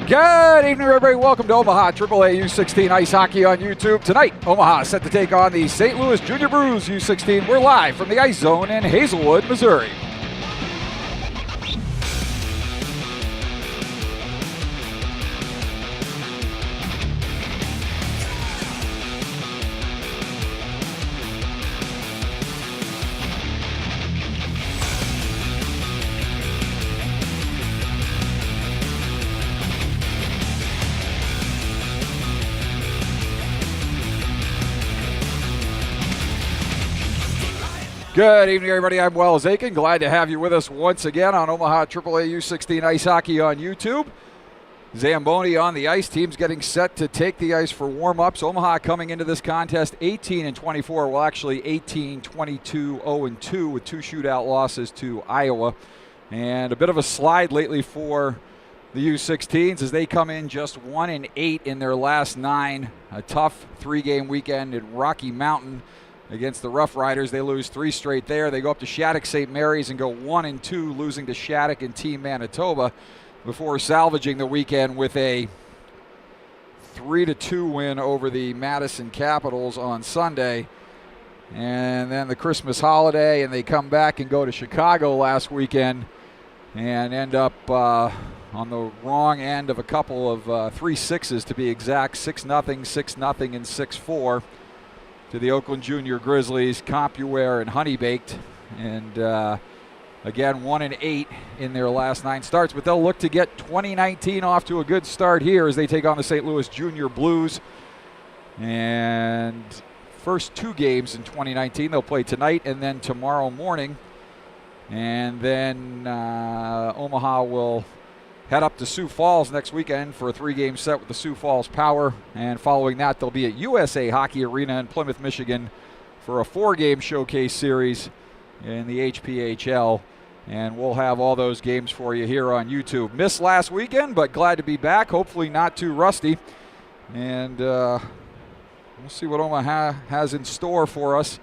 Good evening, everybody. Welcome to Omaha AAA U16 Ice Hockey on YouTube. Tonight, Omaha set to take on the St. Louis Junior Blues U16. We're live from the Ice Zone in Hazelwood, Missouri. Good evening, everybody. I'm Wells Aiken. Glad to have you with us once again on Omaha AAA U16 Ice Hockey on YouTube. Zamboni on the ice. Teams getting set to take the ice for warm-ups. Omaha coming into this contest 18-24. Well, actually 18-22, 0-2 with 2 shootout losses to Iowa. And a bit of a slide lately for the U16s as they come in just 1-8 in their last 9. A tough 3-game weekend in Rocky Mountain against the Rough Riders. They lose 3 straight there. They go up to Shattuck St. Mary's and go 1-2, losing to Shattuck and Team Manitoba before salvaging the weekend with a 3-2 win over the Madison Capitals on Sunday. And then the Christmas holiday, and they come back and go to Chicago last weekend and end up on the wrong end of a couple of 3 6s to be exact, 6-0, 6-0, and 6-4. To the Oakland Junior Grizzlies, Compuware and Honey Baked. And again, 1-8 in their last 9 starts. But they'll look to get 2019 off to a good start here as they take on the St. Louis Junior Blues. And first 2 games in 2019, they'll play tonight and then tomorrow morning. And then Omaha will head up to Sioux Falls next weekend for a 3-game set with the Sioux Falls Power. And following that, they'll be at USA Hockey Arena in Plymouth, Michigan for a 4-game showcase series in the HPHL. And we'll have all those games for you here on YouTube. Missed last weekend, but glad to be back. Hopefully not too rusty. And we'll see what Omaha has in store for us.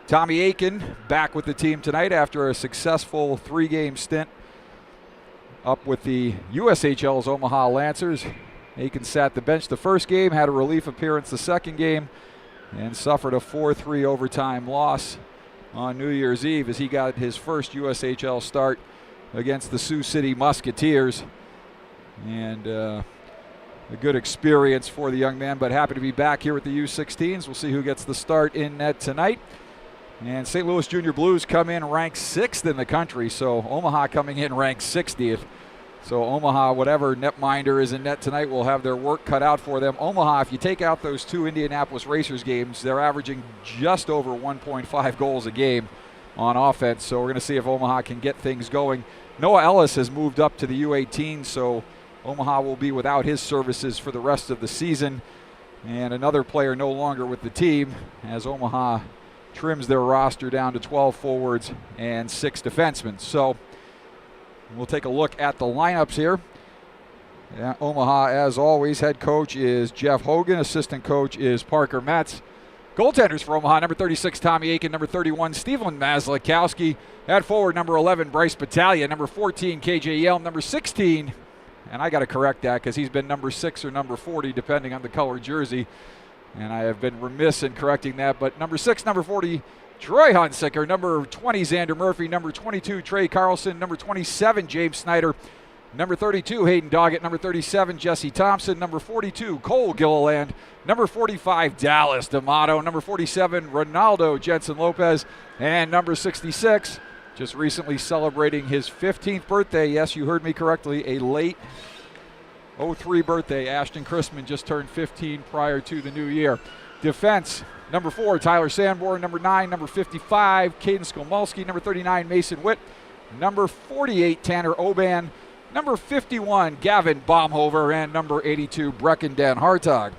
Tommy Aiken back with the team tonight after a successful 3-game stint up with the USHL's Omaha Lancers. Aiken sat the bench the first game, had a relief appearance the second game, and suffered a 4-3 overtime loss on New Year's Eve as he got his first USHL start against the Sioux City Musketeers. And a good experience for the young man, but happy to be back here with the U16s. We'll see who gets the start in net tonight. And St. Louis Junior Blues come in ranked 6th in the country, so Omaha coming in ranked 60th. So Omaha, whatever netminder is in net tonight, will have their work cut out for them. Omaha, if you take out those 2 Indianapolis Racers games, they're averaging just over 1.5 goals a game on offense. So we're going to see if Omaha can get things going. Noah Ellis has moved up to the U18, so Omaha will be without his services for the rest of the season. And another player no longer with the team as Omaha trims their roster down to 12 forwards and 6 defensemen. So we'll take a look at the lineups here. Omaha, as always, head coach is Jeff Hogan. Assistant coach is Parker Metz. Goaltenders for Omaha, number 36, Tommy Aiken. Number 31, Stephen Maslakowski. At forward, number 11, Bryce Battaglia. Number 14, KJ Yelm. Number 16, and I got to correct that because he's been number 6 or number 40, depending on the color jersey. And I have been remiss in correcting that. But number 6, number 40, Troy Hunsicker. Number 20, Xander Murphy. Number 22, Trey Carlson. Number 27, James Snyder. Number 32, Hayden Doggett. Number 37, Jesse Thompson. Number 42, Cole Gilliland. Number 45, Dallas D'Amato. Number 47, Ronaldo Jensen Lopez. And number 66, just recently celebrating his 15th birthday. Yes, you heard me correctly, a late 03 birthday. Ashton Christman just turned 15 prior to the new year. Defense, number 4, Tyler Sanborn. Number 9, number 55, Caden Skomulski. Number 39, Mason Witt. Number 48, Tanner Oban. Number 51, Gavin Baumhover. And number 82, Brecken Dan Hartog.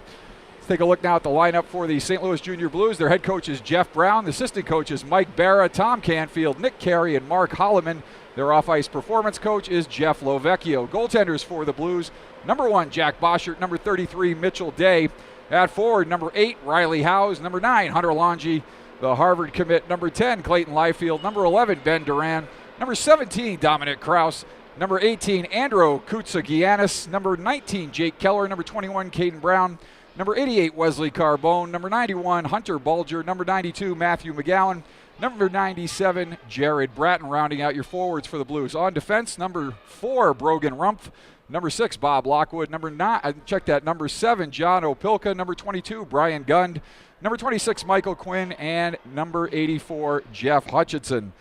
Let's take a look now at the lineup for the St. Louis Junior Blues. Their head coach is Jeff Brown. The assistant coach is Mike Barra, Tom Canfield, Nick Carey, and Mark Holloman. Their off-ice performance coach is Jeff Lovecchio. Goaltenders for the Blues, number 1, Jack Boschert. Number 33, Mitchell Day. At forward, number 8, Riley Howes. Number 9, Hunter Longy, the Harvard commit. Number 10, Clayton Liefeld. Number 11, Ben Duran. Number 17, Dominic Kraus. Number 18, Andrew Kutsagiannis. Number 19, Jake Keller. Number 21, Caden Brown. Number 88, Wesley Carbone. Number 91, Hunter Bulger. Number 92, Matthew McGowan. Number 97, Jared Bratton, rounding out your forwards for the Blues. On defense, number 4, Brogan Rumpf. Number 6, Bob Lockwood. Number 7, John Opilka. Number 22, Brian Gund. Number 26, Michael Quinn. And number 84, Jeff Hutchinson.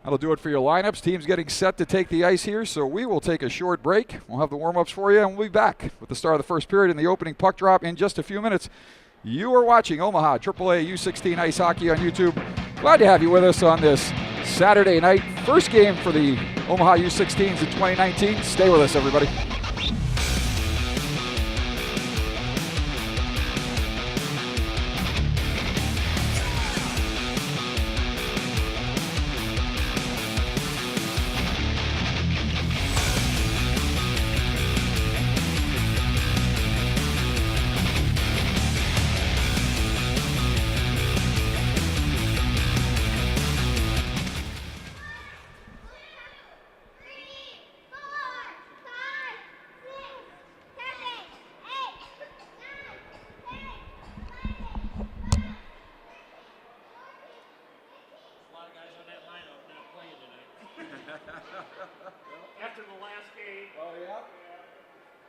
That'll do it for your lineups. Team's getting set to take the ice here, so we will take a short break. We'll have the warm-ups for you, and we'll be back with the start of the first period and the opening puck drop in just a few minutes. You are watching Omaha AAA U16 Ice Hockey on YouTube. Glad to have you with us on this Saturday night. First game for the Omaha U16s in 2019. Stay with us, everybody. After the last game. Oh, yeah?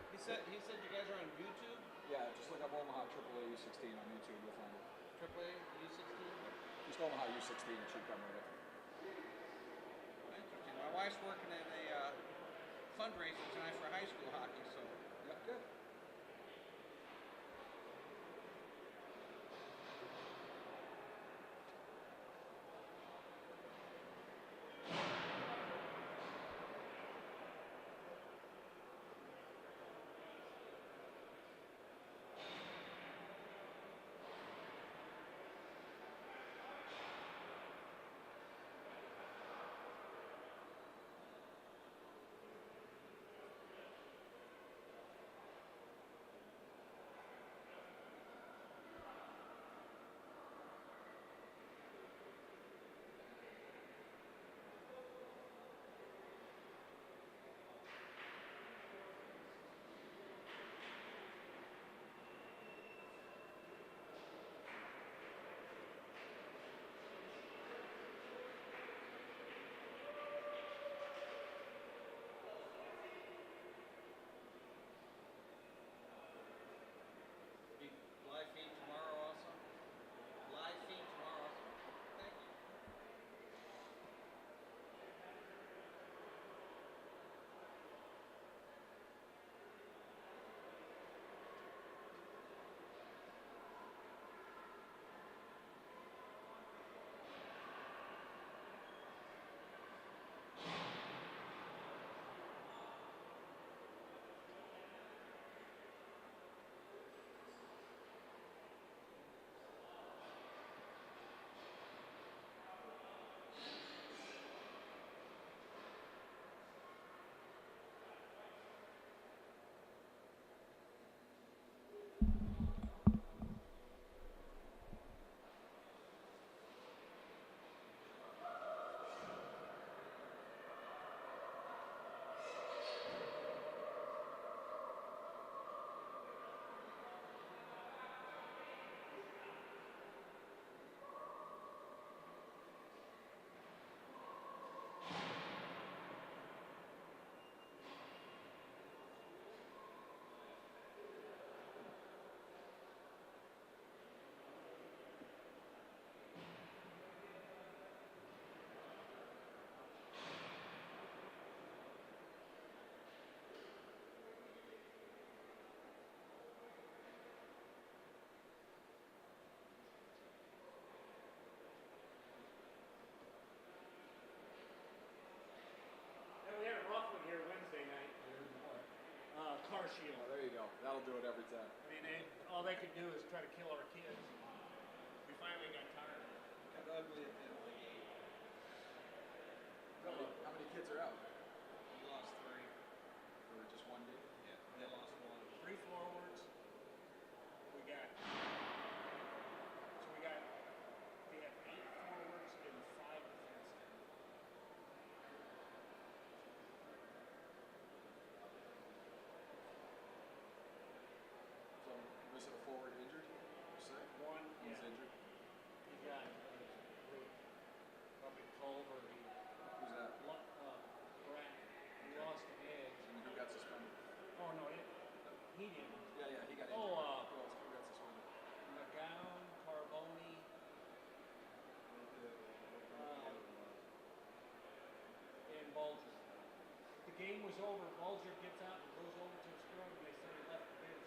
He said you guys are on YouTube? Yeah, just look up Omaha AAA U16 on YouTube. You'll find it. AAA U16? Just Omaha U16. It should come right up. Interesting. My wife's working in a fundraiser tonight for high school hockey, so. Yep, good. Live feed tomorrow also? Live feed tomorrow also? Thank you. Car shield. Oh, there you go. That'll do it every time. I mean, all they could do is try to kill our kids. We finally got tired. Got ugly at the end of the game. How many kids are out? We lost 3. For just one game? Yeah, they lost 1. 3 forwards. We have 8 forwards and 5 defensemen. So forward injured? Sick? One, He's yeah. injured. He got probably Culver. Who's that? Brett. He lost the edge. And who got suspended? Oh no, he didn't. Yeah, he got injured. Oh, Who else? Who got suspended? McGowan, Carboni. And Bulger. The game was over. Bulger gets out and goes over to the scrum, and they say he left the bench.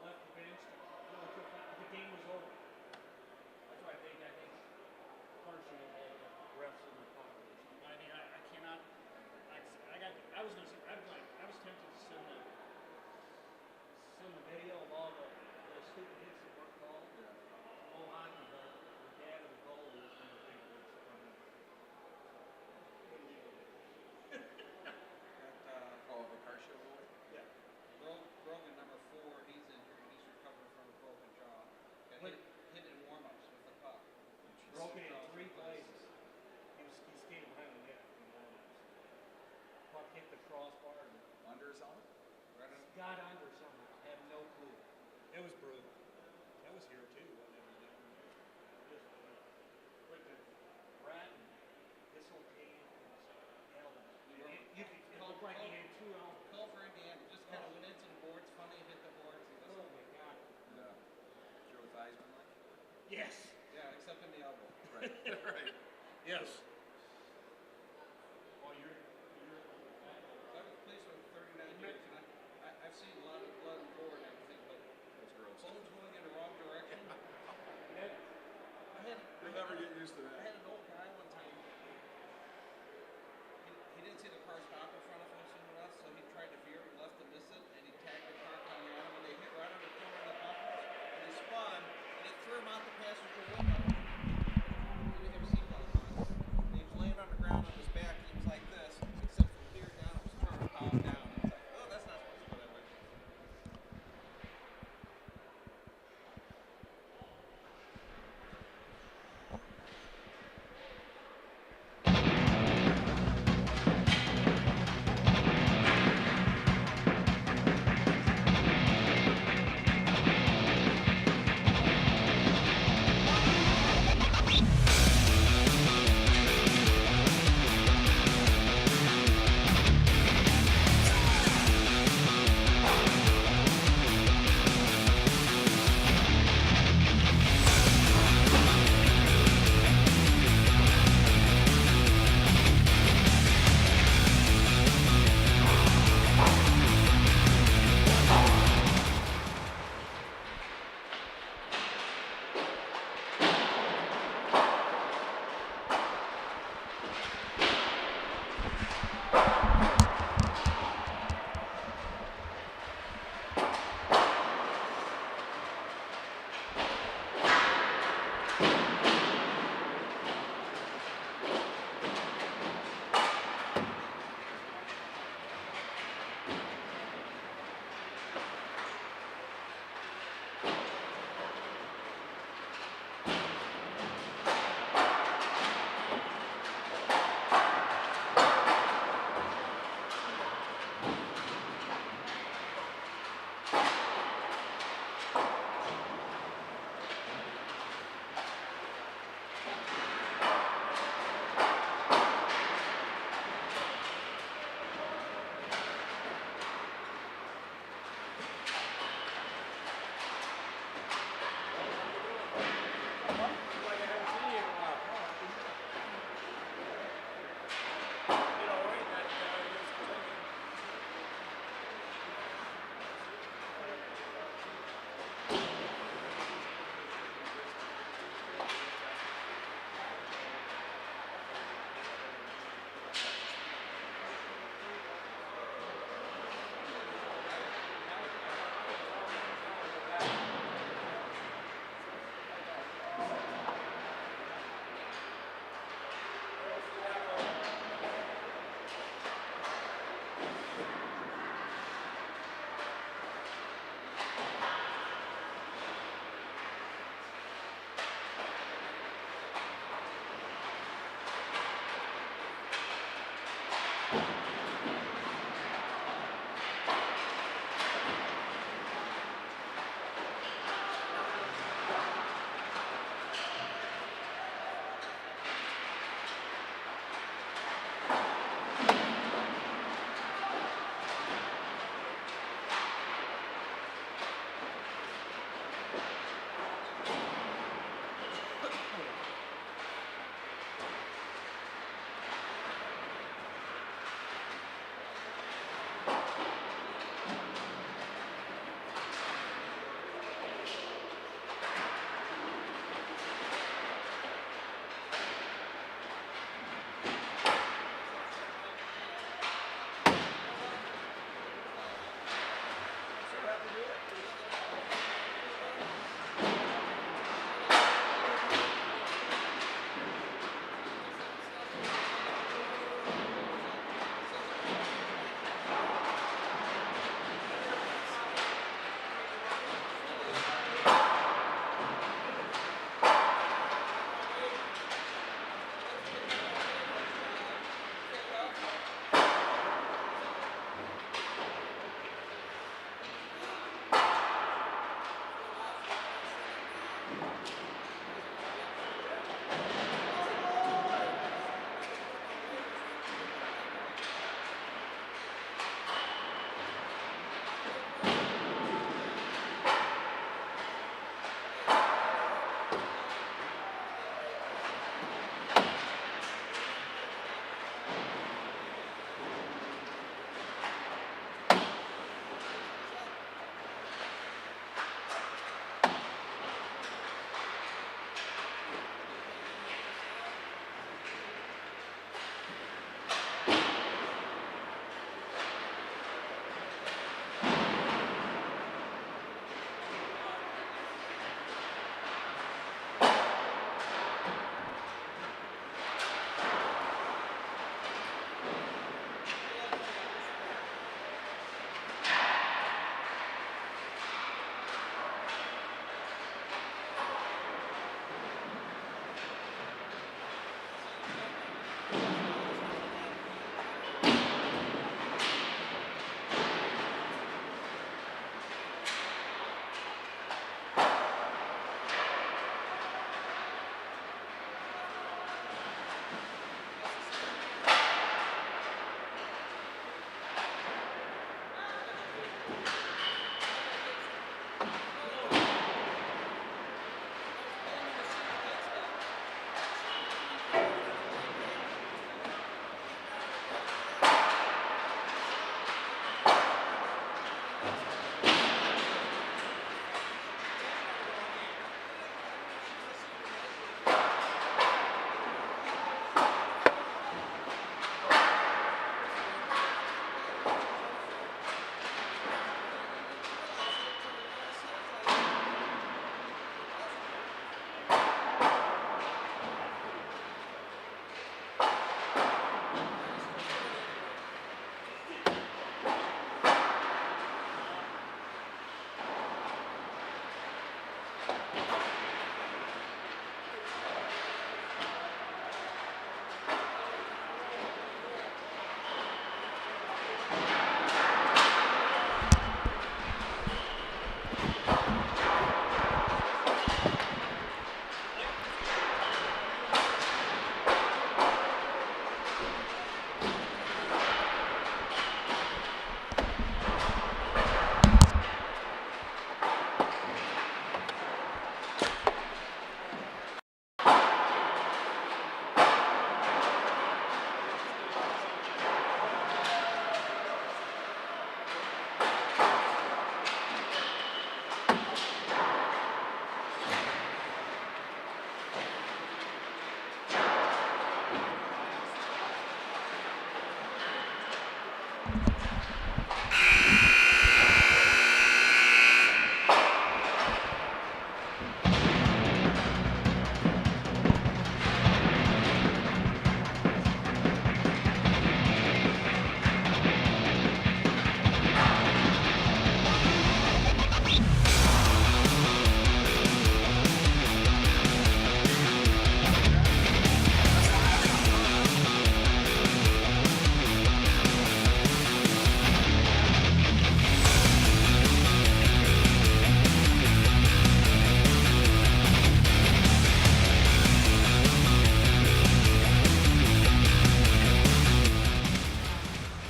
The game was over. That's why I think partially involved the refs in the pocket. I mean, I cannot. I was gonna say. I was tempted to send the video of all the stupid hits that weren't called. Yeah. Old hockey, the dad of the goal was in the big hits. Vacarsha boy? Yeah. Brogan, number 4, he's injured. He's recovering from a broken jaw. Got hit in warmups with the puck. Broken in 3 places. He skated behind the net in warmups. Puck hit the crossbar. Under his helmet? Right on. Got under something. I have no clue. It was brutal. That was here too. Wasn't it? Just like the rat and dislocated. It looked like he had 2 elbows. Culver, Indiana, just kind of went into the boards. Funny, hit the boards. Oh my God. Yeah. Joe Theismann like? Yes. Yeah, except in the elbow. Right. Right. Yes. Well, you're I was policeman for 39 years, and I've seen a lot of blood and gore and everything, but That's gross. bones going in the wrong direction. You'll never get used to I that. had an old guy one time. He didn't see the car stop in front of him soon enough, so he tried to veer, left to miss it, and he tagged the car coming at him, and they hit right on the corner of the bumpers, and he spun, and it threw him out the passenger window. He didn't have a seatbelt on. And he was laying on the ground on his back, and he was like this, except from here down, it was turned palm down. It's like, oh, that's not supposed to go that way.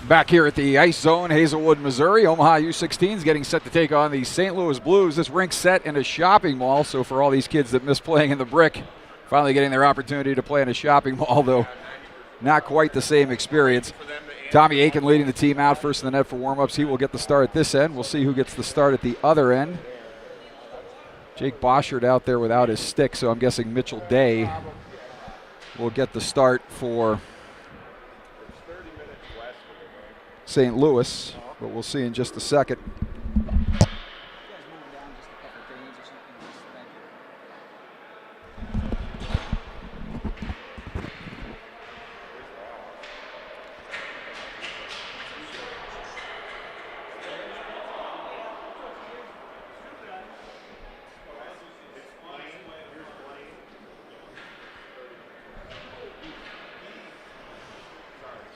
Back here at the Ice Zone, Hazelwood, Missouri. Omaha U16 is getting set to take on the St. Louis Blues. This rink's set in a shopping mall, so for all these kids that miss playing in the brick, finally getting their opportunity to play in a shopping mall, though not quite the same experience. Tommy Aiken leading the team out first in the net for warm-ups. He will get the start at this end. We'll see who gets the start at the other end. Jake Boschert out there without his stick, so I'm guessing Mitchell Day will get the start for St. Louis, but we'll see in just a second.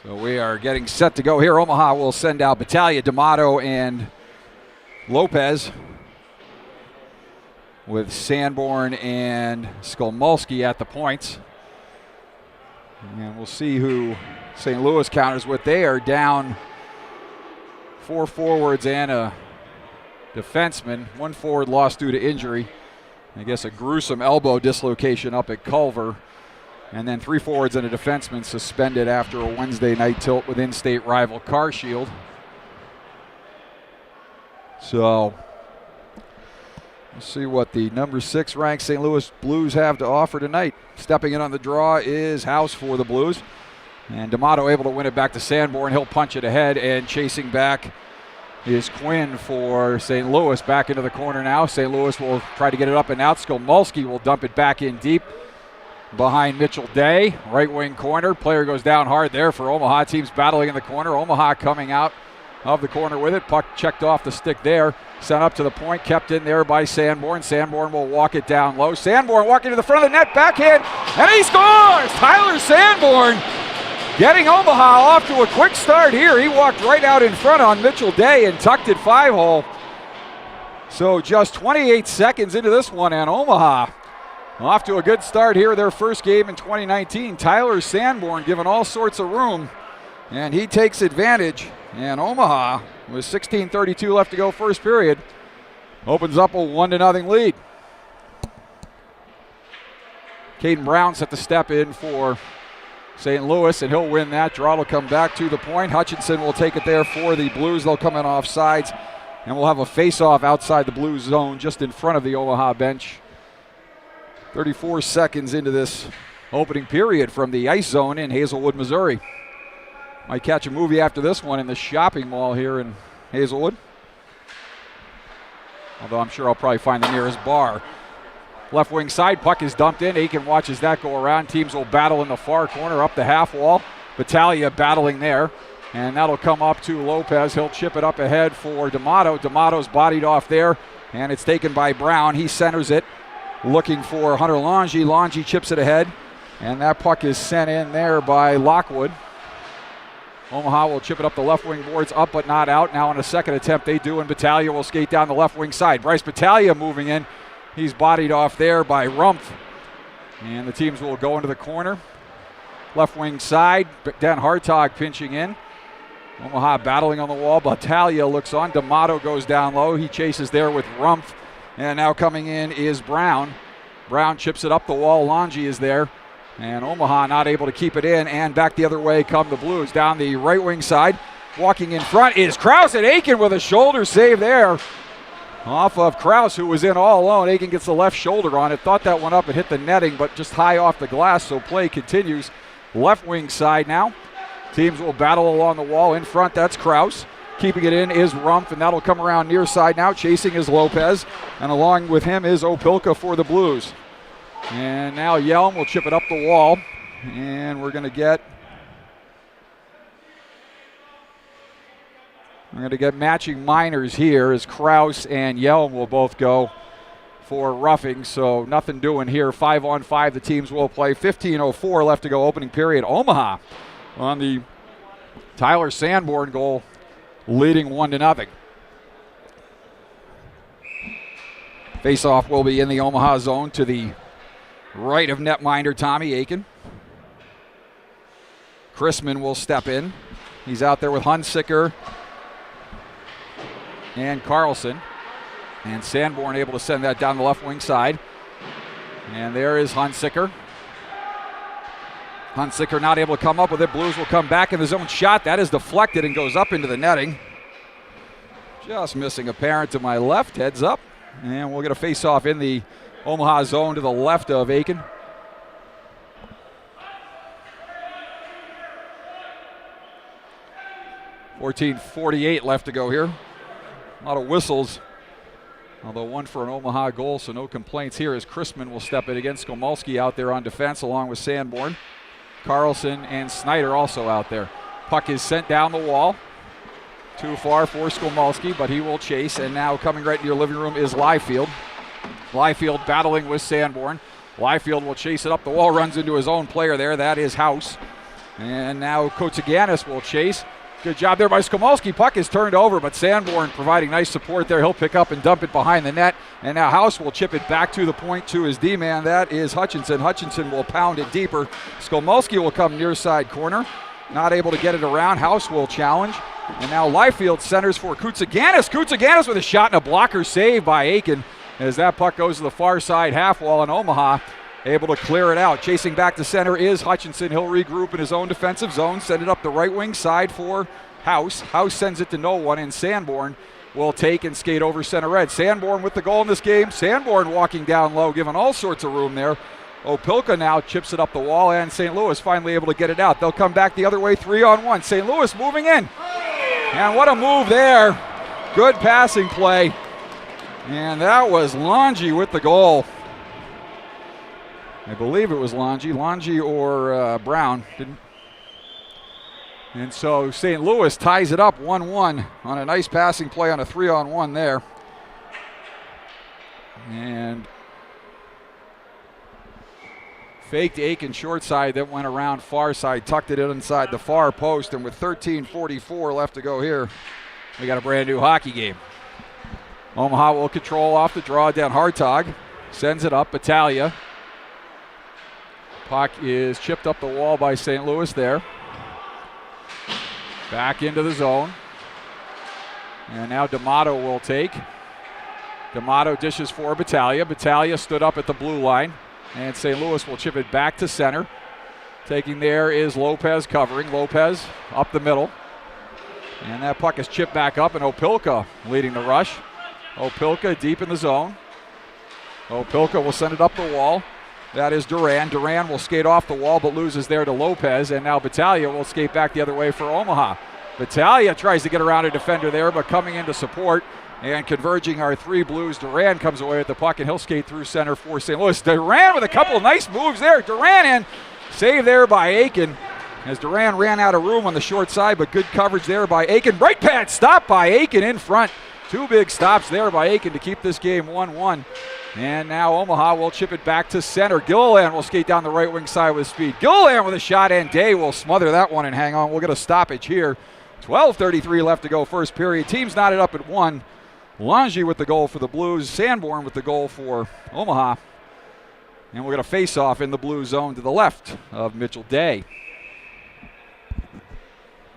So we are getting set to go here. Omaha will send out Battaglia, D'Amato, and Lopez, with Sanborn and Skolmulski at the points. And we'll see who St. Louis counters with. They are down 4 forwards and a defenseman. 1 forward lost due to injury. I guess a gruesome elbow dislocation up at Culver. And then 3 forwards and a defenseman suspended after a Wednesday night tilt with in-state rival Carshield. So we'll see what the number 6 ranked St. Louis Blues have to offer tonight. Stepping in on the draw is House for the Blues. And D'Amato able to win it back to Sanborn. He'll punch it ahead, and chasing back is Quinn for St. Louis. Back into the corner now. St. Louis will try to get it up and out. Skolmulski will dump it back in deep behind Mitchell Day. Right wing corner. Player goes down hard there for Omaha. Team's battling in the corner. Omaha coming out of the corner with it. Puck checked off the stick there. Sent up to the point. Kept in there by Sanborn. Sanborn will walk it down low. Sanborn walking to the front of the net. Backhand. And he scores! Tyler Sanborn getting Omaha off to a quick start here. He walked right out in front on Mitchell Day and tucked it 5-hole. So just 28 seconds into this one, and Omaha off to a good start here, their first game in 2019. Tyler Sanborn given all sorts of room, and he takes advantage. And Omaha, with 16:32 left to go first period, opens up a 1-0 lead. Caden Brown set the step in for St. Louis, and he'll win that. Draw will come back to the point. Hutchinson will take it there for the Blues. They'll come in off sides, and we'll have a face-off outside the Blues zone just in front of the Omaha bench. 34 seconds into this opening period from the Ice Zone in Hazelwood, Missouri. Might catch a movie after this one in the shopping mall here in Hazelwood. Although I'm sure I'll probably find the nearest bar. Left wing side, puck is dumped in. Aiken watches that go around. Teams will battle in the far corner up the half wall. Battaglia battling there. And that'll come up to Lopez. He'll chip it up ahead for D'Amato. D'Amato's bodied off there, and it's taken by Brown. He centers it, looking for Hunter Longy. Longy chips it ahead, and that puck is sent in there by Lockwood. Omaha will chip it up the left wing boards, up but not out. Now on a second attempt they do, and Battaglia will skate down the left wing side. Bryce Battaglia moving in. He's bodied off there by Rumpf. And the teams will go into the corner. Left wing side, Dan Hartog pinching in. Omaha battling on the wall. Battaglia looks on. D'Amato goes down low. He chases there with Rumpf. And now coming in is Brown. Brown chips it up the wall. Longy is there. And Omaha not able to keep it in. And back the other way come the Blues. Down the right wing side. Walking in front is Krause, and Aiken with a shoulder save there. Off of Krause, who was in all alone. Aiken gets the left shoulder on it. Thought that went up and hit the netting, but just high off the glass, so play continues. Left wing side now. Teams will battle along the wall. In front, that's Krause. Keeping it in is Rumpf, and that'll come around near side now. Chasing is Lopez, and along with him is Opilka for the Blues. And now Yelm will chip it up the wall, and we're going to get matching minors here as Krause and Yelm will both go for roughing, so nothing doing here. 5-on-5 the teams will play. 15:04 left to go opening period. Omaha on the Tyler Sanborn goal, leading 1-0. Face-off will be in the Omaha zone to the right of netminder Tommy Aiken. Chrisman will step in. He's out there with Hunsicker and Carlson. And Sanborn able to send that down the left wing side. And there is Hunsicker. Hunsicker not able to come up with it. Blues will come back in the zone shot. That is deflected and goes up into the netting. Just missing a parent to my left. Heads up. And we'll get a face-off in the Omaha zone to the left of Aiken. .48 left to go here. A lot of whistles. Although one for an Omaha goal, so no complaints here as Chrisman will step in against Skomolski out there on defense along with Sanborn. Carlson and Snyder also out there. Puck is sent down the wall. Too far for Skomolski, but he will chase. And now coming right into your living room is Liefeld. Liefeld battling with Sanborn. Liefeld will chase it up the wall, runs into his own player there. That is House. And now Kotsiganis will chase. Good job there by Skomolski. Puck is turned over, but Sanborn providing nice support there. He'll pick up and dump it behind the net. And now House will chip it back to the point to his D-man. That is Hutchinson. Hutchinson will pound it deeper. Skomolski will come near side corner. Not able to get it around. House will challenge. And now Liefeld centers for Kotsiganis. Kotsiganis with a shot and a blocker save by Aiken as that puck goes to the far side half wall, and Omaha able to clear it out. Chasing back to center is Hutchinson. He'll regroup in his own defensive zone, send it up the right wing side for House. House sends it to no one, and Sanborn will take and skate over center red. Sanborn with the goal in this game. Sanborn walking down low, giving all sorts of room there. Opilka now chips it up the wall, and St. Louis finally able to get it out. They'll come back the other way, 3-on-1. St. Louis moving in. And what a move there. Good passing play. And that was Longy with the goal. I believe it was Longy or Brown. And so St. Louis ties it up 1-1 on a nice passing play on a 3-on-1 there. And faked Aiken short side, that went around far side, tucked it in inside the far post, and with 13:44 left to go here, we got a brand new hockey game. Omaha will control off the draw down. Hartog sends it up. Battaglia. Puck is chipped up the wall by St. Louis there. Back into the zone. And now D'Amato will take. D'Amato dishes for Battaglia. Battaglia stood up at the blue line. And St. Louis will chip it back to center. Taking there is Lopez covering. Lopez up the middle. And that puck is chipped back up, and Opilka leading the rush. Opilka deep in the zone. Opilka will send it up the wall. That is Duran. Duran will skate off the wall but loses there to Lopez. And now Battaglia will skate back the other way for Omaha. Battaglia tries to get around a defender there, but coming into support and converging our three Blues. Duran comes away with the puck, and he'll skate through center for St. Louis. Duran with a couple of nice moves there. Duran in. Save there by Aiken as Duran ran out of room on the short side, but good coverage there by Aiken. Right pad stop by Aiken in front. Two big stops there by Aiken to keep this game 1-1. And now Omaha will chip it back to center. Gilliland will skate down the right wing side with speed. Gilliland with a shot, and Day will smother that one and hang on. We'll get a stoppage here. 12:33 left to go first period. Teams knotted up at 1. Longy with the goal for the Blues. Sanborn with the goal for Omaha. And we're going to face off in the blue zone to the left of Mitchell Day.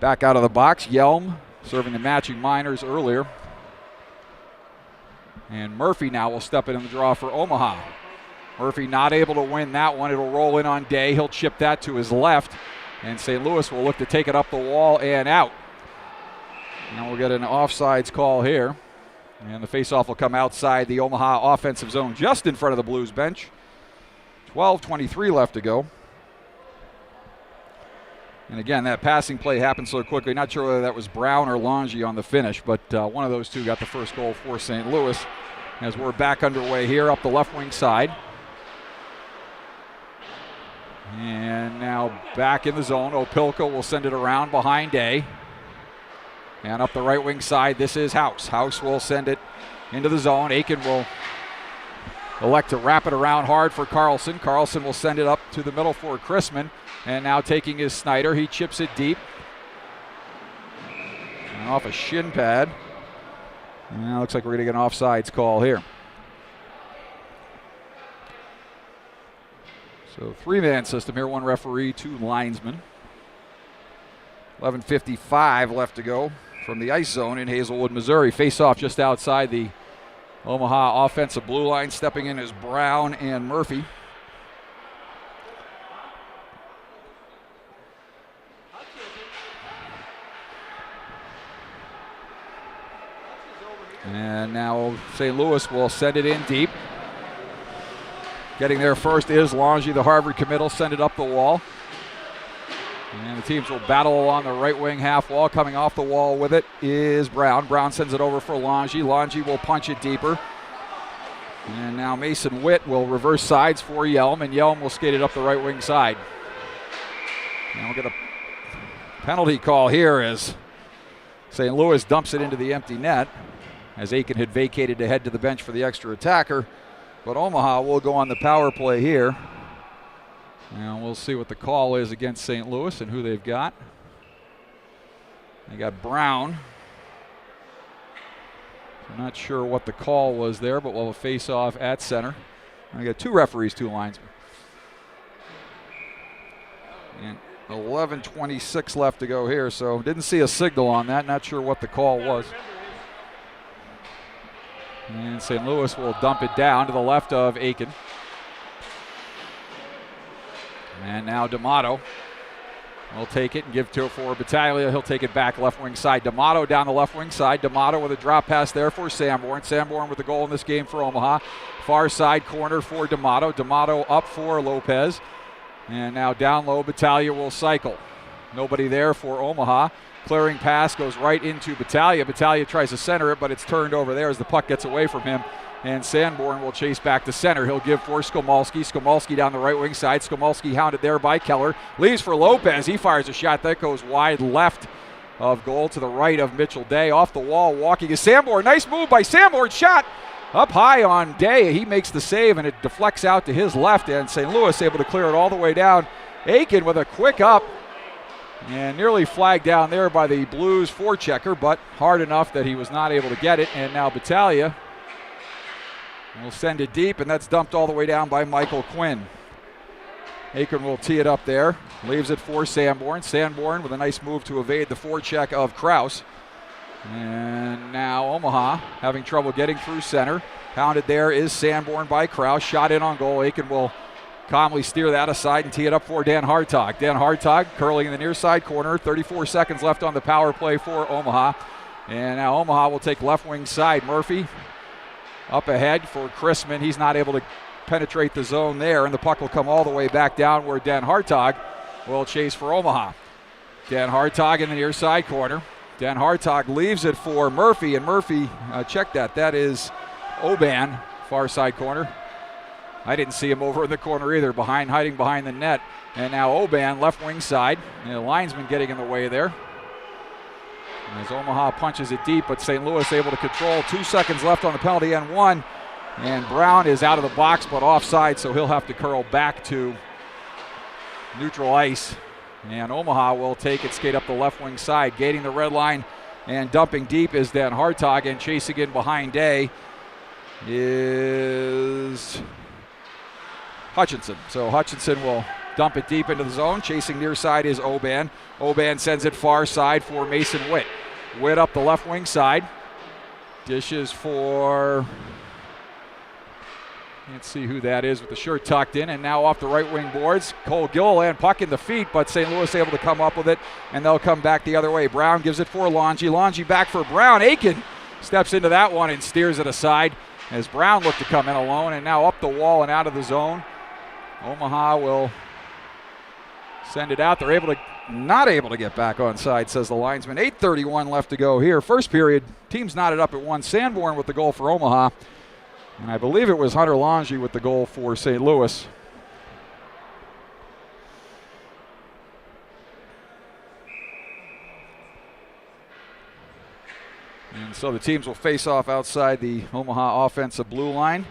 Back out of the box, Yelm serving the matching minors earlier. And Murphy now will step in the draw for Omaha. Murphy not able to win that one. It'll roll in on Day. He'll chip that to his left. And St. Louis will look to take it up the wall and out. Now we'll get an offsides call here. And the faceoff will come outside the Omaha offensive zone, just in front of the Blues bench. 12:23 left to go. And again, that passing play happened so quickly. Not sure whether that was Brown or Longy on the finish, but one of those two got the first goal for St. Louis. As we're back underway here up the left wing side. And now back in the zone. Opilka will send it around behind Day. And up the right wing side, this is House. House will send it into the zone. Aiken will elect to wrap it around hard for Carlson. Carlson will send it up to the middle for Chrisman. And now taking his Snyder, he chips it deep. And off a shin pad. And looks like we're going to get an offsides call here. So 3-man system here, 1 referee, 2 linesmen. 11:55 left to go from the ice zone in Hazelwood, Missouri. Face-off just outside the Omaha offensive blue line. Stepping in is Brown and Murphy. And now St. Louis will send it in deep. Getting there first is Longy, the Harvard commit, will send it up the wall. And the teams will battle along the right wing half wall. Coming off the wall with it is Brown. Brown sends it over for Longy. Longy will punch it deeper. And now Mason Witt will reverse sides for Yelm, and Yelm will skate it up the right wing side. And we'll get a penalty call here as St. Louis dumps it into the empty net, as Aiken had vacated to head to the bench for the extra attacker. But Omaha will go on the power play here. And we'll see what the call is against St. Louis and who they've got. They got Brown. I'm not sure what the call was there, but we'll have a face-off at center. I got two referees, two linesmen. And 11:26 left to go here, so didn't see a signal on that. Not sure what the call was. And St. Louis will dump it down to the left of Aiken. And now D'Amato will take it and give to it for Battaglia. He'll take it back left wing side. D'Amato down the left wing side. D'Amato with a drop pass there for Sanborn. Sanborn with the goal in this game for Omaha. Far side corner for D'Amato. D'Amato up for Lopez. And now down low, Battaglia will cycle. Nobody there for Omaha. Clearing pass goes right into Battaglia. Battaglia tries to center it, but it's turned over there as the puck gets away from him. And Sanborn will chase back to center. He'll give for Skomolski. Skomolski down the right wing side. Skomolski hounded there by Keller. Leaves for Lopez. He fires a shot that goes wide left of goal to the right of Mitchell Day. Off the wall, walking is Sanborn. Nice move by Sanborn. Shot up high on Day. He makes the save, and it deflects out to his left. And St. Louis able to clear it all the way down. Aiken with a quick up. And nearly flagged down there by the Blues forechecker, but hard enough that he was not able to get it. And now Battaglia will send it deep, and that's dumped all the way down by Michael Quinn. Aiken will tee it up there, leaves it for Sanborn. Sanborn with a nice move to evade the forecheck of Kraus. And now Omaha having trouble getting through center. Pounded there is Sanborn by Kraus. Shot in on goal. Aiken will calmly steer that aside and tee it up for Dan Hartog. Dan Hartog curling in the near side corner. 34 seconds left on the power play for Omaha. And now Omaha will take left wing side. Murphy up ahead for Chrisman. He's not able to penetrate the zone there, and the puck will come all the way back down where Dan Hartog will chase for Omaha. Dan Hartog in the near side corner. Dan Hartog leaves it for Murphy, and Murphy, check that. That is Oban, far side corner. I didn't see him over in the corner either, hiding behind the net. And now Oban, left wing side. And the linesman getting in the way there. As Omaha punches it deep, but St. Louis able to control. 2 seconds left on the penalty and one. And Brown is out of the box, but offside, so he'll have to curl back to neutral ice. And Omaha will take it, skate up the left wing side. Gating the red line and dumping deep is Dan Hartog, and chasing in behind Day is Hutchinson. So Hutchinson will dump it deep into the zone. Chasing near side is Oban. Oban sends it far side for Mason Witt. Witt up the left wing side. Dishes for, can't see who that is with the shirt tucked in. And now off the right wing boards. Cole Gilliland, puck in the feet, but St. Louis able to come up with it, and they'll come back the other way. Brown gives it for Longy. Longy back for Brown. Aiken steps into that one and steers it aside as Brown looked to come in alone, and now up the wall and out of the zone. Omaha will send it out. They're not able to get back on side, says the linesman. 8:31 left to go here. First period, teams knotted up at one. Sanborn with the goal for Omaha. And I believe it was Hunter Longy with the goal for St. Louis. And so the teams will face off outside the Omaha offensive blue line.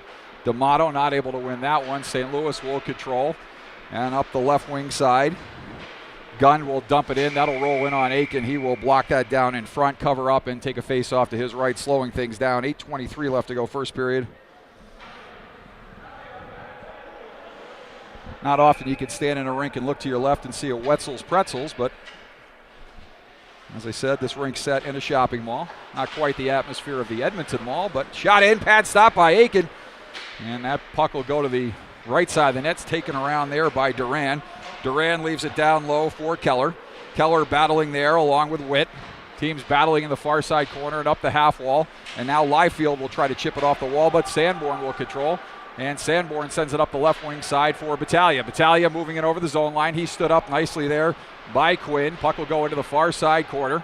D'Amato not able to win that one. St. Louis will control. And up the left wing side. Gunn will dump it in. That'll roll in on Aiken. He will block that down in front, cover up, and take a face off to his right, slowing things down. 8:23 left to go, first period. Not often you can stand in a rink and look to your left and see a Wetzel's Pretzels, but As I said, this rink set in a shopping mall. Not quite the atmosphere of the Edmonton Mall, but shot in, pad stop by Aiken. And that puck will go to the right side of the net. It's taken around there by Duran. Duran leaves it down low for Keller. Keller battling there along with Witt. Teams battling in the far side corner and up the half wall. And now Liefeld will try to chip it off the wall, but Sanborn will control. And Sanborn sends it up the left wing side for Battaglia. Battaglia moving it over the zone line. He stood up nicely there by Quinn. Puck will go into the far side corner.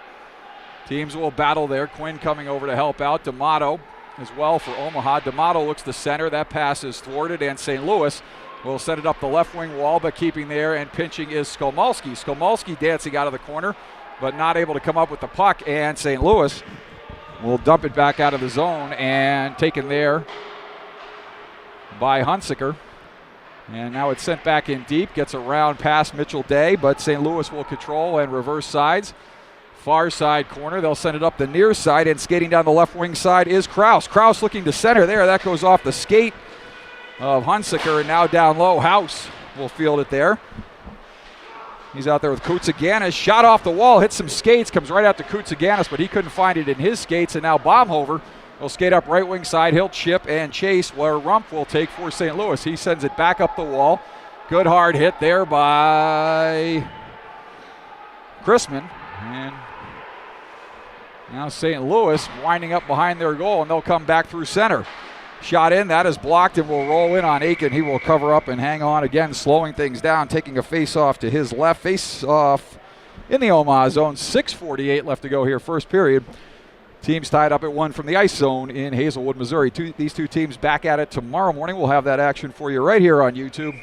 Teams will battle there. Quinn coming over to help out. D'Amato as well for Omaha. D'Amato looks to center. That pass is thwarted, and St. Louis will send it up the left wing wall, but keeping there and pinching is Skolmalski. Skolmalski dancing out of the corner, but not able to come up with the puck, and St. Louis will dump it back out of the zone and taken there by Hunsaker. And now it's sent back in deep, gets around past Mitchell Day, but St. Louis will control and reverse sides. Far side corner, they'll send it up the near side, and skating down the left wing side is Kraus. Kraus looking to center there. That goes off the skate of Hunsaker, and now down low, House will field it there. He's out there with Koutsaganis. Shot off the wall, hits some skates, comes right out to Koutsaganis, but he couldn't find it in his skates, and now Baumhover will skate up right wing side. He'll chip and chase where Rumpf will take for St. Louis. He sends it back up the wall. Good hard hit there by Chrisman. And now St. Louis winding up behind their goal, and they'll come back through center. Shot in, that is blocked, and will roll in on Aiken. He will cover up and hang on again, slowing things down, taking a face-off to his left. Face-off in the Omaha zone. 6:48 left to go here, first period. Teams tied up at 1 from the ice zone in Hazelwood, Missouri. These two teams back at it tomorrow morning. We'll have that action for you right here on YouTube.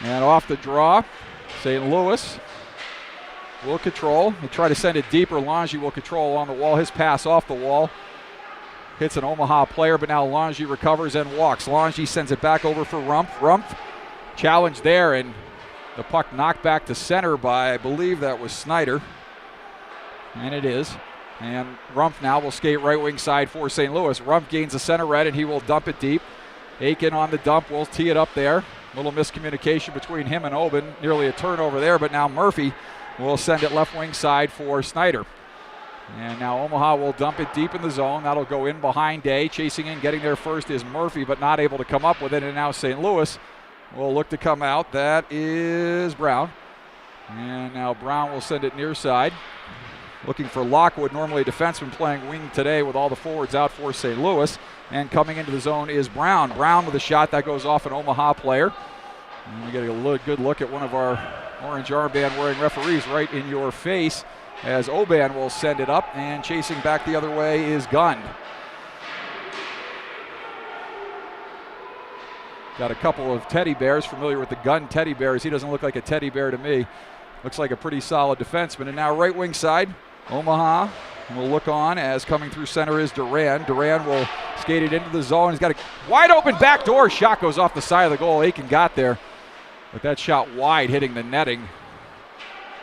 And off the draw, St. Louis will control. They try to send it deeper. Lange will control on the wall. His pass off the wall hits an Omaha player, but now Lange recovers and walks. Lange sends it back over for Rumpf. Rumpf challenged there, and the puck knocked back to center by, I believe that was Snyder. And it is. And Rumpf now will skate right wing side for St. Louis. Rumpf gains the center red, and he will dump it deep. Aiken on the dump will tee it up there. Little miscommunication between him and Oben. Nearly a turnover there, but now Murphy will send it left wing side for Snyder. And now Omaha will dump it deep in the zone. That'll go in behind Day. Chasing in, getting there first is Murphy, but not able to come up with it. And now St. Louis will look to come out. That is Brown. And now Brown will send it near side. Looking for Lockwood, normally a defenseman playing wing today with all the forwards out for St. Louis. And coming into the zone is Brown. Brown with a shot that goes off an Omaha player. And we get a good look at one of our orange armband wearing referees right in your face as Oban will send it up, and chasing back the other way is Gund. Got a couple of teddy bears, familiar with the Gund teddy bears. He doesn't look like a teddy bear to me. Looks like a pretty solid defenseman. And now right wing side, Omaha will look on as coming through center is Duran. Duran will skate it into the zone. He's got a wide open backdoor shot, goes off the side of the goal. Aiken got there, but that shot wide, hitting the netting.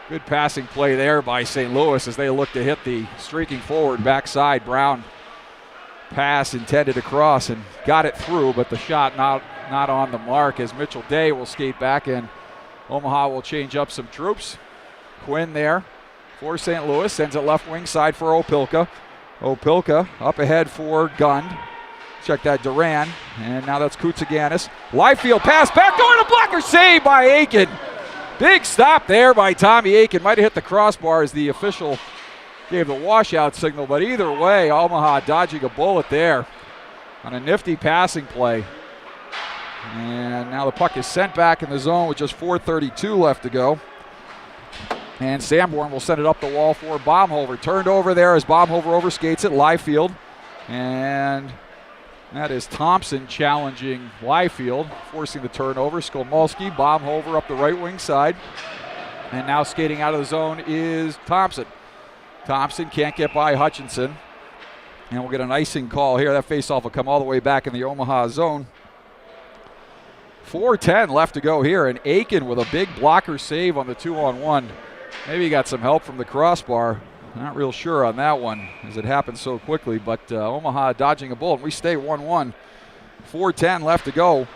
Good passing play there by St. Louis as they look to hit the streaking forward backside. Brown pass intended across and got it through, but the shot not on the mark as Mitchell Day will skate back, and Omaha will change up some troops. Quinn there for St. Louis, sends it left wing side for Opilka. Opilka up ahead for Gund. Check that, Duran, and now that's Koutsaganis. Liefeld pass back door to blocker, save by Aiken. Big stop there by Tommy Aiken. Might have hit the crossbar as the official gave the washout signal, but either way, Omaha dodging a bullet there on a nifty passing play. And now the puck is sent back in the zone with just 4:32 left to go. And Sanborn will send it up the wall for Baumhover. Turned over there as Baumhover overskates it. Liefeld. And that is Thompson challenging Liefeld, forcing the turnover. Skolmalski, Baumhover up the right wing side. And now skating out of the zone is Thompson. Thompson can't get by Hutchinson. And we'll get an icing call here. That faceoff will come all the way back in the Omaha zone. 4:10 left to go here. And Aiken with a big blocker save on the 2-on-1. Maybe he got some help from the crossbar. Not real sure on that one as it happened so quickly, but Omaha dodging a bullet. We stay 1-1. 4:10 left to go.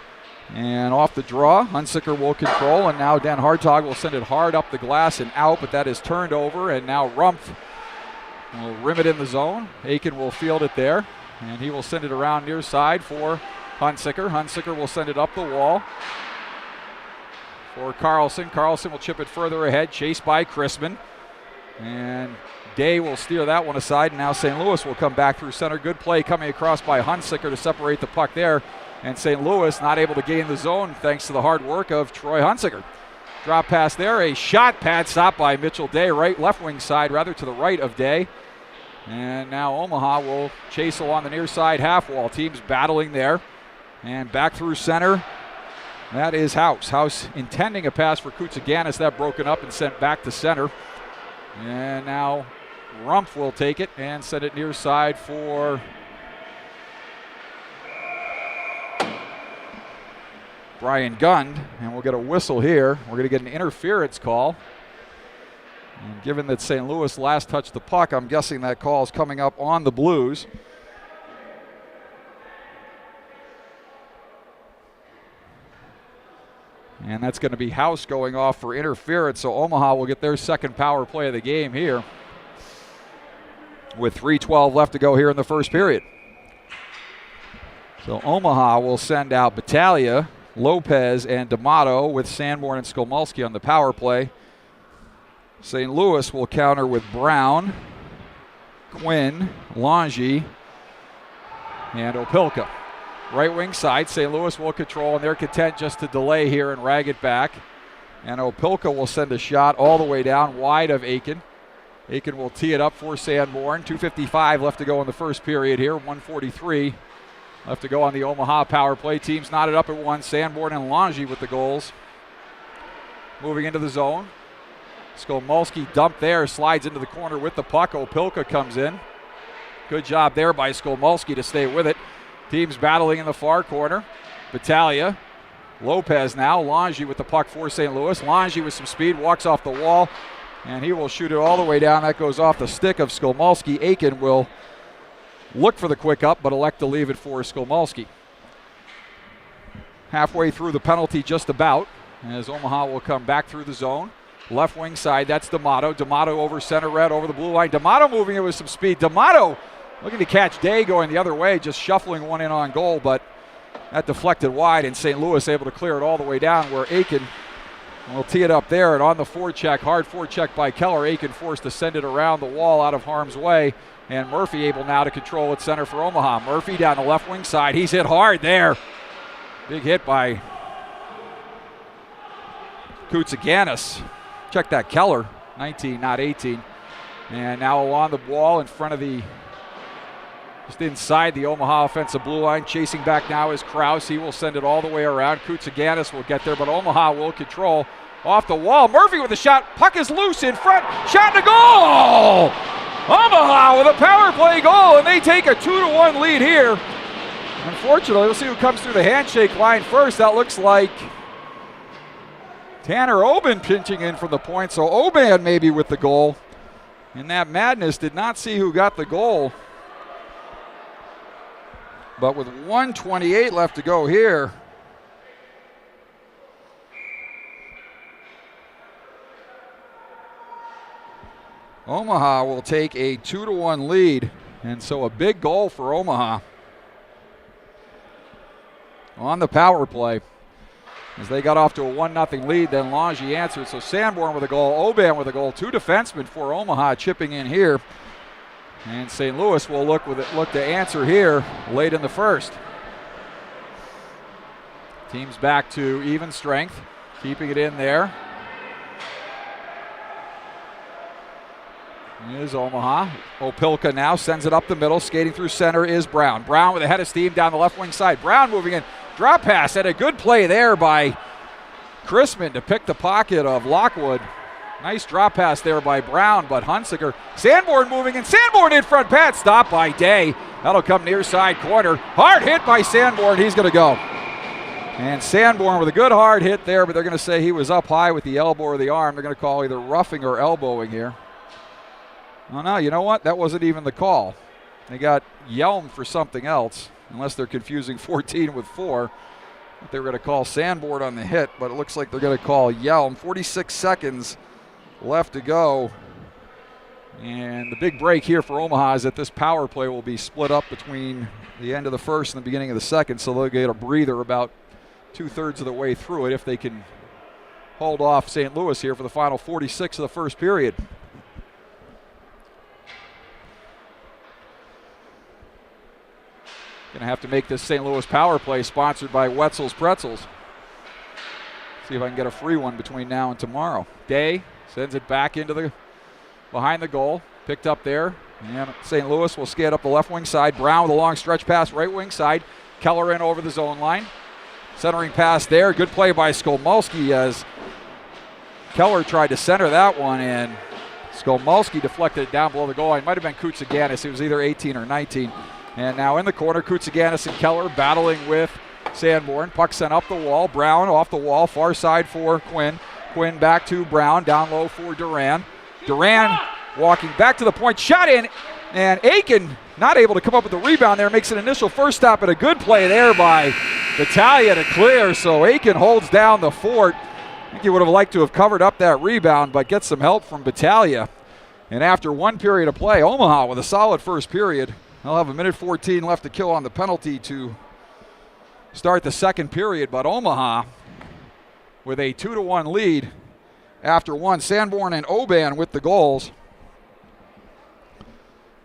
And off the draw, Hunsicker will control, and now Dan Hartog will send it hard up the glass and out, but that is turned over, and now Rumpf will rim it in the zone. Aiken will field it there, and he will send it around near side for Hunsicker. Hunsicker will send it up the wall for Carlson. Carlson will chip it further ahead, chased by Chrisman. And Day will steer that one aside, and now St. Louis will come back through center. Good play coming across by Hunsicker to separate the puck there. And St. Louis not able to gain the zone thanks to the hard work of Troy Hunsicker. Drop pass there, a shot pad stop by Mitchell Day, left wing side, rather to the right of Day. And now Omaha will chase along the near side half wall. Teams battling there. And back through center, that is House. House intending a pass for Koutsaganis, that broken up and sent back to center. And now Rumpf will take it and send it near side for Brian Gund, and we'll get a whistle here. We're going to get an interference call. And given that St. Louis last touched the puck, I'm guessing that call is coming up on the Blues. And that's going to be House going off for interference, so Omaha will get their second power play of the game here with 3:12 left to go here in the first period. So Omaha will send out Battaglia, Lopez, and D'Amato with Sanborn and Skolmulski on the power play. St. Louis will counter with Brown, Quinn, Longy, and Opilka. Right wing side, St. Louis will control, and they're content just to delay here and rag it back. And Opilka will send a shot all the way down wide of Aiken. Aiken will tee it up for Sanborn. 2:55 left to go in the first period here. 1:43 left to go on the Omaha power play. Teams knotted up at one. Sanborn and Longy with the goals. Moving into the zone. Skolmulski dumped there, slides into the corner with the puck. Opilka comes in. Good job there by Skolmulski to stay with it. Teams battling in the far corner. Battaglia, Lopez now. Longy with the puck for St. Louis. Longy with some speed, walks off the wall, and he will shoot it all the way down. That goes off the stick of Skolmulski. Aiken will look for the quick up, but elect to leave it for Skolmulski. Halfway through the penalty just about, as Omaha will come back through the zone. Left wing side, that's D'Amato. D'Amato over center red, over the blue line. D'Amato moving it with some speed. D'Amato looking to catch Day going the other way, just shuffling one in on goal, but that deflected wide, and St. Louis able to clear it all the way down where Aiken will tee it up there, and on the forecheck, hard forecheck by Keller, Aiken forced to send it around the wall out of harm's way, and Murphy able now to control at center for Omaha. Murphy down the left wing side, he's hit hard there. Big hit by Koutsaganis. Check that, Keller, 19, not 18. And now along the wall in front of the, just inside the Omaha offensive blue line. Chasing back now is Krause. He will send it all the way around. Koutsaganis will get there, but Omaha will control. Off the wall, Murphy with a shot. Puck is loose in front. Shot and a goal! Omaha with a power play goal, and they take a 2-1 lead here. Unfortunately, we'll see who comes through the handshake line first. That looks like Tanner Oban pinching in from the point, so Oban maybe with the goal. In that madness, did not see who got the goal. But with 1:28 left to go here, Omaha will take a 2-1 lead, and so a big goal for Omaha on the power play. As they got off to a 1-0 lead, then Longy answered. So Sanborn with a goal, Oban with a goal, two defensemen for Omaha chipping in here. And St. Louis will look to answer here late in the first. Teams back to even strength, keeping it in there. Is Omaha. Opilka now sends it up the middle. Skating through center is Brown. Brown with a head of steam down the left wing side. Brown moving in. Drop pass, and a good play there by Chrisman to pick the pocket of Lockwood. Nice drop pass there by Brown, but Hunsicker. Sanborn moving in. Sanborn in front. Pad stopped by Day. That'll come near side corner. Hard hit by Sanborn. He's going to go. And Sanborn with a good hard hit there, but they're going to say he was up high with the elbow or the arm. They're going to call either roughing or elbowing here. Oh, no, you know what? That wasn't even the call. They got yelmed for something else. unless they're confusing 14 with 4. They were going to call Sanborn on the hit, but it looks like they're going to call Yelm. 46 seconds left to go. And the big break here for Omaha is that this power play will be split up between the end of the first and the beginning of the second, so they'll get a breather about 2/3 of the way through it if they can hold off St. Louis here for the final 46 of the first period. Going to have to make this St. Louis power play sponsored by Wetzel's Pretzels. See if I can get a free one between now and tomorrow. Day sends it back into the behind the goal. Picked up there. And St. Louis will skate up the left wing side. Brown with a long stretch pass right wing side. Keller in over the zone line. Centering pass there. Good play by Skolmulski as Keller tried to center that one, and Skolmulski deflected it down below the goal line. Might have been Koutsaganis. It was either 18 or 19. And now in the corner, Koutsaganis and Keller battling with Sanborn. Puck sent up the wall. Brown off the wall. Far side for Quinn. Quinn back to Brown. Down low for Duran. Duran walking back to the point. Shot in. And Aiken not able to come up with the rebound there. Makes an initial first stop, and a good play there by Battaglia to clear. So Aiken holds down the fort. I think he would have liked to have covered up that rebound, but gets some help from Battaglia. And after one period of play, Omaha with a solid first period. They'll have 1:14 left to kill on the penalty to start the second period, but Omaha with a 2-1 lead after one. Sanborn and Oban with the goals.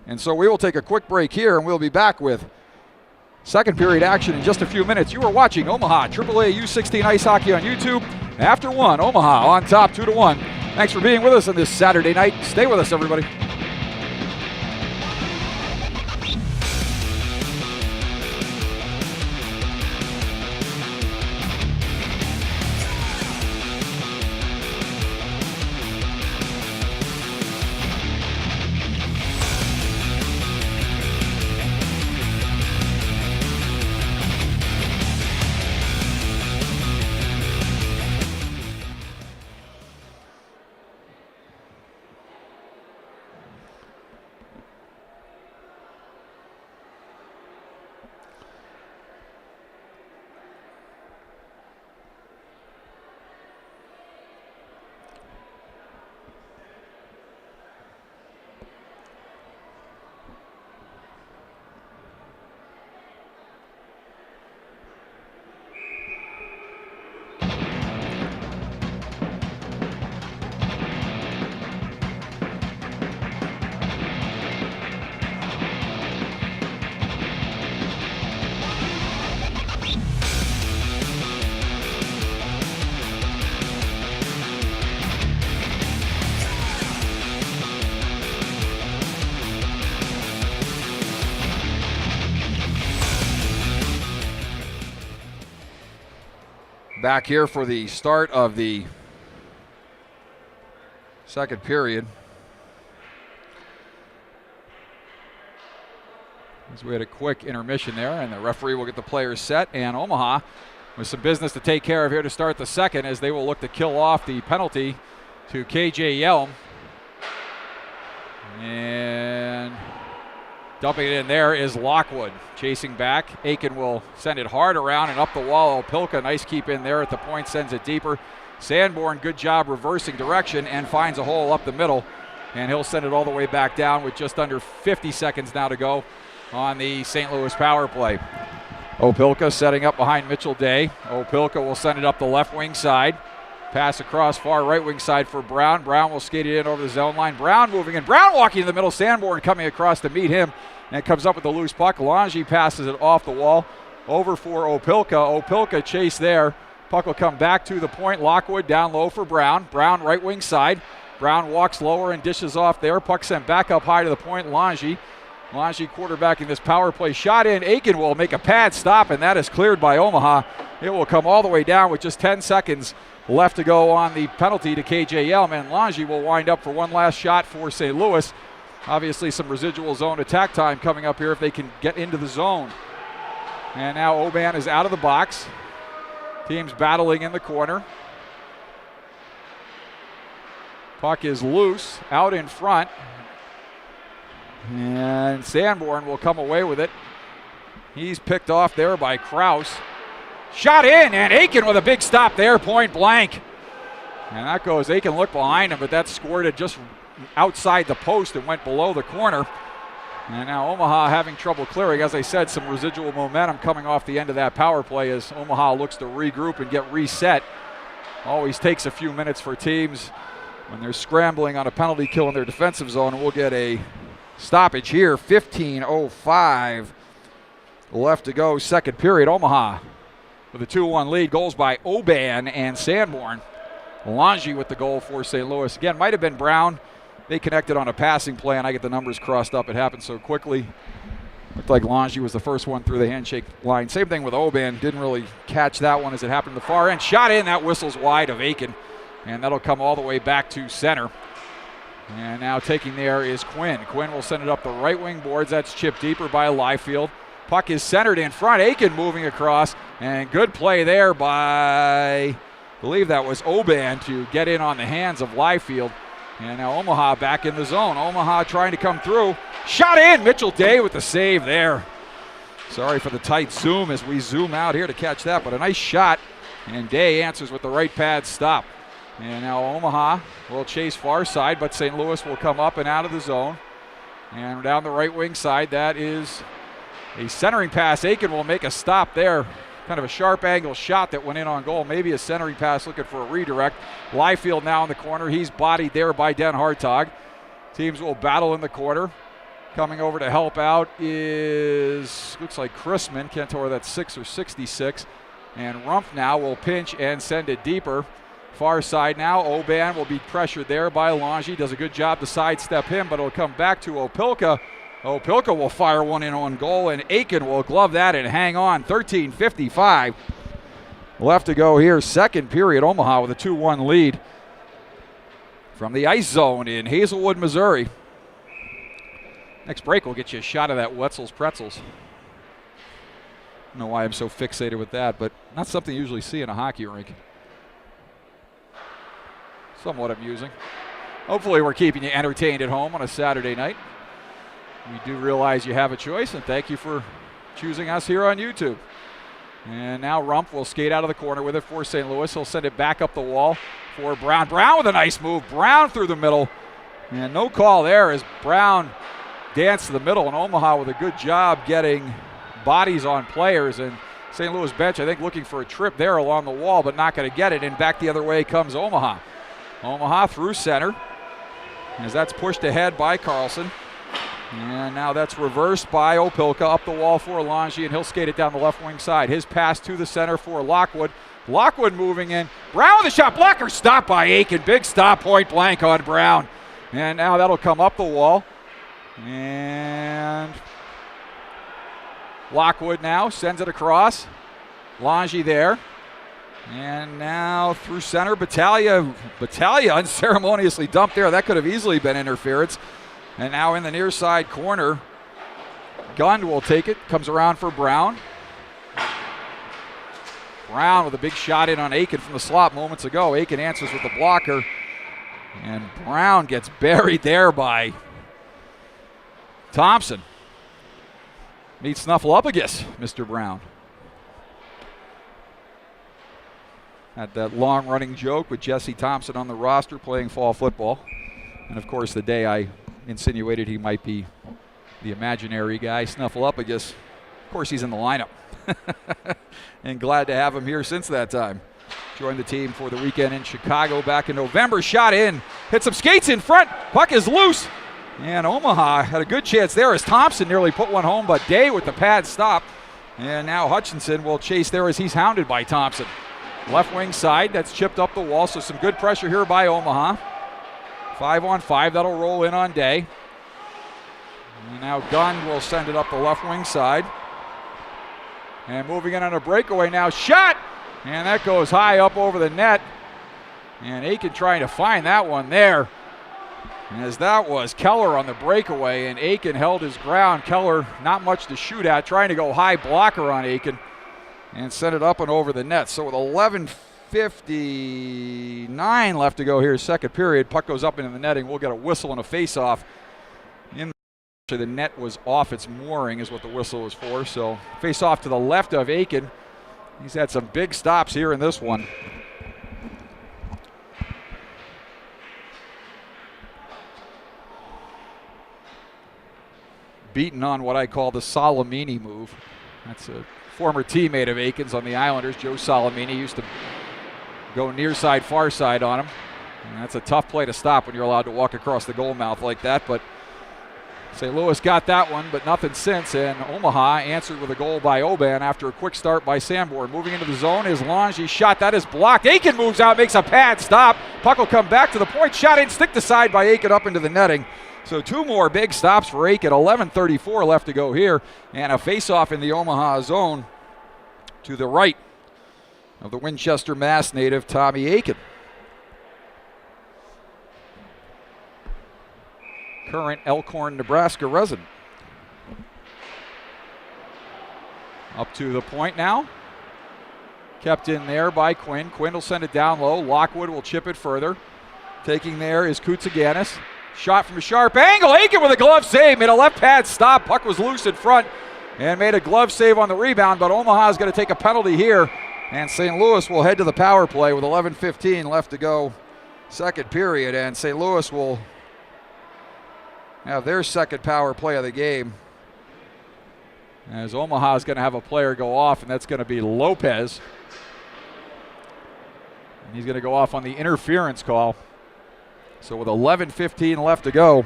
And so we will take a quick break here, and we'll be back with second period action in just a few minutes. You are watching Omaha AAA U16 Ice Hockey on YouTube. After one, Omaha on top 2-1. Thanks for being with us on this Saturday night. Stay with us, everybody. Back here for the start of the second period. As we had a quick intermission there, and the referee will get the players set, and Omaha with some business to take care of here to start the second, as they will look to kill off the penalty to KJ Yelm. And dumping it in there is Lockwood. Chasing back, Aiken will send it hard around and up the wall. Opilka, nice keep in there at the point, sends it deeper. Sanborn, good job reversing direction and finds a hole up the middle. And he'll send it all the way back down with just under 50 seconds now to go on the St. Louis power play. Opilka setting up behind Mitchell Day. Opilka will send it up the left wing side. Pass across far right wing side for Brown. Brown will skate it in over the zone line. Brown moving in. Brown walking in the middle. Sanborn coming across to meet him and comes up with the loose puck. Lange passes it off the wall over for Opilka. Opilka chase there. Puck will come back to the point. Lockwood down low for Brown. Brown right wing side. Brown walks lower and dishes off there. Puck sent back up high to the point. Lange quarterbacking this power play. Shot in. Aiken will make a pad stop, and that is cleared by Omaha. It will come all the way down with just 10 seconds left to go on the penalty to KJ Yelm, and Lange will wind up for one last shot for St. Louis. Obviously some residual zone attack time coming up here if they can get into the zone. And now Oban is out of the box. Teams battling in the corner. Puck is loose, out in front. And Sanborn will come away with it. He's picked off there by Kraus. Shot in, and Aiken with a big stop there, point blank. And that goes, Aiken looked behind him, but that squirted just outside the post and went below the corner. And now Omaha having trouble clearing. As I said, some residual momentum coming off the end of that power play as Omaha looks to regroup and get reset. Always takes a few minutes for teams when they're scrambling on a penalty kill in their defensive zone. And we'll get a stoppage here. 15:05 left to go, second period. Omaha with a 2-1 lead. Goals by Oban and Sanborn. Lange with the goal for St. Louis. Again, might have been Brown. They connected on a passing play, and I get the numbers crossed up. It happened so quickly. Looked like Lange was the first one through the handshake line. Same thing with Oban. Didn't really catch that one as it happened to the far end. Shot in. That whistle's wide of Aiken, and that'll come all the way back to center. And now taking there is Quinn. Quinn will send it up the right wing boards. That's chipped deeper by Liefeld. Puck is centered in front. Aiken moving across, and good play there by, I believe that was Oban, to get in on the hands of Liefeld. And now Omaha back in the zone. Omaha trying to come through. Shot in. Mitchell Day with the save there. Sorry for the tight zoom as we zoom out here to catch that, but a nice shot. And Day answers with the right pad stop. And now Omaha will chase far side, but St. Louis will come up and out of the zone. And down the right wing side, that is a centering pass. Aiken will make a stop there. Kind of a sharp angle shot that went in on goal. Maybe a centering pass looking for a redirect. Liefeld now in the corner. He's bodied there by Den Hartog. Teams will battle in the corner. Coming over to help out is, looks like Chrisman. Can't tell whether that's 6 or 66. And Rumpf now will pinch and send it deeper. Far side now. Oban will be pressured there by Lange. Does a good job to sidestep him, but it'll come back to Opelka. Opelka will fire one in on goal, and Aiken will glove that and hang on. 13:55 left to go here. Second period. Omaha with a 2-1 lead from the ice zone in Hazelwood, Missouri. Next break will get you a shot of that Wetzel's Pretzels. I don't know why I'm so fixated with that, but not something you usually see in a hockey rink. Somewhat amusing. Hopefully we're keeping you entertained at home on a Saturday night. We do realize you have a choice, and thank you for choosing us here on YouTube. And now Rumpf will skate out of the corner with it for St. Louis. He'll send it back up the wall for Brown. Brown with a nice move. Brown through the middle. And no call there as Brown danced to the middle, and Omaha with a good job getting bodies on players. And St. Louis bench, I think, looking for a trip there along the wall, but not going to get it. And back the other way comes Omaha. Omaha through center as that's pushed ahead by Carlson. And now that's reversed by Opelka up the wall for Lange, and he'll skate it down the left wing side. His pass to the center for Lockwood. Lockwood moving in. Brown with a shot blocker. Stop by Aiken. Big stop, point blank on Brown. And now that'll come up the wall. And Lockwood now sends it across. Lange there. And now through center, Battaglia unceremoniously dumped there. That could have easily been interference. And now in the near side corner, Gund will take it. Comes around for Brown. Brown with a big shot in on Aiken from the slot moments ago. Aiken answers with the blocker. And Brown gets buried there by Thompson. Meets Snuffleupagus, Mr. Brown. Had that long-running joke with Jesse Thompson on the roster playing fall football. And, of course, the day I insinuated he might be the imaginary guy, Snuffleupagus. Of course, he's in the lineup. And glad to have him here since that time. Joined the team for the weekend in Chicago back in November. Shot in. Hit some skates in front. Puck is loose. And Omaha had a good chance there as Thompson nearly put one home, but Day with the pad stop. And now Hutchinson will chase there as he's hounded by Thompson. Left wing side, that's chipped up the wall, so some good pressure here by Omaha. 5-on-5, that'll roll in on Day. And now Gunn will send it up the left wing side. And moving in on a breakaway now, shot! And that goes high up over the net. And Aiken trying to find that one there. As that was Keller on the breakaway, and Aiken held his ground. Keller not much to shoot at, trying to go high blocker on Aiken and send it up and over the net. So with 11:59 left to go here, second period, puck goes up into the netting. We'll get a whistle and a face-off in The net was off its mooring is what the whistle was for. So face off to the left of Aiken. He's had some big stops here in this one. Beaten on what I call the Salamini move. That's a former teammate of Aiken's on the Islanders. Joe Salamini used to go near side, far side on him. And that's a tough play to stop when you're allowed to walk across the goal mouth like that. But St. Louis got that one, but nothing since. And Omaha answered with a goal by Oban after a quick start by Sanborn. Moving into the zone is Lange. Shot that is blocked. Aiken moves out, makes a pad stop. Puck will come back to the point. Shot in, stick to side by Aiken up into the netting. So two more big stops for Aiken. 11:34 left to go here. And a face-off in the Omaha zone to the right of the Winchester, Mass native Tommy Aiken. Current Elkhorn, Nebraska resident. Up to the point now. Kept in there by Quinn. Quinn will send it down low. Lockwood will chip it further. Taking there is Koutsaganis. Shot from a sharp angle. Aiken with a glove save. Made a left pad stop. Puck was loose in front and made a glove save on the rebound, but Omaha is going to take a penalty here. And St. Louis will head to the power play with 11:15 left to go, second period. And St. Louis will have their second power play of the game, as Omaha is going to have a player go off, and that's going to be Lopez. And he's going to go off on the interference call. So with 11:15 left to go,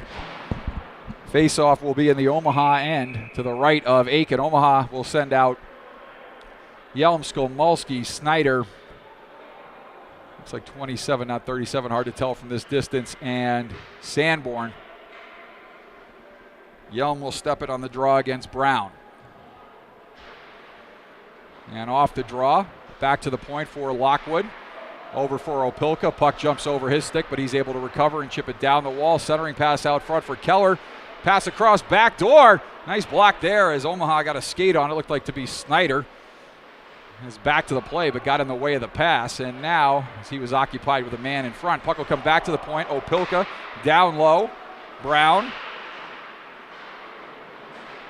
face-off will be in the Omaha end to the right of Aiken. Omaha will send out Yelm, Skolmulski, Snyder. Looks like 27, not 37, hard to tell from this distance, and Sanborn. Yelm will step it on the draw against Brown. And off the draw, back to the point for Lockwood. Over for Opilka. Puck jumps over his stick, but he's able to recover and chip it down the wall. Centering pass out front for Keller. Pass across back door. Nice block there as Omaha got a skate on it. Looked like to be Snyder. Is back to the play, but got in the way of the pass. And now, as he was occupied with a man in front, puck will come back to the point. Opilka down low. Brown.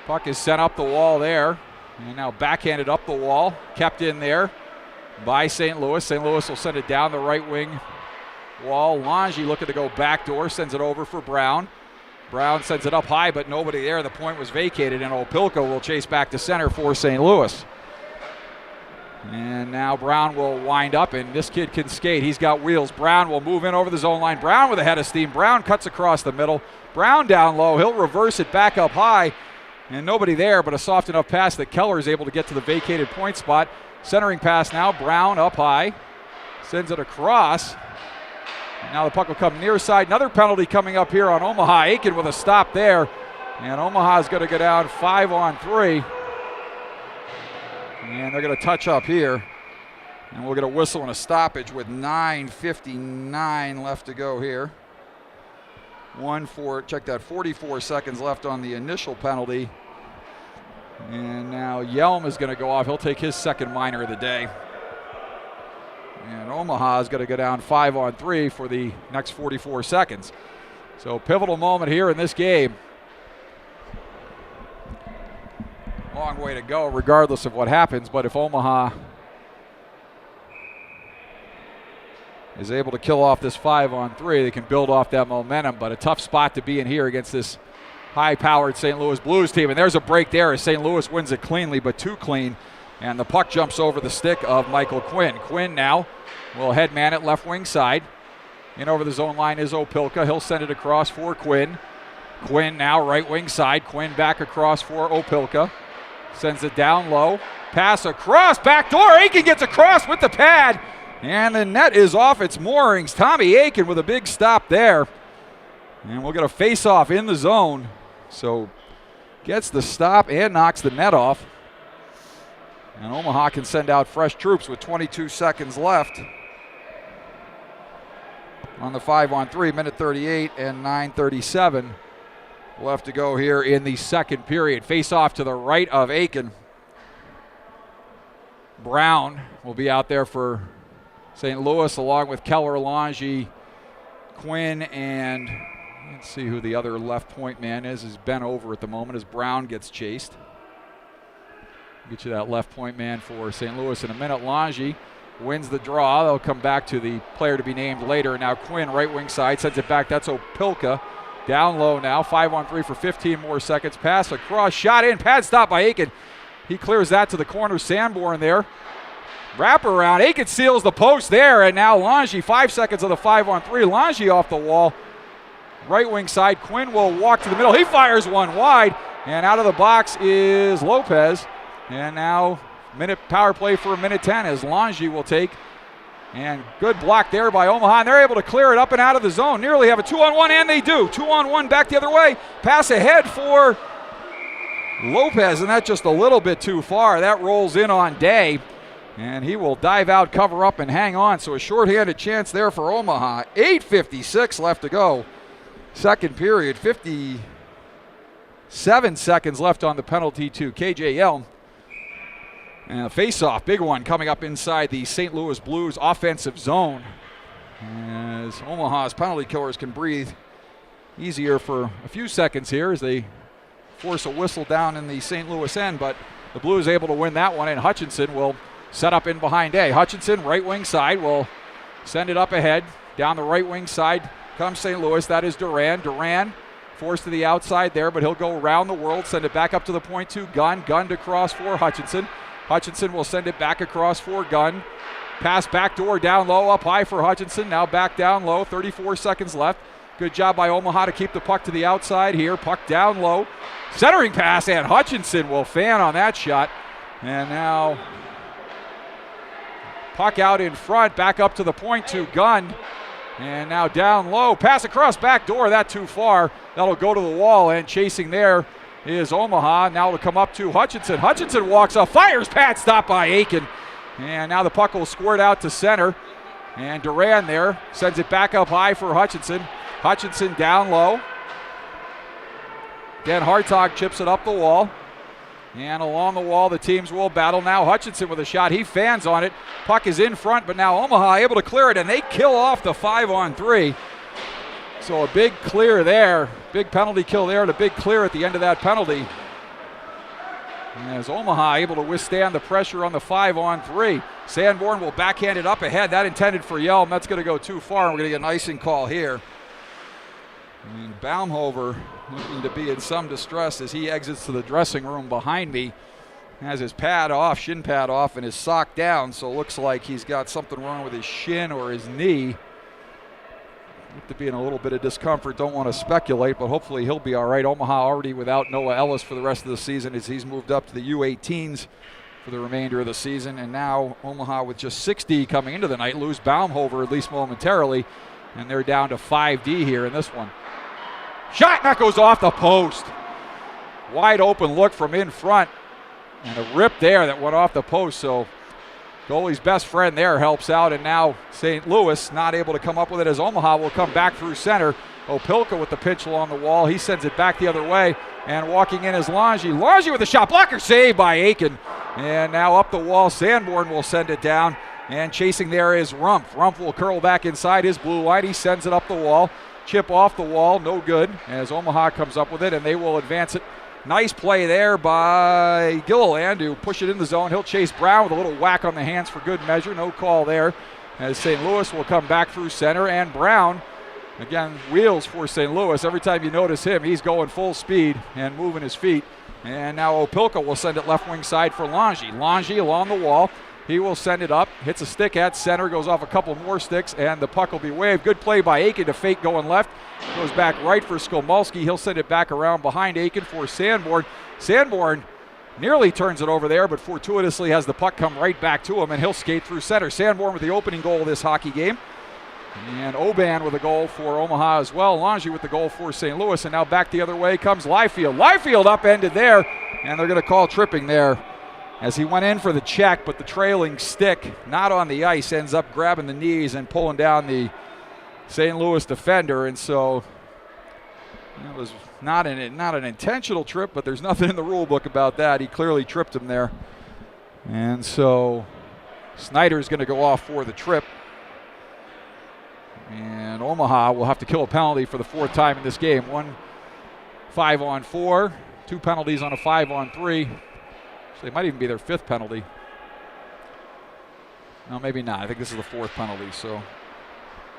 Puck is sent up the wall there. And now backhanded up the wall. Kept in there by St. Louis. St. Louis will send it down the right wing wall. Lange looking to go backdoor, sends it over for Brown. Brown sends it up high, but nobody there. The point was vacated, and Opilka will chase back to center for St. Louis. And now Brown will wind up, and this kid can skate. He's got wheels. Brown will move in over the zone line. Brown with a head of steam. Brown cuts across the middle. Brown down low. He'll reverse it back up high, and nobody there, but a soft enough pass that Keller is able to get to the vacated point spot. Centering pass now, Brown up high, sends it across. And now the puck will come near side. Another penalty coming up here on Omaha. Aiken with a stop there. And Omaha is going to go down 5-on-3. And they're going to touch up here. And we'll get a whistle and a stoppage with 9:59 left to go here. 44 seconds left on the initial penalty. And now Yelm is going to go off. He'll take his second minor of the day. And Omaha is going to go down 5-on-3 for the next 44 seconds. So pivotal moment here in this game. Long way to go regardless of what happens, but if Omaha is able to kill off this 5-on-3, they can build off that momentum, but a tough spot to be in here against this high-powered St. Louis Blues team. And there's a break there as St. Louis wins it cleanly, but too clean. And the puck jumps over the stick of Michael Quinn. Quinn now will head man it left wing side. In over the zone line is Opilka. He'll send it across for Quinn. Quinn now right wing side. Quinn back across for Opilka. Sends it down low. Pass across. Back door. Aiken gets across with the pad. And the net is off its moorings. Tommy Aiken with a big stop there. And we'll get a face-off in the zone. So gets the stop and knocks the net off. And Omaha can send out fresh troops with 22 seconds left on the 5-on-3, minute 38 and 9:37 left to go here in the second period. Face-off to the right of Aiken. Brown will be out there for St. Louis along with Keller, Lange, Quinn, and Let's see who the other left point man is. He's bent over at the moment as Brown gets chased. Get you that left point man for St. Louis in a minute. Longy wins the draw. They'll come back to the player to be named later. Now Quinn, right wing side, sends it back. That's Opilka. Down low now. 5-on-3 for 15 more seconds. Pass across. Shot in. Pad stop by Aiken. He clears that to the corner. Sanborn there. Wrap around. Aiken seals the post there. And now Longy, 5 seconds of the 5-on-3. Longy off the wall. Right wing side. Quinn will walk to the middle. He fires one wide. And out of the box is Lopez. And now power play for a minute 10 as Longy will take. And good block there by Omaha. And they're able to clear it up and out of the zone. Nearly have a 2-on-1, and they do. 2-on-1 back the other way. Pass ahead for Lopez, and that's just a little bit too far. That rolls in on Day. And he will dive out, cover up, and hang on. So a shorthanded chance there for Omaha. 8:56 left to go. Second period, 57 seconds left on the penalty to KJ Yelm. And a face-off, big one, coming up inside the St. Louis Blues offensive zone. As Omaha's penalty killers can breathe easier for a few seconds here as they force a whistle down in the St. Louis end. But the Blues able to win that one, and Hutchinson will set up in behind Day. Hutchinson, right wing side, will send it up ahead. Down the right wing side comes St. Louis. That is Duran. Duran forced to the outside there, but he'll go around the world, send it back up to the point to Gunn. Gunn to cross for Hutchinson. Hutchinson will send it back across for Gunn. Pass backdoor down low, up high for Hutchinson. Now back down low, 34 seconds left. Good job by Omaha to keep the puck to the outside here. Puck down low. Centering pass, and Hutchinson will fan on that shot. And now puck out in front, back up to the point to Gunn. And now down low, pass across back door, that too far. That'll go to the wall, and chasing there is Omaha. Now it'll come up to Hutchinson. Hutchinson walks up, fires, pad stop by Aiken. And now the puck will squirt out to center. And Duran there sends it back up high for Hutchinson. Hutchinson down low. Again, Hartog chips it up the wall. And along the wall, the teams will battle. Now Hutchinson with a shot. He fans on it. Puck is in front, but now Omaha able to clear it, and they kill off the 5-on-3. So a big clear there. Big penalty kill there, and a big clear at the end of that penalty. As Omaha able to withstand the pressure on the 5-on-3. Sanborn will backhand it up ahead. That intended for Yelm. That's going to go too far, and we're going to get an icing call here. And Baumhover looking to be in some distress as he exits to the dressing room behind me. Has his pad off, shin pad off, and his sock down, so it looks like he's got something wrong with his shin or his knee. To be in a little bit of discomfort, don't want to speculate, but hopefully he'll be all right. Omaha already without Noah Ellis for the rest of the season as he's moved up to the U18s for the remainder of the season. And now Omaha with just 6D coming into the night, lose Baumhover at least momentarily, and they're down to 5D here in this one. Shot, that goes off the post. Wide open look from in front, and a rip there that went off the post. So goalie's best friend there helps out, and now St. Louis not able to come up with it as Omaha will come back through center. Opilka with the pitch along the wall. He sends it back the other way, and walking in is Longy. Longy with a shot. Blocker save by Aiken. And now up the wall, Sanborn will send it down, and chasing there is Rumpf. Rumpf will curl back inside his blue line. He sends it up the wall. Chip off the wall, no good, as Omaha comes up with it, and they will advance it. Nice play there by Gilliland to push it in the zone. He'll chase Brown with a little whack on the hands for good measure. No call there, as St. Louis will come back through center, and Brown, again, wheels for St. Louis. Every time you notice him, he's going full speed and moving his feet. And now Opilka will send it left wing side for Longy. Longy along the wall. He will send it up, hits a stick at center, goes off a couple more sticks, and the puck will be waved. Good play by Aiken to fake going left. Goes back right for Skolmulski. He'll send it back around behind Aiken for Sanborn. Sanborn nearly turns it over there, but fortuitously has the puck come right back to him, and he'll skate through center. Sanborn with the opening goal of this hockey game. And Oban with a goal for Omaha as well. Longy with the goal for St. Louis, and now back the other way comes Liefeld. Liefeld upended there, and they're going to call tripping there, as he went in for the check, but the trailing stick, not on the ice, ends up grabbing the knees and pulling down the St. Louis defender. And so it was not an intentional trip, but there's nothing in the rule book about that. He clearly tripped him there. And so Snyder's going to go off for the trip. And Omaha will have to kill a penalty for the 4th time in this game. 1 5-on-4, 2 penalties on a 5-on-3. So they might even be their 5th penalty. No, maybe not. I think this is the 4th penalty. So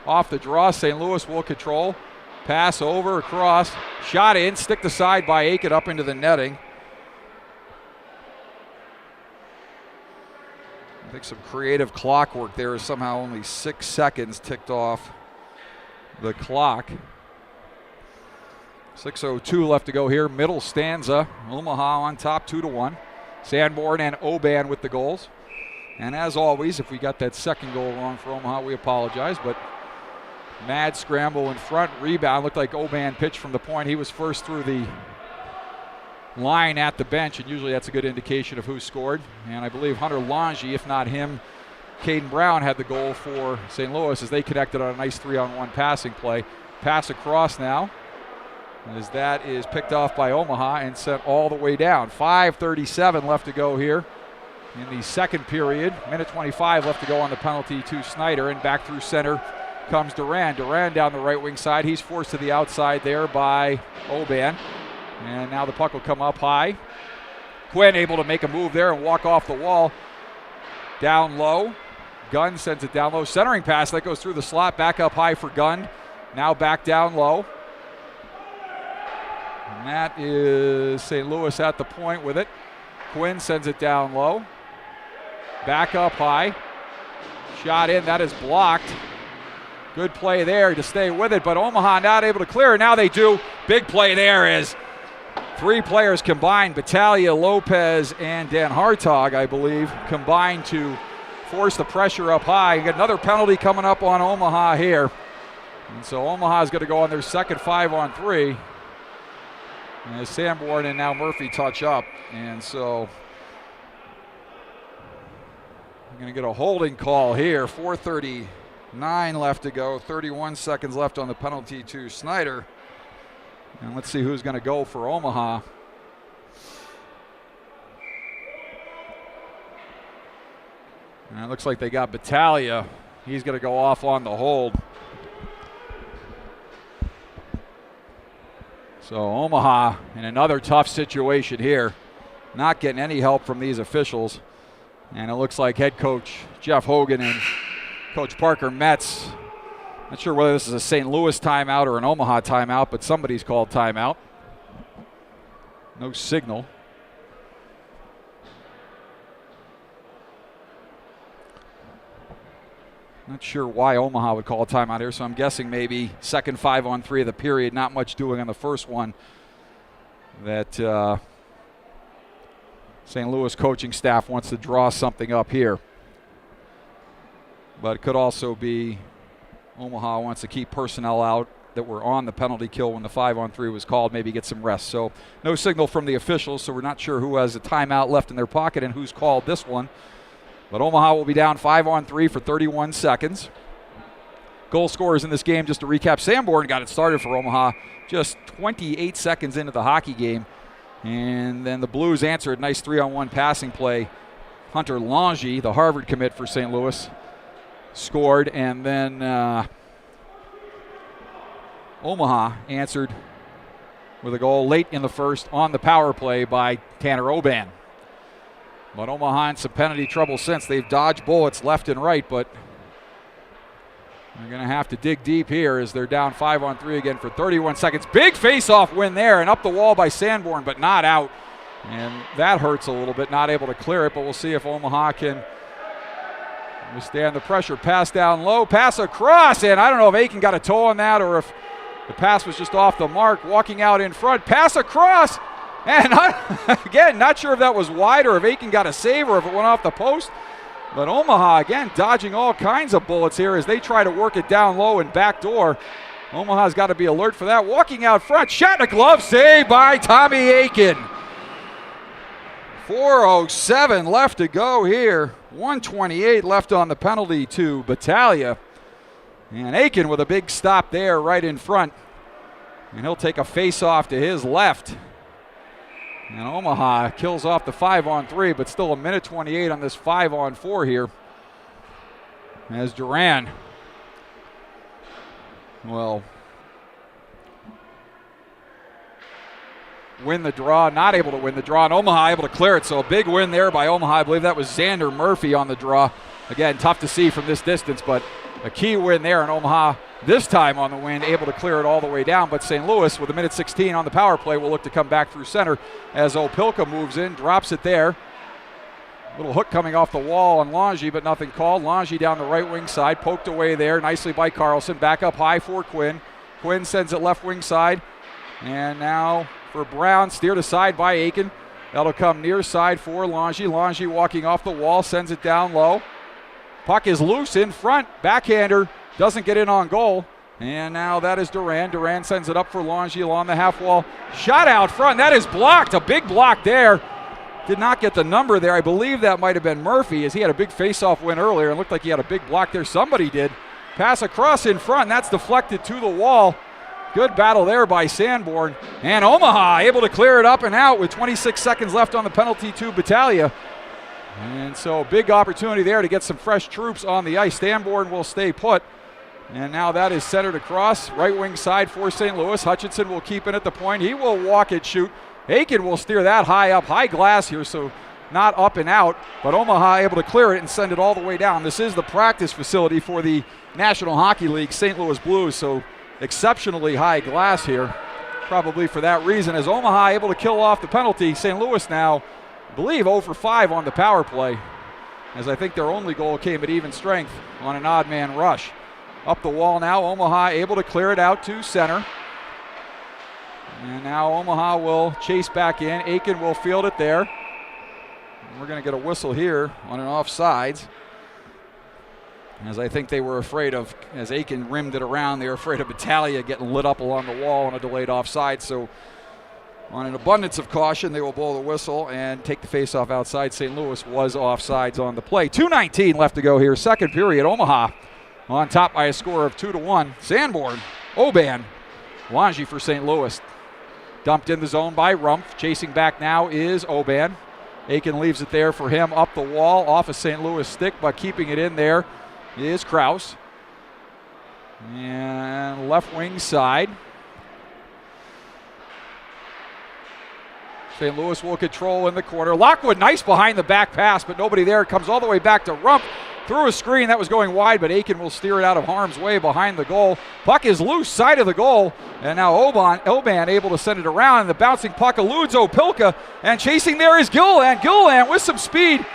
off the draw, St. Louis will control. Pass over, across, shot in, stick to side by Aiken up into the netting. I think some creative clock work there is somehow only 6 seconds ticked off the clock. 6:02 left to go here. Middle stanza. Omaha on top 2-1. Sanborn and Oban with the goals. And as always, if we got that second goal wrong for Omaha, we apologize. But mad scramble in front. Rebound. Looked like Oban pitched from the point. He was first through the line at the bench, and usually that's a good indication of who scored. And I believe Hunter Longy, if not him, Caden Brown had the goal for St. Louis as they connected on a nice 3-on-1 passing play. Pass across now, as that is picked off by Omaha and sent all the way down. 5:37 left to go here in the second period. Minute 25 left to go on the penalty to Snyder, and back through center comes Duran. Duran down the right wing side. He's forced to the outside there by Oban. And now the puck will come up high. Quinn able to make a move there and walk off the wall. Down low. Gunn sends it down low. Centering pass that goes through the slot. Back up high for Gunn. Now back down low. And that is St. Louis at the point with it. Quinn sends it down low. Back up high. Shot in. That is blocked. Good play there to stay with it, but Omaha not able to clear. Now they do. Big play there is 3 players combined. Battaglia, Lopez, and Dan Hartog, I believe, combined to force the pressure up high. You get another penalty coming up on Omaha here. And so Omaha's going to go on their second 5-on-3. As Sanborn and now Murphy touch up. And so we're going to get a holding call here. 4:39 left to go. 31 seconds left on the penalty to Snyder. And let's see who's going to go for Omaha. And it looks like they got Battaglia. He's going to go off on the hold. So Omaha in another tough situation here. Not getting any help from these officials. And it looks like head coach Jeff Hogan and Coach Parker Metz, not sure whether this is a St. Louis timeout or an Omaha timeout, but somebody's called timeout. No signal. Not sure why Omaha would call a timeout here, so I'm guessing maybe second 5-on-3 of the period. Not much doing on the first one. That St. Louis coaching staff wants to draw something up here. But it could also be Omaha wants to keep personnel out that were on the penalty kill when the 5-on-3 was called, maybe get some rest. So no signal from the officials, so we're not sure who has a timeout left in their pocket and who's called this one. But Omaha will be down 5-on-3 for 31 seconds. Goal scorers in this game, just to recap, Sanborn got it started for Omaha just 28 seconds into the hockey game. And then the Blues answered, nice 3-on-1 passing play. Hunter Longy, the Harvard commit for St. Louis, scored, and then Omaha answered with a goal late in the first on the power play by Tanner Oban. But Omaha in some penalty trouble since. They've dodged bullets left and right, but they're going to have to dig deep here as they're down 5-on-3 again for 31 seconds. Big face-off win there, and up the wall by Sanborn, but not out. And that hurts a little bit, not able to clear it, but we'll see if Omaha can withstand the pressure. Pass down low, pass across, and I don't know if Aiken got a toe on that or if the pass was just off the mark. Walking out in front, pass across, and again, not sure if that was wide or if Aiken got a save or if it went off the post. But Omaha, again, dodging all kinds of bullets here as they try to work it down low and backdoor. Omaha's got to be alert for that. Walking out front, shot in a glove save by Tommy Aiken. 4:07 left to go here. 1:28 left on the penalty to Battaglia. And Aiken with a big stop there right in front. And he'll take a face-off to his left. And Omaha kills off the 5-on-3, but still a minute 28 on this 5-on-4 here. As Duran will win the draw, not able to win the draw, and Omaha able to clear it. So a big win there by Omaha. I believe that was Xander Murphy on the draw. Again, tough to see from this distance, but a key win there, and Omaha this time on the win, able to clear it all the way down. But St. Louis, with a minute 16 on the power play, will look to come back through center as Opilka moves in, drops it there. Little hook coming off the wall on Longy, but nothing called. Longy down the right wing side, poked away there nicely by Carlson. Back up high for Quinn. Quinn sends it left wing side. And now for Brown, steered aside by Aiken. That'll come near side for Longy. Longy walking off the wall, sends it down low. Puck is loose in front. Backhander doesn't get in on goal. And now that is Duran. Duran sends it up for Longy along the half wall. Shot out front. That is blocked. A big block there. Did not get the number there. I believe that might have been Murphy, as he had a big face-off win earlier. It looked like he had a big block there. Somebody did. Pass across in front, and that's deflected to the wall. Good battle there by Sanborn. And Omaha able to clear it up and out with 26 seconds left on the penalty to Battaglia. And so big opportunity there to get some fresh troops on the ice. Sanborn will stay put. And now that is centered across. Right wing side for St. Louis. Hutchinson will keep it at the point. He will walk it, shoot. Aiken will steer that high up. High glass here, so not up and out. But Omaha able to clear it and send it all the way down. This is the practice facility for the National Hockey League St. Louis Blues, so exceptionally high glass here. Probably for that reason, as Omaha able to kill off the penalty. St. Louis now, I believe, 0 for 5 on the power play, as I think their only goal came at even strength on an odd man rush. Up the wall now, Omaha able to clear it out to center. And now Omaha will chase back in. Aiken will field it there. And we're going to get a whistle here on an offsides, as I think they were afraid of, as Aiken rimmed it around, they were afraid of Battaglia getting lit up along the wall on a delayed offside. So on an abundance of caution, they will blow the whistle and take the faceoff outside. St. Louis was offsides on the play. 2:19 left to go here. Second period, Omaha on top by a score of 2-1. Sanborn, Oban, Longy for St. Louis. Dumped in the zone by Rumpf. Chasing back now is Oban. Aiken leaves it there for him up the wall, off a St. Louis stick, but keeping it in there is Kraus. And left wing side. St. Louis will control in the corner. Lockwood, nice behind the back pass, but nobody there. It comes all the way back to Rumpf. Through a screen that was going wide, but Aiken will steer it out of harm's way behind the goal. Puck is loose, side of the goal, and now Oban able to send it around, and the bouncing puck eludes Opilka, and chasing there is Gilliland. Gilliland with some speed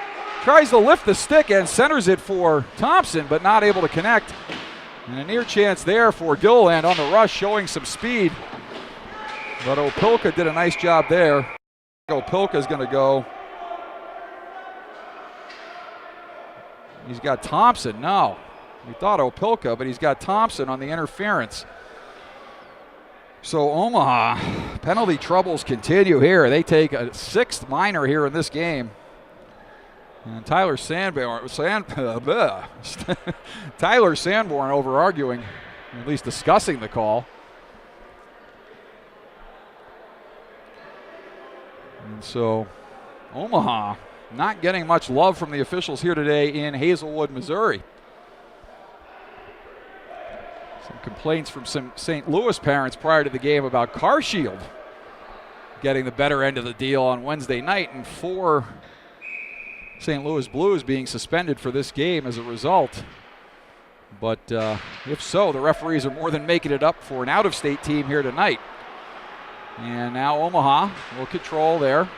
tries to lift the stick and centers it for Thompson, but not able to connect. And a near chance there for Gilliland on the rush, showing some speed, but Opilka did a nice job there. Opilka is going to go. He's got Thompson. No, we thought Opilka, but he's got Thompson on the interference. So Omaha, penalty troubles continue here. They take a 6th minor here in this game. And Tyler Sanborn over arguing, at least discussing the call. And so Omaha not getting much love from the officials here today in Hazelwood, Missouri. Some complaints from some St. Louis parents prior to the game about CarShield getting the better end of the deal on Wednesday night, and 4 St. Louis Blues being suspended for this game as a result. But if so, the referees are more than making it up for an out-of-state team here tonight. And now Omaha will control there.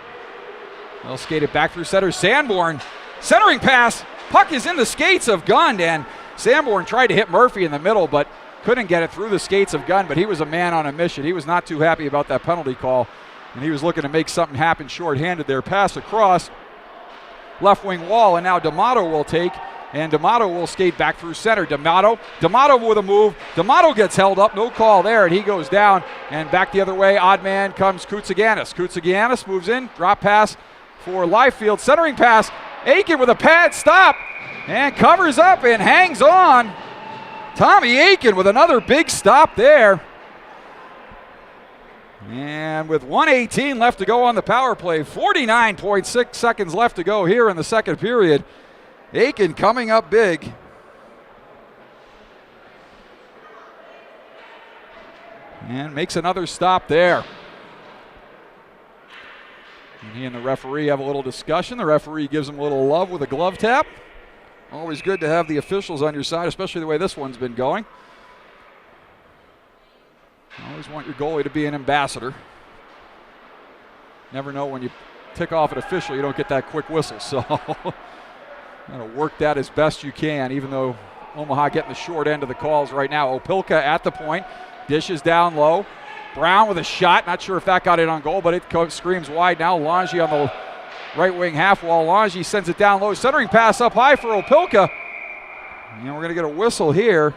They'll skate it back through center. Sanborn, centering pass. Puck is in the skates of Gund, and Sanborn tried to hit Murphy in the middle, but couldn't get it through the skates of Gund. But he was a man on a mission. He was not too happy about that penalty call, and he was looking to make something happen short-handed there. Pass across, left wing wall, and now D'Amato will take, and D'Amato will skate back through center. D'Amato with a move. D'Amato gets held up, no call there, and he goes down. And back the other way, odd man comes Koutsaganis. Koutsaganis moves in, drop pass for Liefeld, centering pass. Aiken with a pad stop and covers up and hangs on. Tommy Aiken with another big stop there. And with 1:18 left to go on the power play, 49.6 seconds left to go here in the second period. Aiken coming up big. And makes another stop there. And he and the referee have a little discussion. The referee gives him a little love with a glove tap. Always good to have the officials on your side, especially the way this one's been going. Always want your goalie to be an ambassador. Never know when you tick off an official, you don't get that quick whistle. So gotta work that as best you can, even though Omaha getting the short end of the calls right now. Opelka at the point, dishes down low. Brown with a shot, not sure if that got in on goal, but it screams wide now. Longy on the right wing half wall. Longy sends it down low. Centering pass up high for Opelka. And we're going to get a whistle here.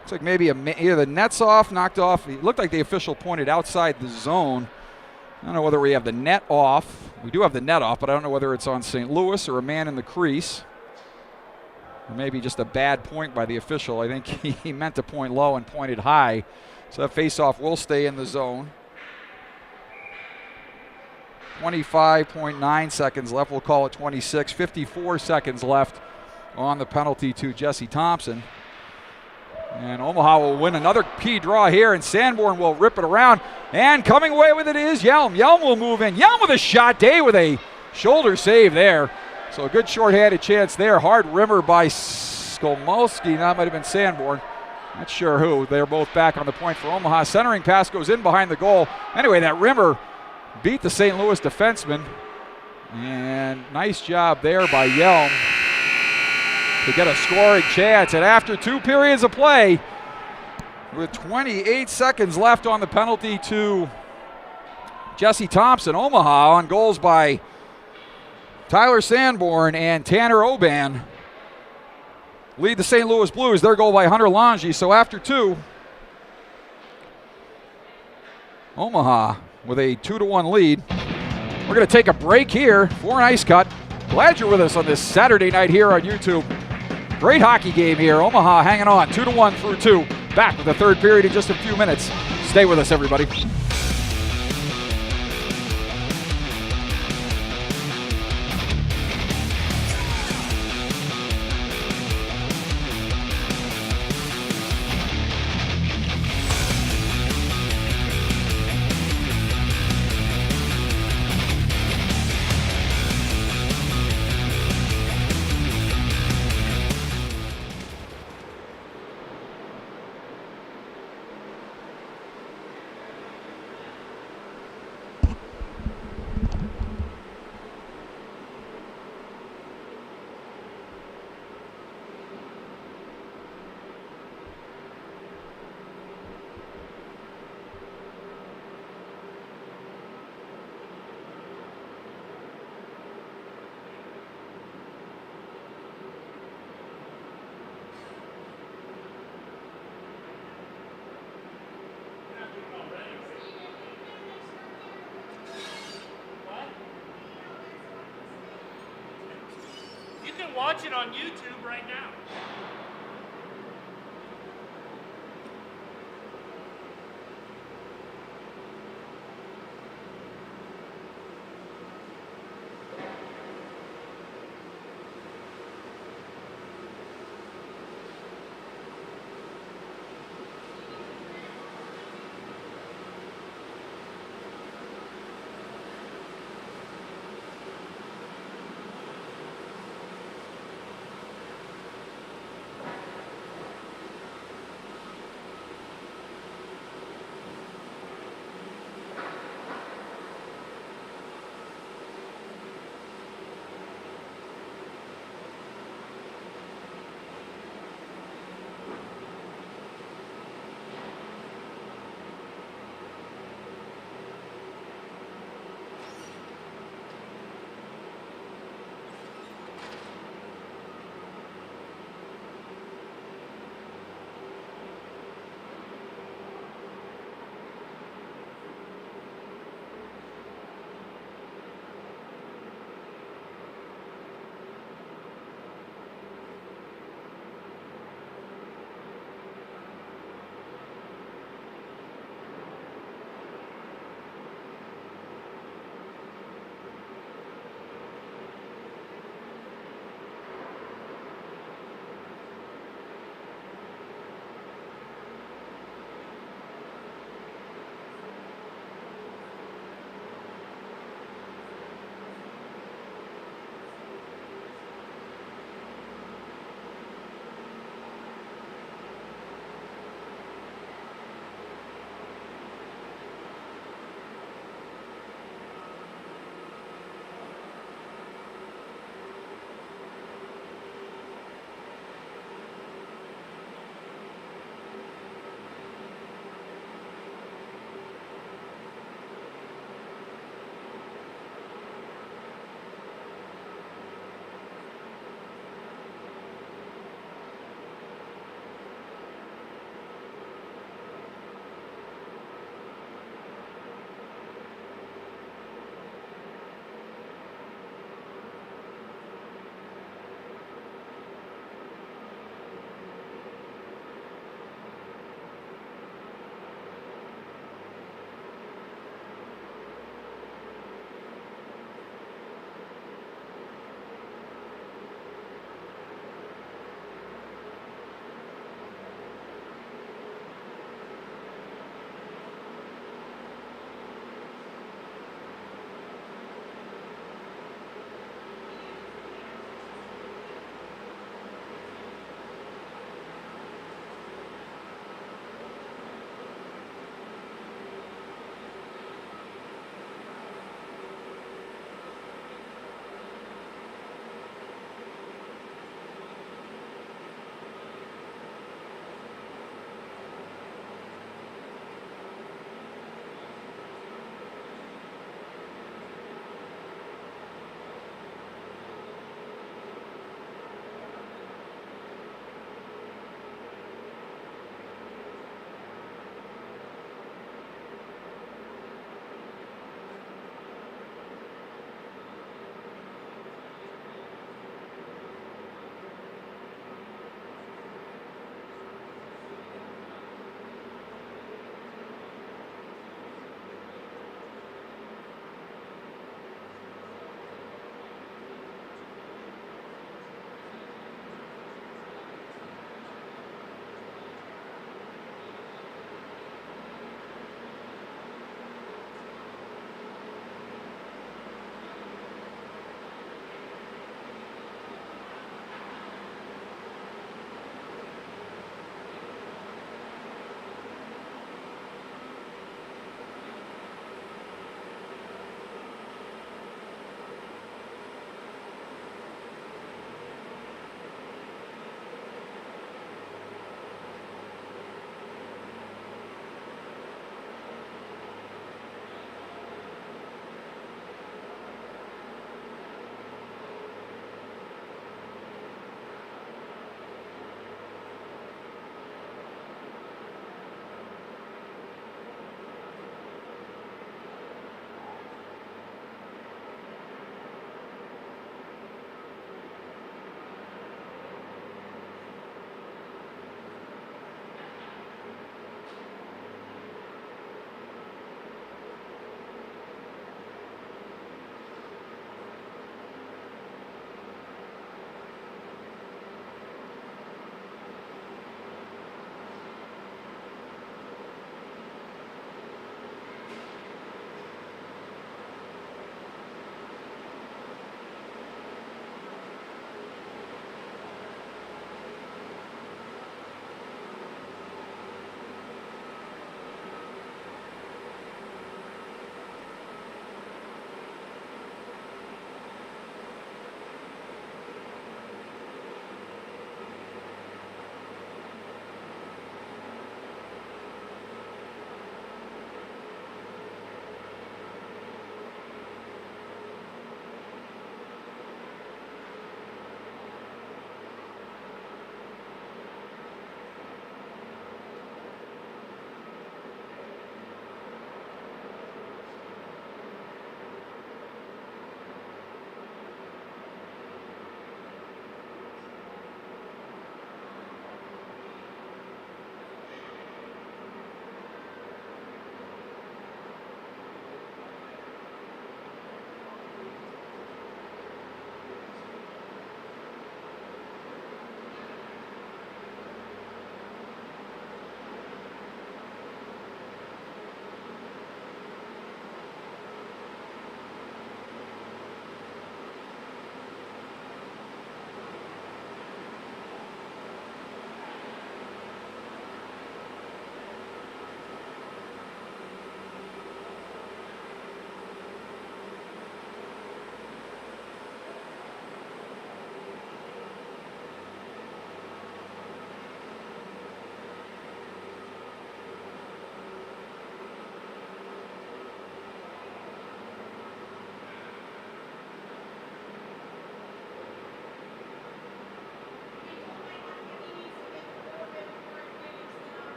Looks like maybe either the net's off, knocked off. It looked like the official pointed outside the zone. I don't know whether we have the net off. We do have the net off, but I don't know whether it's on St. Louis or a man in the crease. Or maybe just a bad point by the official. I think he meant to point low and pointed high. So that faceoff will stay in the zone. 25.9 seconds left. We'll call it 26. 54 seconds left on the penalty to Jesse Thompson. And Omaha will win another key draw here, and Sanborn will rip it around. And coming away with it is Yelm. Yelm will move in. Yelm with a shot. Day with a shoulder save there. So a good shorthanded chance there. Hard rimmer by Skolmowski. That might have been Sanborn. Not sure who. They're both back on the point for Omaha. Centering pass goes in behind the goal. Anyway, that rimmer beat the St. Louis defenseman. And nice job there by Yelm to get a scoring chance. And after 2 periods of play, with 28 seconds left on the penalty to Jesse Thompson, Omaha on goals by Tyler Sanborn and Tanner Oban lead the St. Louis Blues. Their goal by Hunter Longy. So after 2, Omaha with a 2-1 lead. We're going to take a break here for an ice cut. Glad you're with us on this Saturday night here on YouTube. Great hockey game here. Omaha hanging on 2-1 through 2. Back with the third period in just a few minutes. Stay with us, everybody. You can watch it on YouTube right now.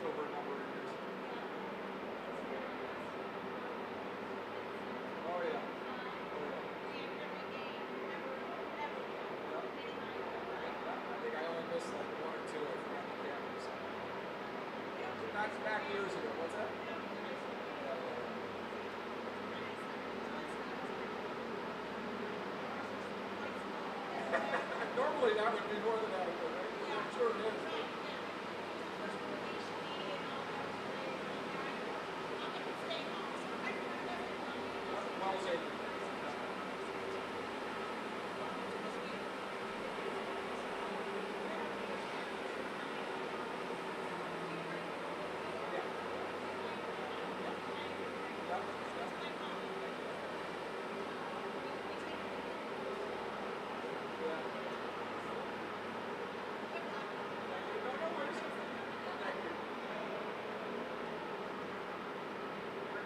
over a number of years. Oh yeah. I think I only missed like 1 or 2. I forgot the cameras. Back years ago. What's that? Normally that would be more than adequate, right? I'm sure it is. Well taken.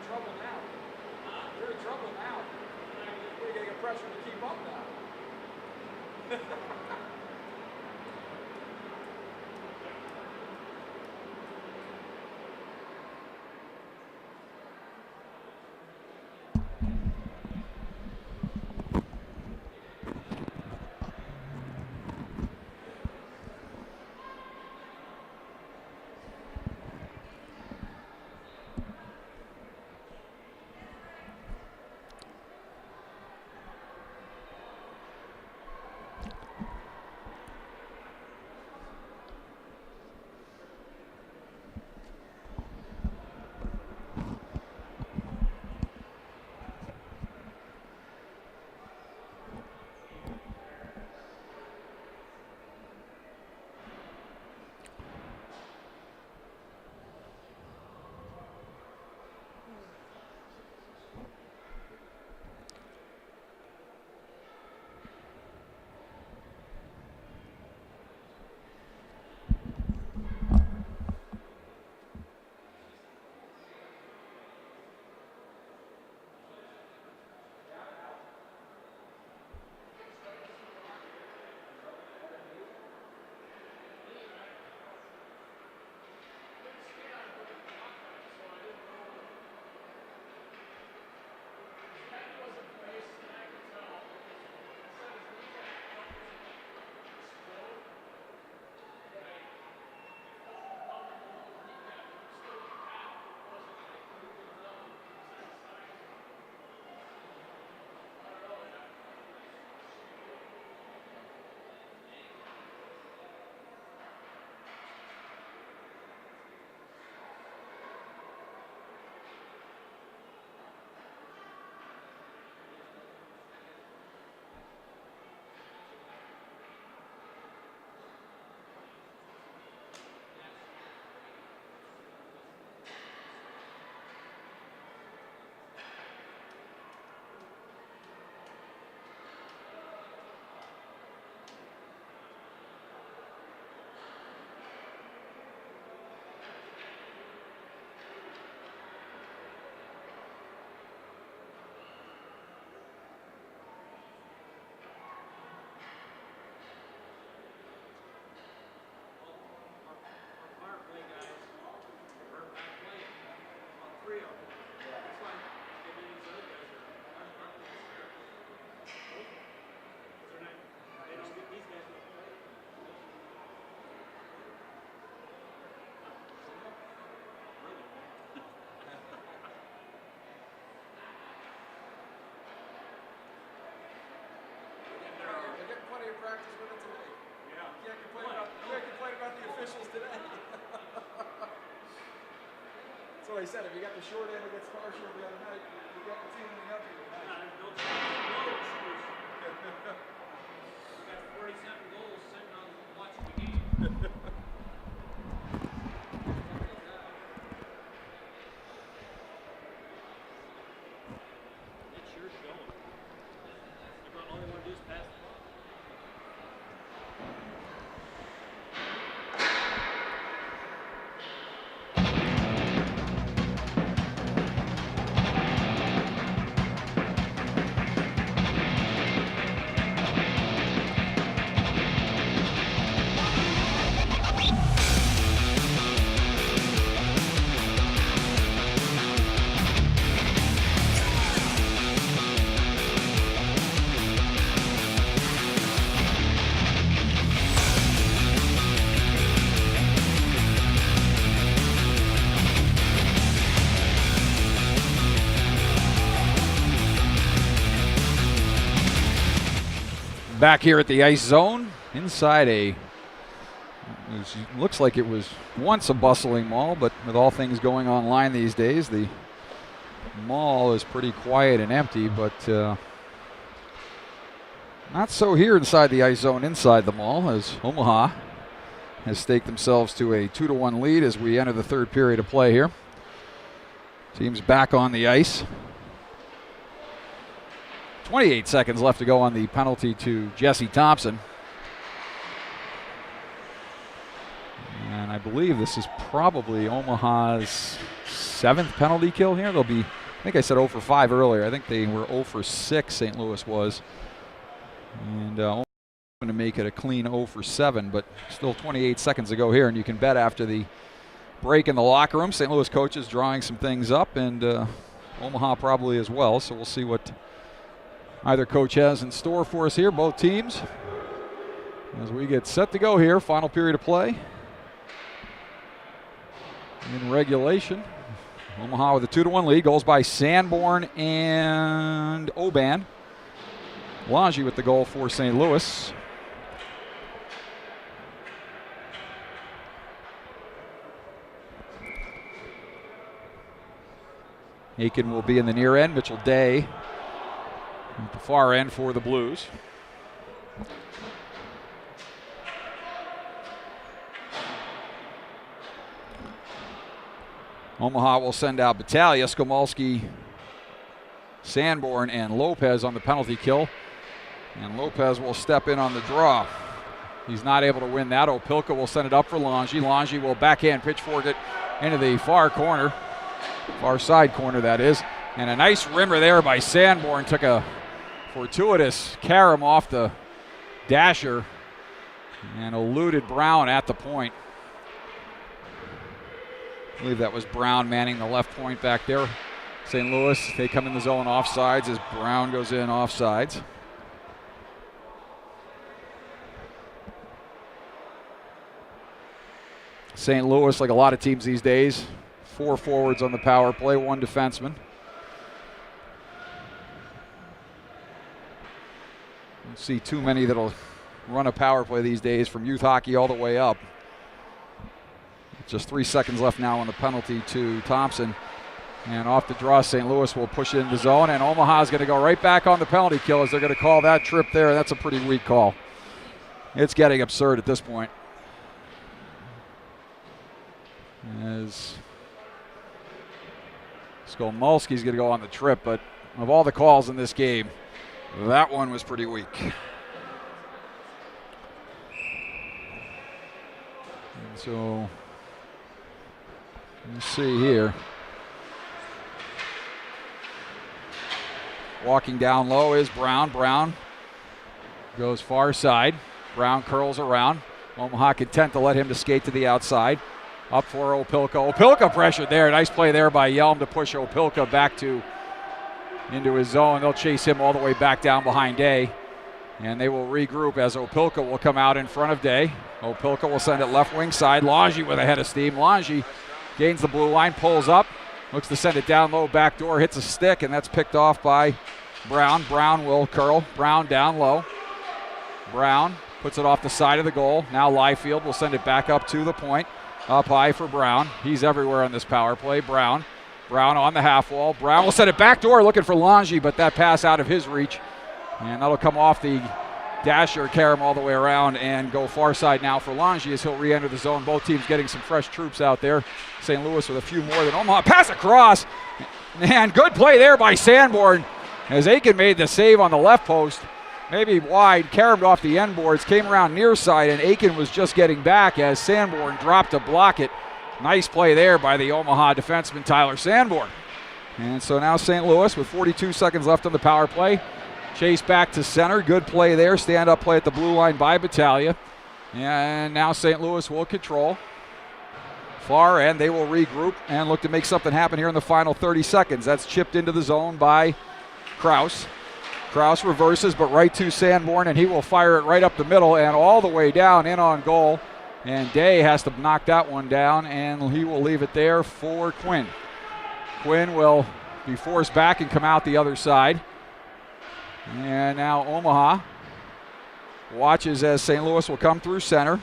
Trouble now. You're in trouble now. You're going to get pressure to keep up now. Practice with it today. Yeah. You can't complain about the officials today. That's what I said. If you got the short end against Marshall the other night, you got the team in the other tonight. We got 47 goals sitting on watching the game. It's yours going. All you want to do is pass the ball. Back here at the ice zone, inside looks like it was once a bustling mall, but with all things going online these days, the mall is pretty quiet and empty, but not so here inside the ice zone inside the mall, as Omaha has staked themselves to a 2-1 lead as we enter the third period of play here. Teams back on the ice. 28 seconds left to go on the penalty to Jesse Thompson. And I believe this is probably Omaha's 7th penalty kill here. They'll be, I think I said 0 for 5 earlier. I think they were 0 for 6, St. Louis was. And going to make it a clean 0 for 7, but still 28 seconds to go here. And you can bet after the break in the locker room, St. Louis coaches drawing some things up, and Omaha probably as well. So we'll see what either coach has in store for us here, both teams, as we get set to go here. Final period of play in regulation. Omaha with a 2-1 lead. Goals by Sanborn and Oban. Lange with the goal for St. Louis. Aiken will be in the near end. Mitchell Day at the far end for the Blues. Omaha will send out Battaglia, Skomolski, Sanborn, and Lopez on the penalty kill. And Lopez will step in on the draw. He's not able to win that. Opilka will send it up for Lange. Lange will backhand pitchfork it into the far corner. Far side corner, that is. And a nice rimmer there by Sanborn. Took a fortuitous carom off the dasher and eluded Brown at the point. I believe that was Brown manning the left point back there. St. Louis, they come in the zone offsides as Brown goes in offsides. St. Louis, like a lot of teams these days, 4 forwards on the power play, 1 defenseman. Don't see too many that'll run a power play these days, from youth hockey all the way up. Just 3 seconds left now on the penalty to Thompson. And off the draw, St. Louis will push it in the zone, and Omaha's going to go right back on the penalty kill as they're going to call that trip there. That's a pretty weak call. It's getting absurd at this point. As Skomolski's going to go on the trip, but of all the calls in this game, that one was pretty weak. And so, let's see here. Walking down low is Brown. Brown goes far side. Brown curls around. Omaha content to let him to skate to the outside. Up for Opilka. Opilka pressured there. Nice play there by Yelm to push Opilka back into his zone. They'll chase him all the way back down behind Day. And they will regroup as Opilka will come out in front of Day. Opilka will send it left wing side. Lange with a head of steam. Lange gains the blue line, pulls up, looks to send it down low, back door, hits a stick, and that's picked off by Brown. Brown will curl. Brown down low. Brown puts it off the side of the goal. Now Liefeld will send it back up to the point. Up high for Brown. He's everywhere on this power play. Brown on the half wall. Brown will send it back door looking for Lange, but that pass out of his reach. And that'll come off the dasher, carry him all the way around and go far side now for Lange as he'll re-enter the zone. Both teams getting some fresh troops out there. St. Louis with a few more than Omaha. Pass across. And good play there by Sanborn as Aiken made the save on the left post. Maybe wide, carried off the end boards, came around near side, and Aiken was just getting back as Sanborn dropped to block it. Nice play there by the Omaha defenseman Tyler Sanborn. And so now St. Louis with 42 seconds left on the power play. Chase back to center. Good play there. Stand-up play at the blue line by Battaglia. And now St. Louis will control. Far end, they will regroup and look to make something happen here in the final 30 seconds. That's chipped into the zone by Kraus. Kraus reverses, but right to Sanborn, and he will fire it right up the middle and all the way down in on goal. And Day has to knock that one down, and he will leave it there for Quinn. Quinn will be forced back and come out the other side. And now Omaha watches as St. Louis will come through center.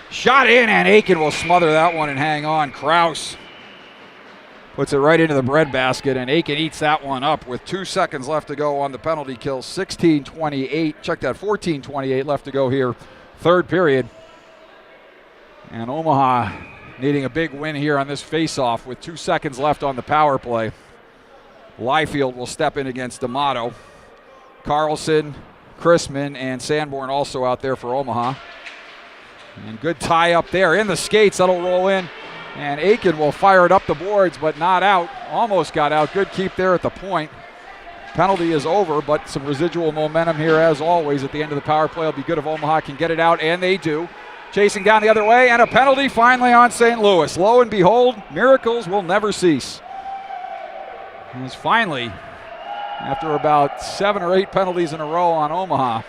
Shot in, and Aiken will smother that one and hang on. Kraus puts it right into the breadbasket, and Aiken eats that one up with 2 seconds left to go on the penalty kill. 16-28. Check that, 14-28 left to go here. Third period. And Omaha needing a big win here on this faceoff with 2 seconds left on the power play. Liefeld will step in against D'Amato. Carlson, Chrisman, and Sanborn also out there for Omaha. And good tie up there in the skates. That'll roll in. And Aiken will fire it up the boards, but not out. Almost got out. Good keep there at the point. Penalty is over, but some residual momentum here as always at the end of the power play. It'll be good if Omaha can get it out, and they do. Chasing down the other way, and a penalty finally on St. Louis. Lo and behold, miracles will never cease. As finally, after about 7 or 8 penalties in a row on Omaha,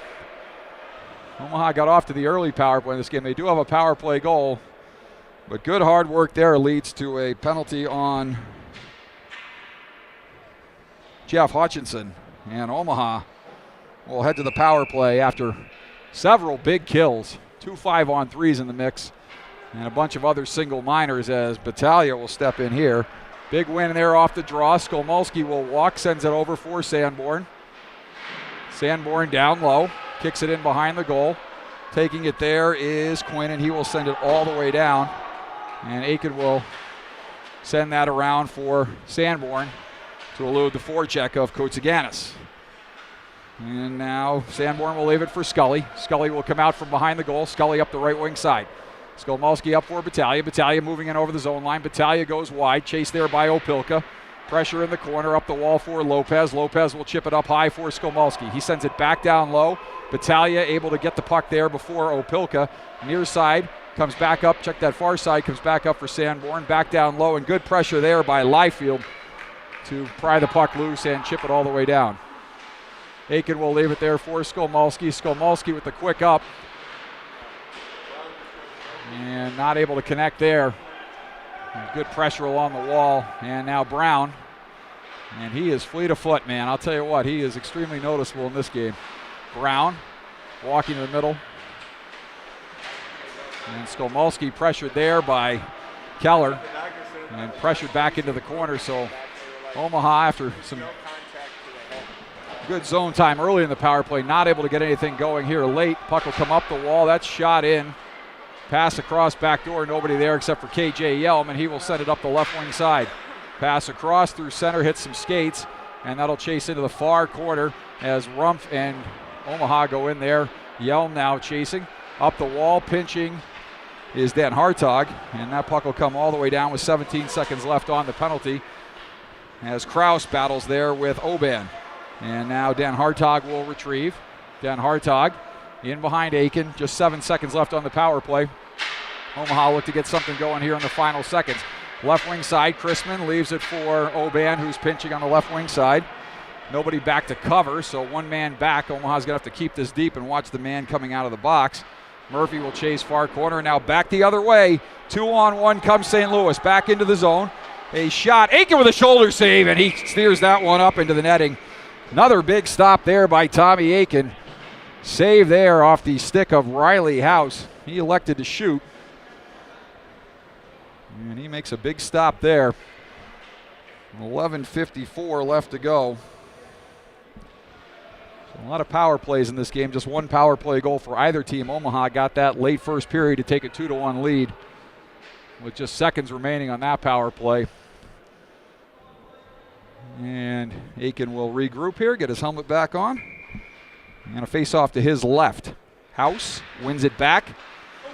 Omaha got off to the early power play in this game. They do have a power play goal, but good hard work there leads to a penalty on Jeff Hutchinson. And Omaha will head to the power play after several big kills. 2 5-on-3s in the mix, and a bunch of other single minors as Battaglia will step in here. Big win there off the draw. Skolmolski will walk, sends it over for Sanborn. Sanborn down low, kicks it in behind the goal. Taking it there is Quinn, and he will send it all the way down. And Aiken will send that around for Sanborn to elude the forecheck of Koutsaganis. And now Sanborn will leave it for Scully. Scully will come out from behind the goal. Scully up the right wing side. Skolmolski up for Battaglia. Battaglia moving in over the zone line. Battaglia goes wide. Chased there by Opilka. Pressure in the corner. Up the wall for Lopez. Lopez will chip it up high for Skolmolski. He sends it back down low. Battaglia able to get the puck there before Opilka. Near side. Comes back up. Check that far side. Comes back up for Sanborn. Back down low. And good pressure there by Liefeld to pry the puck loose and chip it all the way down. Aiken will leave it there for Skolmolski. Skolmolski with the quick up. And not able to connect there. Good pressure along the wall. And now Brown. And he is fleet of foot, man. I'll tell you what, he is extremely noticeable in this game. Brown walking in the middle. And Skolmolski pressured there by Keller. And pressured back into the corner. So Omaha, after some good zone time early in the power play, not able to get anything going here late. Puck will come up the wall. That's shot in. Pass across back door. Nobody there except for KJ Yelm, and he will send it up the left wing side. Pass across through center, hits some skates, and that'll chase into the far corner as Rumpf and Omaha go in there. Yelm now chasing. Up the wall, pinching is Dan Hartog, and that puck will come all the way down with 17 seconds left on the penalty as Kraus battles there with Oban. And now Dan Hartog will retrieve. Dan Hartog in behind Aiken. Just 7 seconds left on the power play. Omaha look to get something going here in the final seconds. Left wing side, Chrisman leaves it for Oban, who's pinching on the left wing side. Nobody back to cover, so one man back. Omaha's going to have to keep this deep and watch the man coming out of the box. Murphy will chase far corner. Now back the other way. 2-on-1 comes St. Louis. Back into the zone. A shot. Aiken with a shoulder save, and he steers that one up into the netting. Another big stop there by Tommy Aiken. Save there off the stick of Riley House. He elected to shoot. And he makes a big stop there. 11:54 left to go. So a lot of power plays in this game. Just one power play goal for either team. Omaha got that late first period to take a 2-1 lead with just seconds remaining on that power play. And Aiken will regroup here, get his helmet back on. And a face-off to his left. House wins it back.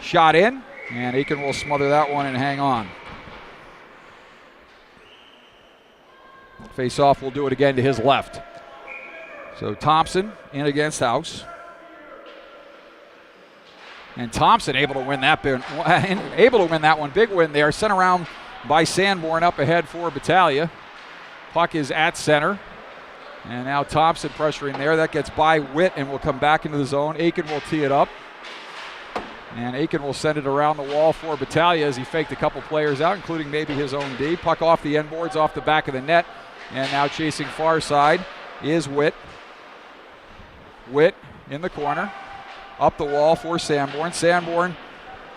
Shot in. And Aiken will smother that one and hang on. Face-off will do it again to his left. So Thompson in against House. And Thompson able to win that one. Big win there. Sent around by Sanborn up ahead for Battaglia. Puck is at center. And now Thompson pressuring there. That gets by Witt and will come back into the zone. Aiken will tee it up. And Aiken will send it around the wall for Battaglia as he faked a couple players out, including maybe his own D. Puck off the end boards, off the back of the net. And now chasing far side is Witt. Witt in the corner. up the wall for Sanborn. Sanborn,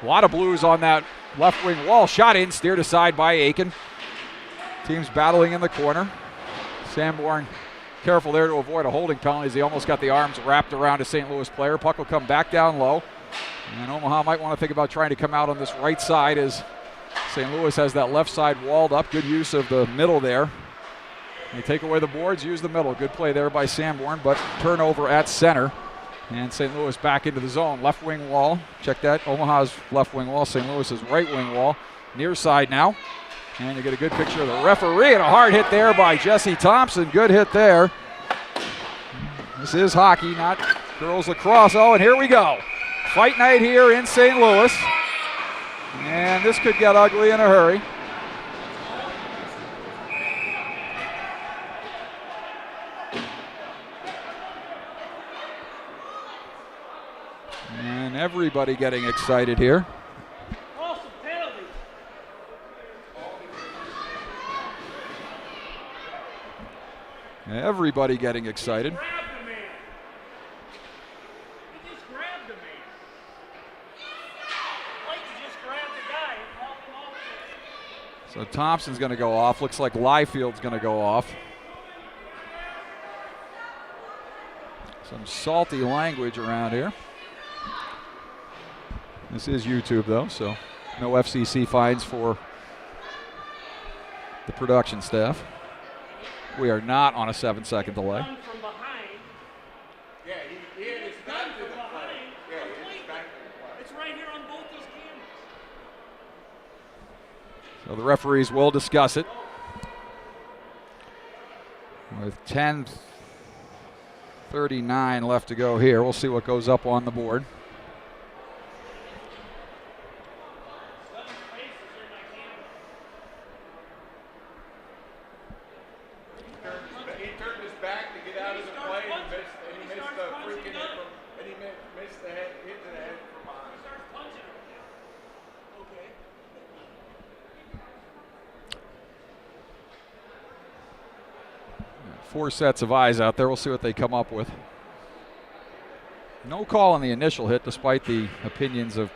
a lot of blues on that left wing wall. Shot in, steered aside by Aiken. Team's battling in the corner. Sanborn careful there to avoid a holding penalty as he almost got the arms wrapped around a St. Louis player. Puck will come back down low. And Omaha might want to think about trying to come out on this right side as St. Louis has that left side walled up. Good use of the middle there. They take away the boards, use the middle. Good play there by Sanborn, but turnover at center. And St. Louis back into the zone. Left wing wall. Check that. Omaha's left wing wall. St. Louis's right wing wall. Near side now. And you get a good picture of the referee and a hard hit there by Jesse Thompson. Good hit there. This is hockey, not girls lacrosse. Oh, and here we go. Fight night here in St. Louis. And this could get ugly in a hurry. And everybody getting excited here. Also penalty. Everybody getting excited. Grabbed the man. He just grabbed the man. Like he just grabbed the guy and hauled him off. So Thompson's going to go off. Looks like Liefield's going to go off. Some salty language around here. This is YouTube though, so no FCC fines for the production staff. We are not on a 7-second delay. Gun from behind. Yeah, he had his Gun back to from the play. behind. Yeah, he had his back to the play. It's right here on both those cameras. So the referees will discuss it. With 10:39 left to go here, we'll see what goes up on the board. He turned his back to get out of the play and he missed the freaking hit from, and he missed the hit to the head from behind. Starts punching him. Okay. 4 sets of eyes out there. We'll see what they come up with. No call on the initial hit, despite the opinions of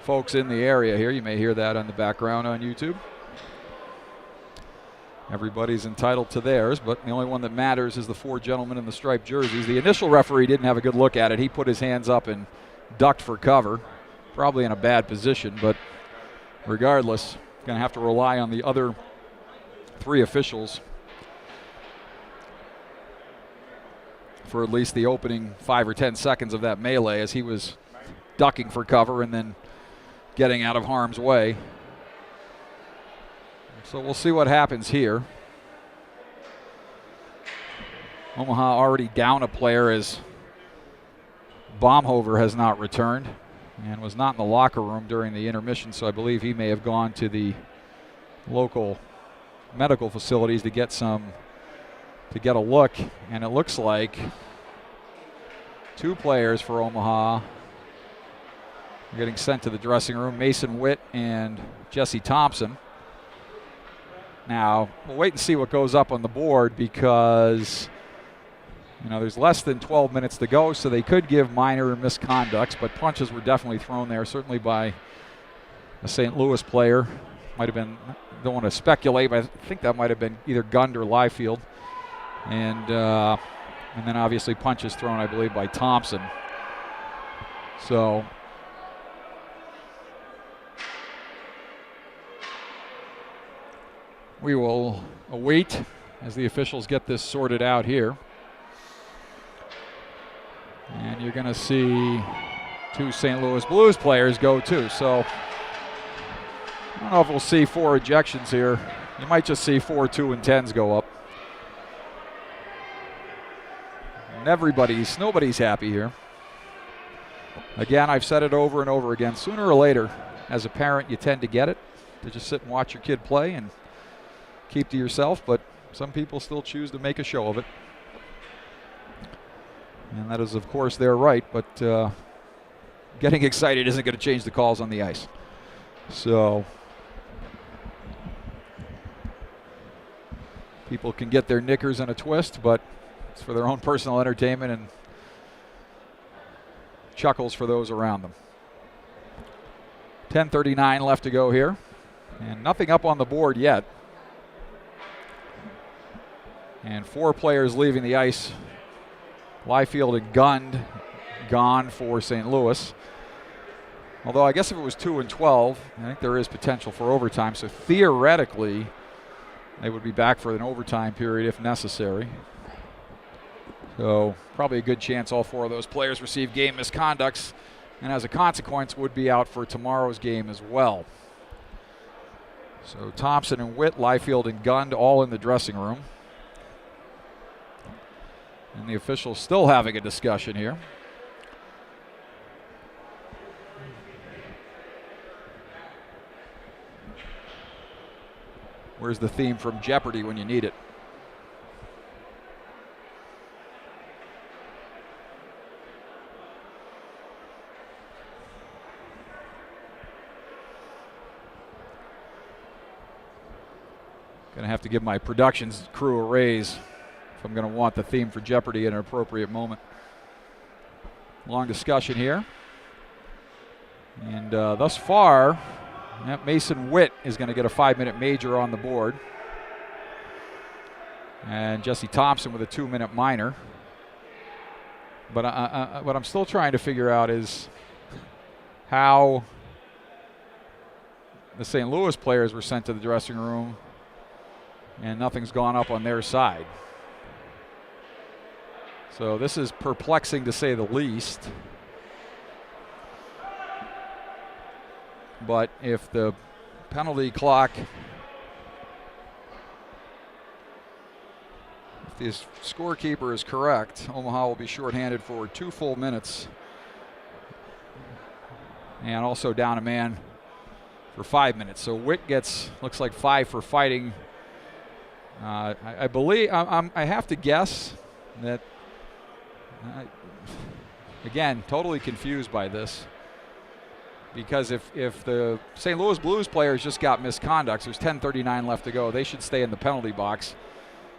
folks in the area here. You may hear that on the background on YouTube. Everybody's entitled to theirs, but the only one that matters is the 4 gentlemen in the striped jerseys. The initial referee didn't have a good look at it. He put his hands up and ducked for cover. Probably in a bad position, but regardless, going to have to rely on the other 3 officials for at least the opening 5 or 10 seconds of that melee as he was ducking for cover and then getting out of harm's way. So we'll see what happens here. Omaha already down a player as Baumhover has not returned and was not in the locker room during the intermission, so I believe he may have gone to the local medical facilities to get a look, and it looks like 2 players for Omaha are getting sent to the dressing room, Mason Witt and Jesse Thompson. Now, we'll wait and see what goes up on the board because, there's less than 12 minutes to go, so they could give minor misconducts, but punches were definitely thrown there, certainly by a St. Louis player. Might have been, don't want to speculate, but I think that might have been either Gund or Liefeld. And then obviously punches thrown, I believe, by Thompson. So we will await as the officials get this sorted out here. And you're going to see 2 St. Louis Blues players go too. So I don't know if we'll see 4 ejections here. You might just see 4 2 and 10s go up. And nobody's happy here. Again, I've said it over and over again. Sooner or later, as a parent, you tend to get it, to just sit and watch your kid play and keep to yourself, but some people still choose to make a show of it. And that is, of course, their right, but getting excited isn't going to change the calls on the ice. So people can get their knickers in a twist, but it's for their own personal entertainment, and chuckles for those around them. 10:39 left to go here, and nothing up on the board yet. And 4 players leaving the ice. Liefeld and Gund gone for St. Louis. Although I guess if it was 2 and 12, I think there is potential for overtime. So theoretically, they would be back for an overtime period if necessary. So probably a good chance all 4 of those players receive game misconducts, and as a consequence would be out for tomorrow's game as well. So Thompson and Witt, Liefeld and Gund all in the dressing room. And the officials still having a discussion here. Where's the theme from Jeopardy when you need it? Gonna have to give my productions crew a raise if I'm gonna want the theme for Jeopardy at an appropriate moment. Long discussion here. And thus far, Mason Witt is going to get a 5-minute major on the board. And Jesse Thompson with a 2-minute minor. But what I'm still trying to figure out is how the St. Louis players were sent to the dressing room and nothing's gone up on their side. So this is perplexing to say the least. But if the penalty clock, if the scorekeeper is correct, Omaha will be shorthanded for 2 full minutes and also down a man for 5 minutes. So Witt gets, looks like 5 for fighting. I believe, I have to guess that, again, totally confused by this. Because if the St. Louis Blues players just got misconducts, there's 10:39 left to go. They should stay in the penalty box.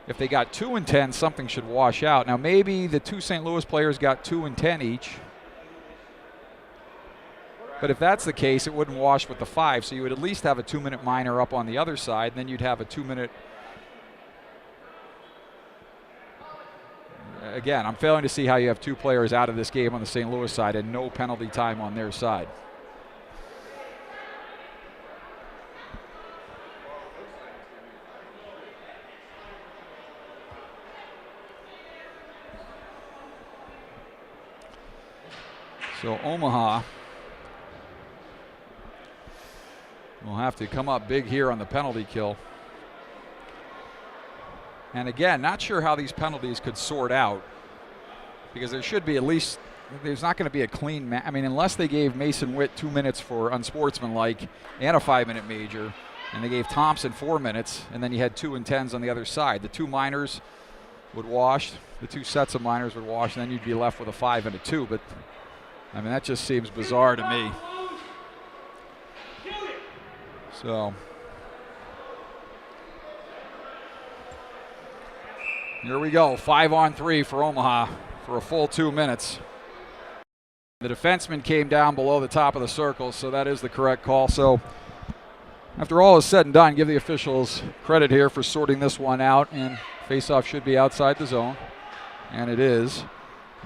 If they got 2 and 10, something should wash out. Now maybe the 2 St. Louis players got 2 and 10 each. But if that's the case, it wouldn't wash with the 5. So you would at least have a 2-minute minor up on the other side. And then you'd have a 2-minute. Again, I'm failing to see how you have 2 players out of this game on the St. Louis side and no penalty time on their side. So Omaha will have to come up big here on the penalty kill. And again, not sure how these penalties could sort out, because there should be at least, there's not going to be a clean I mean, unless they gave Mason Witt 2 minutes for unsportsmanlike and a 5-minute major, and they gave Thompson 4 minutes, and then you had 2 and 10s on the other side. The 2 minors would wash, the 2 sets of minors would wash, and then you'd be left with a 5 and a 2. But I mean, that just seems bizarre to me. So here we go, 5-on-3 for Omaha for a full 2 minutes. The defenseman came down below the top of the circle, so that is the correct call. So after all is said and done, give the officials credit here for sorting this one out, and faceoff should be outside the zone, and it is.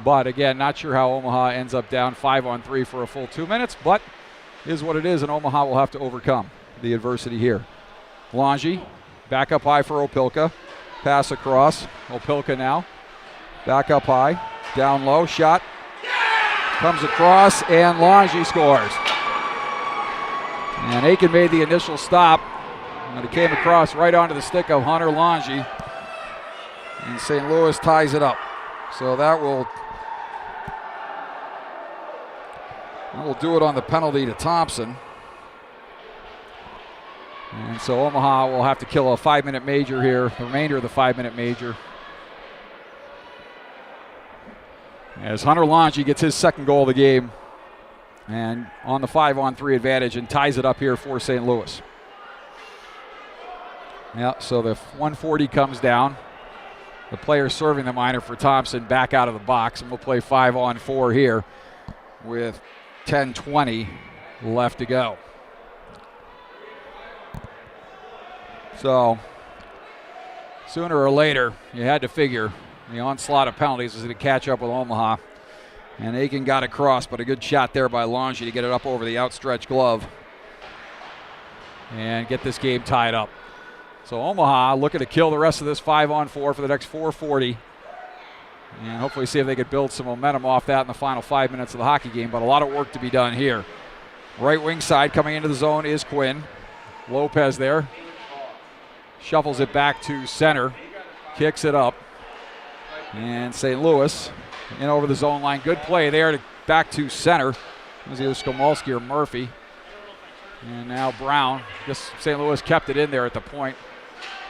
But again, not sure how Omaha ends up down 5-on-3 for a full 2 minutes, but is what it is, and Omaha will have to overcome the adversity here. Longy back up high for Opilka. Pass across. Opilka now. Back up high. Down low. Shot. Comes across, and Longy scores. And Aiken made the initial stop, and it came across right onto the stick of Hunter Longy. And St. Louis ties it up. So that will do it on the penalty to Thompson. And so Omaha will have to kill a 5-minute major here, the remainder of the 5-minute major, as Hunter Longy gets his second goal of the game and on the 5-on-3 advantage and ties it up here for St. Louis. Yeah, so the 140 comes down. The player serving the minor for Thompson back out of the box, and we'll play 5-on-4 here. with 10:20 left to go. So sooner or later, you had to figure the onslaught of penalties was going to catch up with Omaha. And Aiken got across, but a good shot there by Longy to get it up over the outstretched glove and get this game tied up. So Omaha looking to kill the rest of this 5-on-4 for the next 4:40. And hopefully see if they could build some momentum off that in the final 5 minutes of the hockey game, but a lot of work to be done here. Right wing side coming into the zone is Quinn. Lopez there. Shuffles it back to center. Kicks it up. And St. Louis in over the zone line. Good play there to back to center. It was either Skomolski or Murphy. And now Brown. Guess St. Louis kept it in there at the point.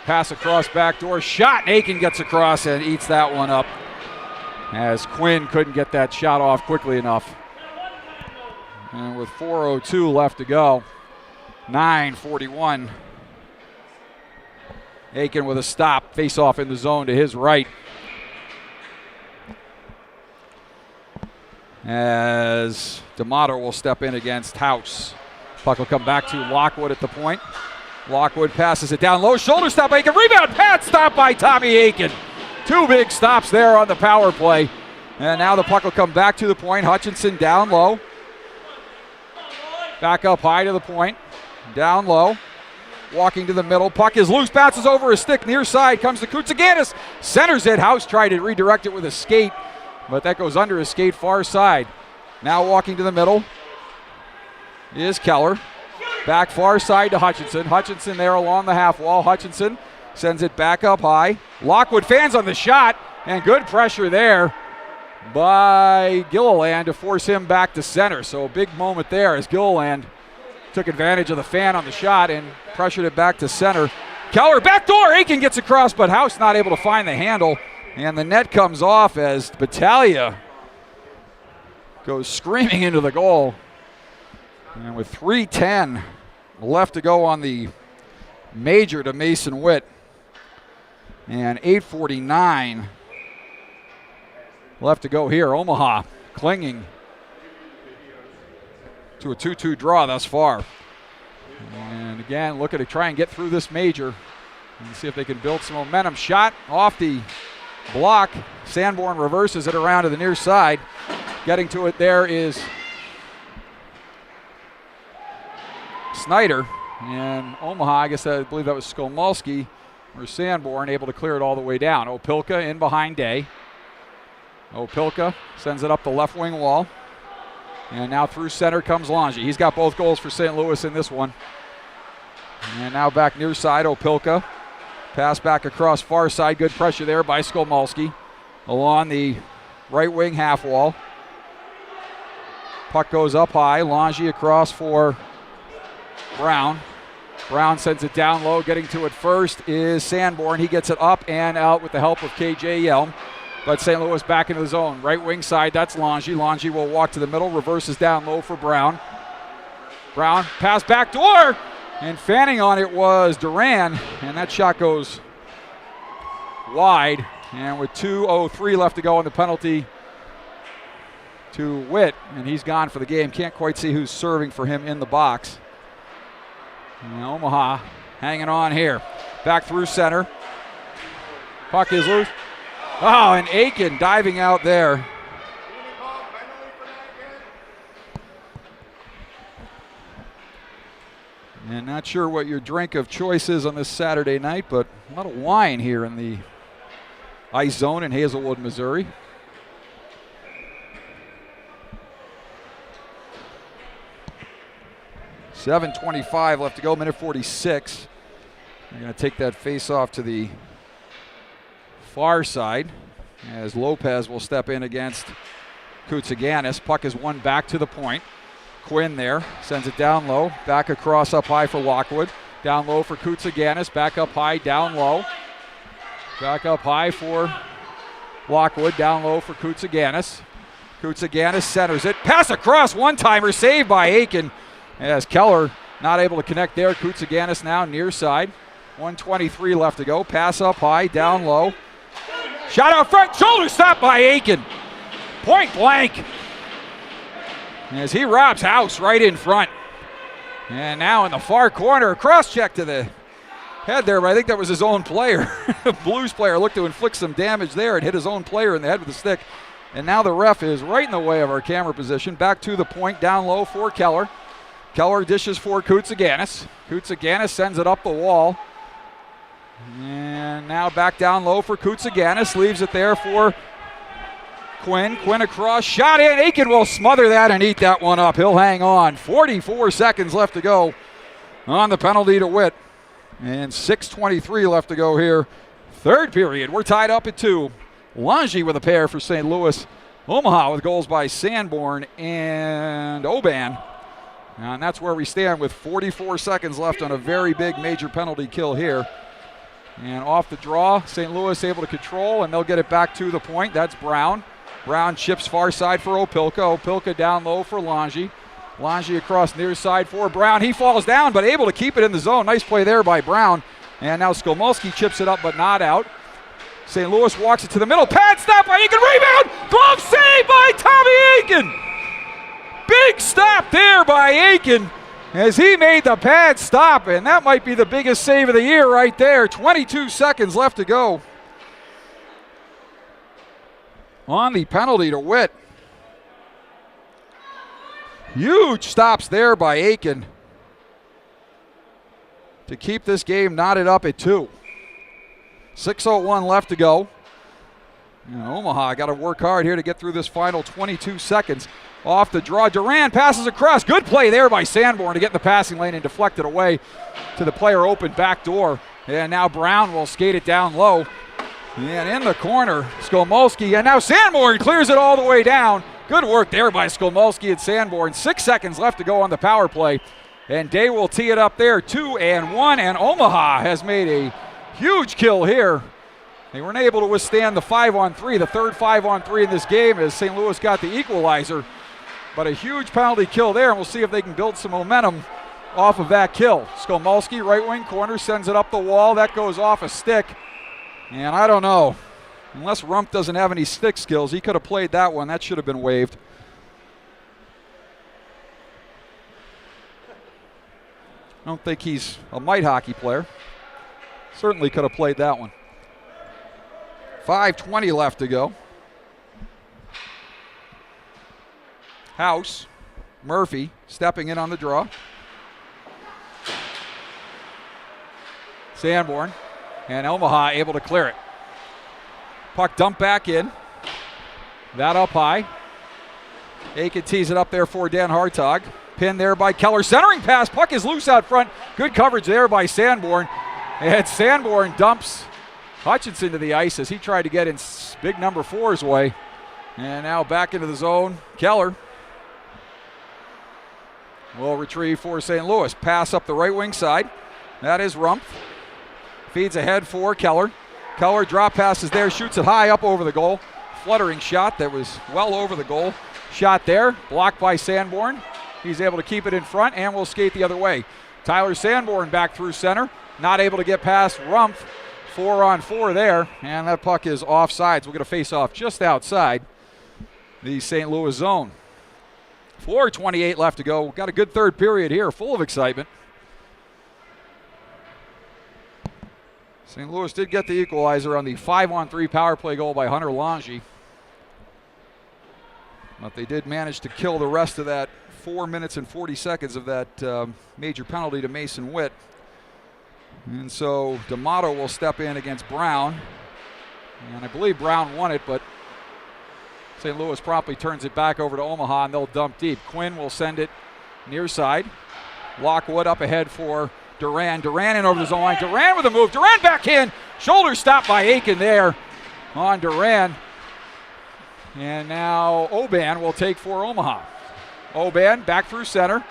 Pass across back door. Shot. And Aiken gets across and eats that one up, as Quinn couldn't get that shot off quickly enough. And with 4:02 left to go, 9:41. Aiken with a stop. Face off in the zone to his right. As D'Amato will step in against House. Puck will come back to Lockwood at the point. Lockwood passes it down low. Shoulder stop. Aiken. Rebound. Pad stop by Tommy Aiken. Two big stops there on the power play. And now the puck will come back to the point. Hutchinson down low. Back up high to the point. Down low. Walking to the middle. Puck is loose. Bounces over his stick. Near side comes to Koutsaganis. Centers it. House tried to redirect it with a skate, but that goes under his skate far side. Now walking to the middle is Keller. Back far side to Hutchinson. Hutchinson there along the half wall. Hutchinson sends it back up high. Lockwood fans on the shot, and good pressure there by Gilliland to force him back to center. So a big moment there as Gilliland took advantage of the fan on the shot and pressured it back to center. Keller backdoor. Aiken gets across, but House not able to find the handle. And the net comes off as Battaglia goes screaming into the goal. And with 3:10 left to go on the major to Mason Witt, and 8:49 left to go here. Omaha clinging to a 2-2 draw thus far. And again, looking to try and get through this major and see if they can build some momentum. Shot off the block. Sanborn reverses it around to the near side. Getting to it there is Snyder. And Omaha, I believe that was Skomolski or Sanborn, able to clear it all the way down. Opilka in behind Day. Opilka sends it up the left wing wall. And now through center comes Longy. He's got both goals for St. Louis in this one. And now back near side, Opilka. Pass back across far side. Good pressure there by Skomolski along the right wing half wall. Puck goes up high. Longy across for Brown. Brown sends it down low. Getting to it first is Sanborn. He gets it up and out with the help of KJ Yelm. But St. Louis back into the zone. Right wing side, that's Longy. Longy will walk to the middle, reverses down low for Brown. Brown, pass back door, and fanning on it was Duran, and that shot goes wide. And with 2:03 left to go on the penalty to Witt, and he's gone for the game. Can't quite see who's serving for him in the box. And Omaha hanging on here. Back through center. Puck is loose. Oh, and Aiken diving out there. And not sure what your drink of choice is on this Saturday night, but a lot of wine here in the ice zone in Hazelwood, Missouri. .7:25 left to go, minute 46. They're going to take that face off to the far side as Lopez will step in against Koutsaganis. Puck is won back to the point. Quinn there sends it down low, back across up high for Lockwood. Down low for Koutsaganis, back up high, down low. Back up high for Lockwood, down low for Koutsaganis. Koutsaganis centers it, pass across, one-timer, saved by Aiken as Keller not able to connect there. Koutsaganis now near side. 1:23 left to go, pass up high, down low. Shot out front, shoulder stop by Aiken. Point blank. as he robs House right in front. And now in the far corner, cross check to the head there, but I think that was his own player. Blues player looked to inflict some damage there and hit his own player in the head with the stick. And now the ref is right in the way of our camera position. Back to the point, down low for Keller. Keller dishes for Koutsaganis. Koutsaganis sends it up the wall. And now back down low for Koutsaganis. Leaves it there for Quinn. Quinn across, shot in. Aiken will smother that and eat that one up. He'll hang on. 44 seconds left to go on the penalty to Witt. And 6:23 left to go here. Third period, we're tied up at 2. Lange with a pair for St. Louis. Omaha with goals by Sanborn and Oban. And that's where we stand with 44 seconds left on a very big major penalty kill here. And off the draw, St. Louis able to control, and they'll get it back to the point. That's Brown. Brown chips far side for Opilka. Opilka down low for Lange. Lange across near side for Brown. He falls down, but able to keep it in the zone. Nice play there by Brown. And now Skolmolski chips it up, but not out. St. Louis walks it to the middle. Pad stop by Aiken. Rebound! Glove save by Tommy Aiken! Big stop there by Aiken as he made the pad stop, and that might be the biggest save of the year right there. 22 seconds left to go on the penalty to Witt. Huge stops there by Aiken to keep this game knotted up at 2. 6:01 left to go. And Omaha got to work hard here to get through this final 22 seconds. Off the draw, Duran passes across. Good play there by Sanborn to get in the passing lane and deflect it away to the player open back door. And now Brown will skate it down low. And in the corner, Skolmolski. And now Sanborn clears it all the way down. Good work there by Skolmolski and Sanborn. 6 seconds left to go on the power play. And Day will tee it up there, 2-1. And Omaha has made a huge kill here. They weren't able to withstand the 5-on-3, the third 5-on-3 in this game as St. Louis got the equalizer. But a huge penalty kill there, and we'll see if they can build some momentum off of that kill. Skolmolski, right wing corner, sends it up the wall. That goes off a stick. And I don't know. Unless Rump doesn't have any stick skills, he could have played that one. That should have been waved. I don't think he's a mite hockey player. Certainly could have played that one. 5:20 left to go. House, Murphy stepping in on the draw. Sanborn and Omaha able to clear it. Puck dumped back in. That up high. Aiken tees it up there for Dan Hartog. Pinned there by Keller. Centering pass. Puck is loose out front. Good coverage there by Sanborn. And Sanborn dumps Hutchinson to the ice as he tried to get in big number 4's way. And now back into the zone. Keller will retrieve for St. Louis. Pass up the right wing side. That is Rumpf. Feeds ahead for Keller. Keller drop passes there, shoots it high up over the goal. Fluttering shot that was well over the goal. Shot there, blocked by Sanborn. He's able to keep it in front and will skate the other way. Tyler Sanborn back through center. Not able to get past Rumpf. 4-on-4 there, and that puck is offsides. We're going to face off just outside the St. Louis zone. 4:28 left to go. We've got a good third period here, full of excitement. St. Louis did get the equalizer on the 5-on-3 power play goal by Hunter Lange. But they did manage to kill the rest of that 4 minutes and 40 seconds of that major penalty to Mason Witt. And so D'Amato will step in against Brown. And I believe Brown won it, but St. Louis promptly turns it back over to Omaha, and they'll dump deep. Quinn will send it near side. Lockwood up ahead for Duran. Duran in over the zone line. Duran with a move. Duran back in. Shoulder stop by Aiken there on Duran. And now Oban will take for Omaha. Oban back through center.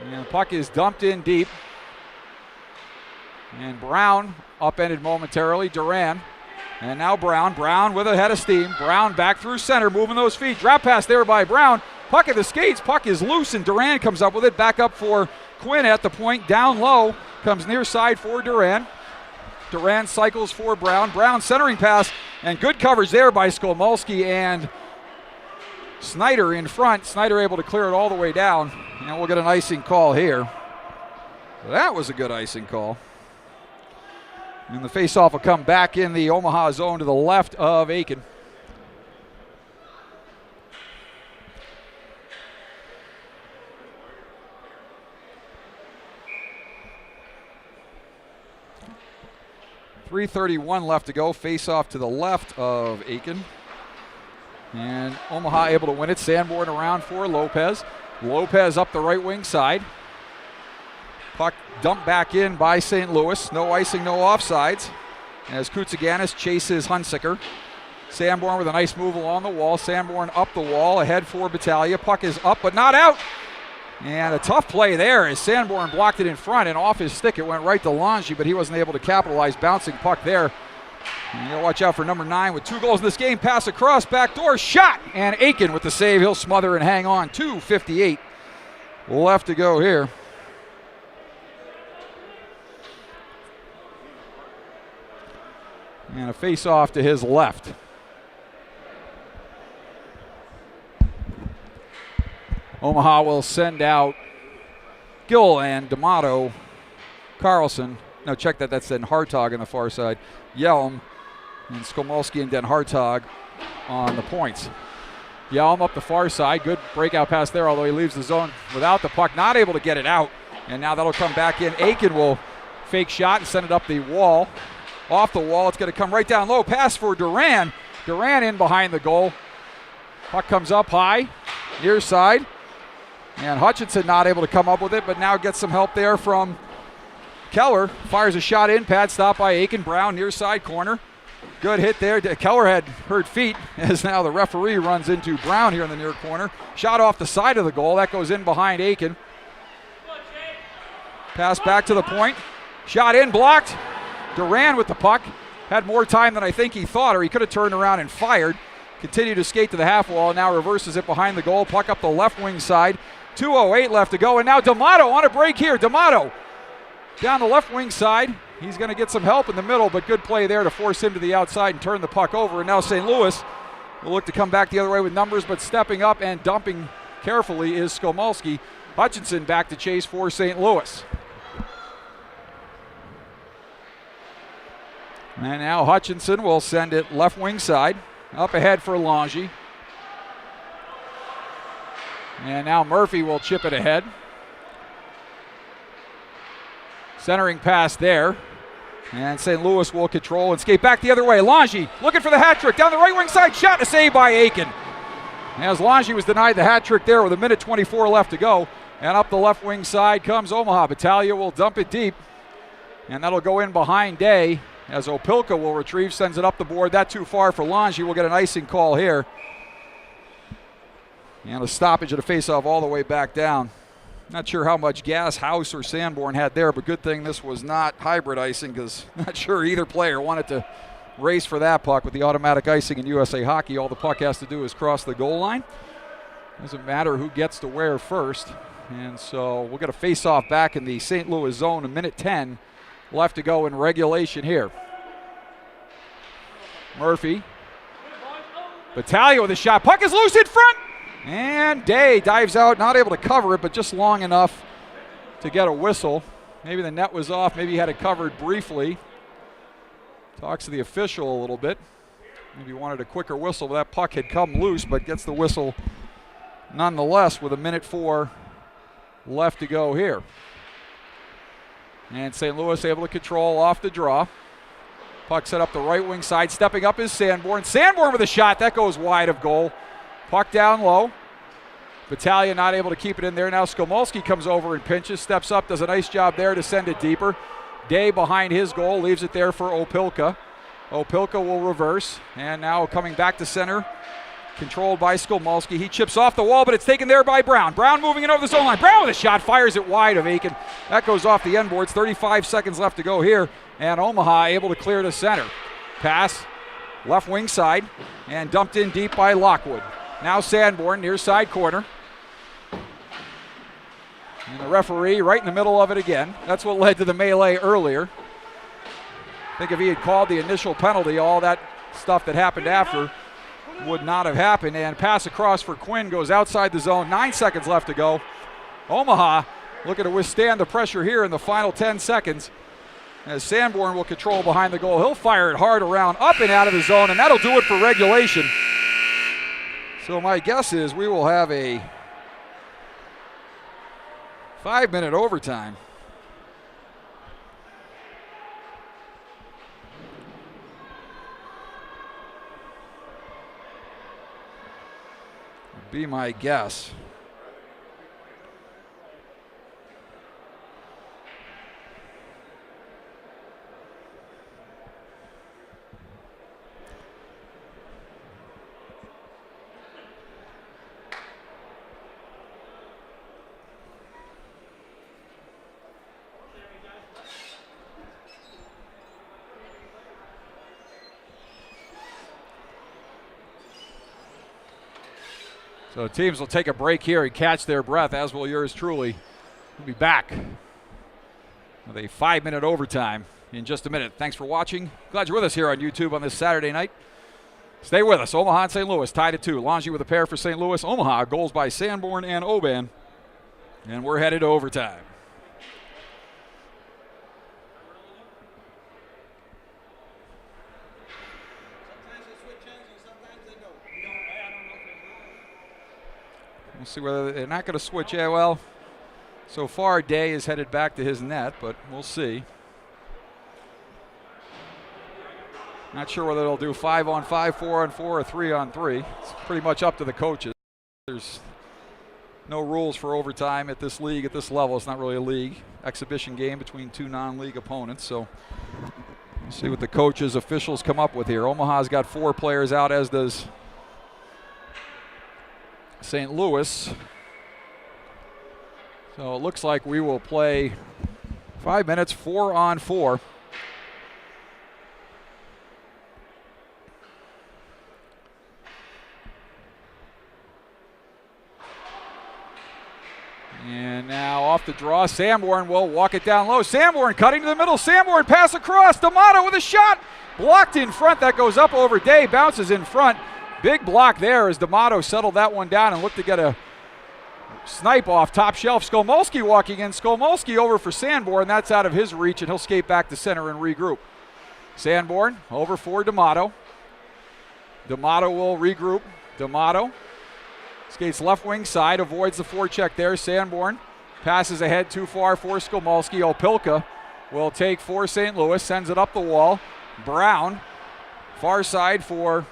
And the puck is dumped in deep. And Brown upended momentarily. Duran. And now Brown. Brown with a head of steam. Brown back through center, moving those feet. Drop pass there by Brown. Puck at the skates. Puck is loose, and Duran comes up with it. Back up for Quinn at the point. Down low. Comes near side for Duran. Duran cycles for Brown. Brown centering pass, and good coverage there by Skolmolski and Snyder in front. Snyder able to clear it all the way down. And we'll get an icing call here. That was a good icing call. And the faceoff will come back in the Omaha zone to the left of Aiken. .331 left to go. Face-off to the left of Aiken. And Omaha able to win it. Sanborn around for Lopez. Lopez up the right wing side. Puck dumped back in by St. Louis. No icing, no offsides. As Koutsaganis chases Hunsicker. Sanborn with a nice move along the wall. Sanborn up the wall, ahead for Battaglia. Puck is up, but not out. And a tough play there as Sanborn blocked it in front, and off his stick it went right to Longy, but he wasn't able to capitalize. Bouncing puck there. And you gotta watch out for number 9 with 2 goals in this game. Pass across, backdoor shot, and Aiken with the save. He'll smother and hang on. 2:58 left to go here. And a face-off to his left. Omaha will send out Gill and D'Amato, Carlson. No, check that. That's Den Hartog on the far side. Yelm and Skomolski and Den Hartog on the points. Yelm up the far side. Good breakout pass there, although he leaves the zone without the puck. Not able to get it out. And now that'll come back in. Aiken will fake shot and send it up the wall. Off the wall. It's going to come right down low. Pass for Duran. Duran in behind the goal. Puck comes up high. Near side. And Hutchinson not able to come up with it, but now gets some help there from Keller. Fires a shot in. Pad stop by Aiken. Brown near side corner. Good hit there. Keller had hurt feet as now the referee runs into Brown here in the near corner. Shot off the side of the goal. That goes in behind Aiken. Pass back to the point. Shot in, blocked. Duran with the puck. Had more time than I think he thought, or he could have turned around and fired. Continued to skate to the half wall. Now reverses it behind the goal. Puck up the left wing side. 2:08 left to go. And now D'Amato on a break here. D'Amato down the left wing side. He's going to get some help in the middle, but good play there to force him to the outside and turn the puck over. And now St. Louis will look to come back the other way with numbers, but stepping up and dumping carefully is Skomolski. Hutchinson back to chase for St. Louis. And now Hutchinson will send it left wing side. Up ahead for Longy. And now Murphy will chip it ahead. Centering pass there. And St. Louis will control and skate back the other way. Longy looking for the hat trick down the right wing side. Shot and a save by Aiken. As Longy was denied the hat trick there with 1:24 left to go. And up the left wing side comes Omaha. Battaglia will dump it deep. And that'll go in behind Day. As Opilka will retrieve, sends it up the board. That too far for Longy. We'll get an icing call here. And a stoppage of the faceoff all the way back down. Not sure how much gas House or Sanborn had there, but good thing this was not hybrid icing because not sure either player wanted to race for that puck. With the automatic icing in USA Hockey, all the puck has to do is cross the goal line. Doesn't matter who gets to where first. And so we'll get a faceoff back in the St. Louis zone. 1:10 left to go in regulation here. Murphy. Battaglia with a shot. Puck is loose in front. And Day dives out, not able to cover it, but just long enough to get a whistle. Maybe the net was off. Maybe he had it covered briefly. Talks to the official a little bit. Maybe wanted a quicker whistle. That puck had come loose, but gets the whistle nonetheless with 1:04 left to go here. And St. Louis able to control off the draw. Puck set up the right wing side. Stepping up is Sanborn. Sanborn with a shot. That goes wide of goal. Puck down low. Battaglia not able to keep it in there. Now Skomolski comes over and pinches. Steps up. Does a nice job there to send it deeper. Day behind his goal. Leaves it there for Opilka. Opilka will reverse. And now coming back to center. Controlled by Skomolski. He chips off the wall, but it's taken there by Brown. Brown moving it over the zone line. Brown with a shot. Fires it wide of Aiken. That goes off the end boards. 35 seconds left to go here. And Omaha able to clear to center. Pass left wing side. And dumped in deep by Lockwood. Now Sanborn near side corner. And the referee right in the middle of it again. That's what led to the melee earlier. I think if he had called the initial penalty, all that stuff that happened after would not have happened. And pass across for Quinn goes outside the zone. 9 seconds left to go. Omaha looking to withstand the pressure here in the final 10 seconds. As Sanborn will control behind the goal. He'll fire it hard around, up and out of the zone, and that'll do it for regulation. So my guess is we will have a 5-minute overtime. Would be my guess. So teams will take a break here and catch their breath, as will yours truly. We'll be back with a 5-minute overtime in just a minute. Thanks for watching. Glad you're with us here on YouTube on this Saturday night. Stay with us. Omaha and St. Louis tied at 2. Longy with a pair for St. Louis. Omaha goals by Sanborn and Oban. And we're headed to overtime. We'll see whether they're not going to switch. Yeah, well, so far Day is headed back to his net, but we'll see. Not sure whether they'll do 5-on-5, 4-on-4, or 3-on-3. It's pretty much up to the coaches. There's no rules for overtime at this league, at this level. It's not really a league. Exhibition game between two non-league opponents. So we'll see what the coaches, officials come up with here. Omaha's got 4 players out, as does St. Louis. So it looks like we will play 5 minutes, 4-on-4. And now off the draw, Sanborn will walk it down low. Sanborn cutting to the middle. Sanborn pass across. D'Amato with a shot. Blocked in front. That goes up over Day. Bounces in front. Big block there as D'Amato settled that one down and looked to get a snipe off top shelf. Skolmolsky walking in. Skolmolsky over for Sanborn. That's out of his reach, and he'll skate back to center and regroup. Sanborn over for D'Amato. D'Amato will regroup. D'Amato skates left wing side, avoids the forecheck there. Sanborn passes ahead too far for Skolmolsky. Opilka will take for St. Louis, sends it up the wall. Brown, far side for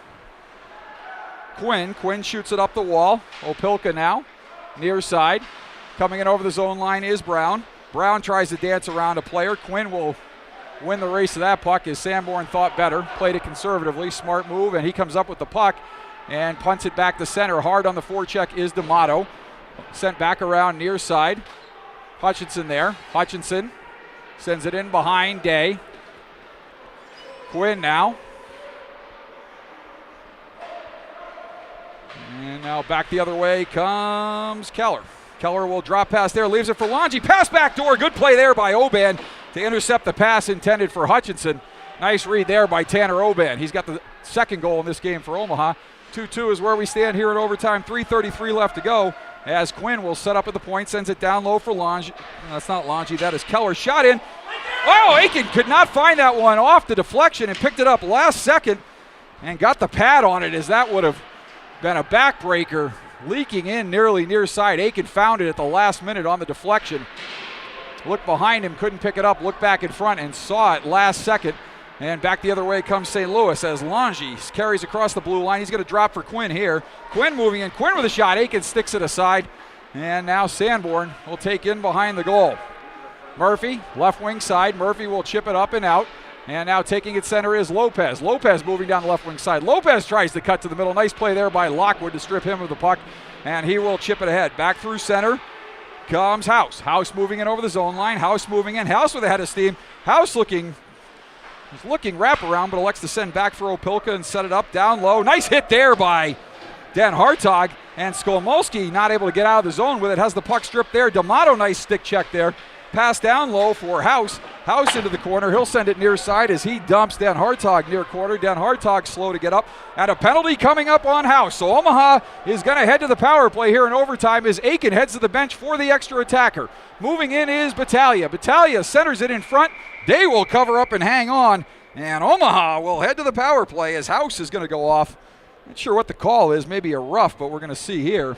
Quinn. Quinn shoots it up the wall. Opilka now, near side. Coming in over the zone line is Brown. Brown tries to dance around a player. Quinn will win the race to that puck as Sanborn thought better. Played it conservatively, smart move, and he comes up with the puck and punts it back to center. Hard on the forecheck is D'Amato. Sent back around near side. Hutchinson there. Hutchinson sends it in behind Day. Quinn now. And now back the other way comes Keller. Keller will drop pass there, leaves it for Longy. Pass back door. Good play there by Oban to intercept the pass intended for Hutchinson. Nice read there by Tanner Oban. He's got the second goal in this game for Omaha. 2-2 is where we stand here in overtime. 3:33 left to go as Quinn will set up at the point, sends it down low for Longy. That's not Longy, that is Keller. Shot in. Oh, Aiken could not find that one off the deflection and picked it up last second and got the pad on it, as that would have been a backbreaker. Leaking in nearly near side. Aiken found it at the last minute on the deflection. Looked behind him, couldn't pick it up, looked back in front and saw it last second. And back the other way comes St. Louis as Longy carries across the blue line. He's going to drop for Quinn here. Quinn moving in. Quinn with a shot. Aiken sticks it aside. And now Sanborn will take in behind the goal. Murphy, left wing side. Murphy will chip it up and out. And now taking it center is Lopez. Lopez moving down the left wing side. Lopez tries to cut to the middle. Nice play there by Lockwood to strip him of the puck. And he will chip it ahead. Back through center comes House. House moving in over the zone line. House moving in. House with a head of steam. House looking wraparound, but elects to send back for Opilka and set it up down low. Nice hit there by Dan Hartog. And Skolmolsky not able to get out of the zone with it. Has the puck stripped there. D'Amato, nice stick check there. pass down low for House. House into the corner. He'll send it near side as he dumps Dan Hartog near corner. Dan Hartog slow to get up. And a penalty coming up on House. So Omaha is going to head to the power play here in overtime as Aiken heads to the bench for the extra attacker. Moving in is Battaglia. Battaglia centers it in front. They will cover up and hang on. And Omaha will head to the power play as House is going to go off. Not sure what the call is. Maybe a rough, but we're going to see here.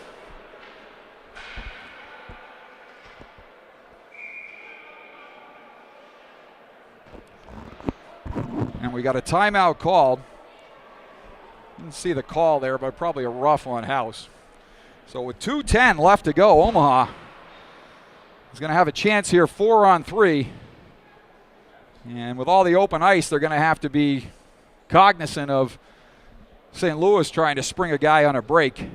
And we got a timeout called. Didn't see the call there, but probably a rough on House. So with 2:10 left to go, Omaha is going to have a chance here, 4-on-3. And with all the open ice, they're going to have to be cognizant of St. Louis trying to spring a guy on a break.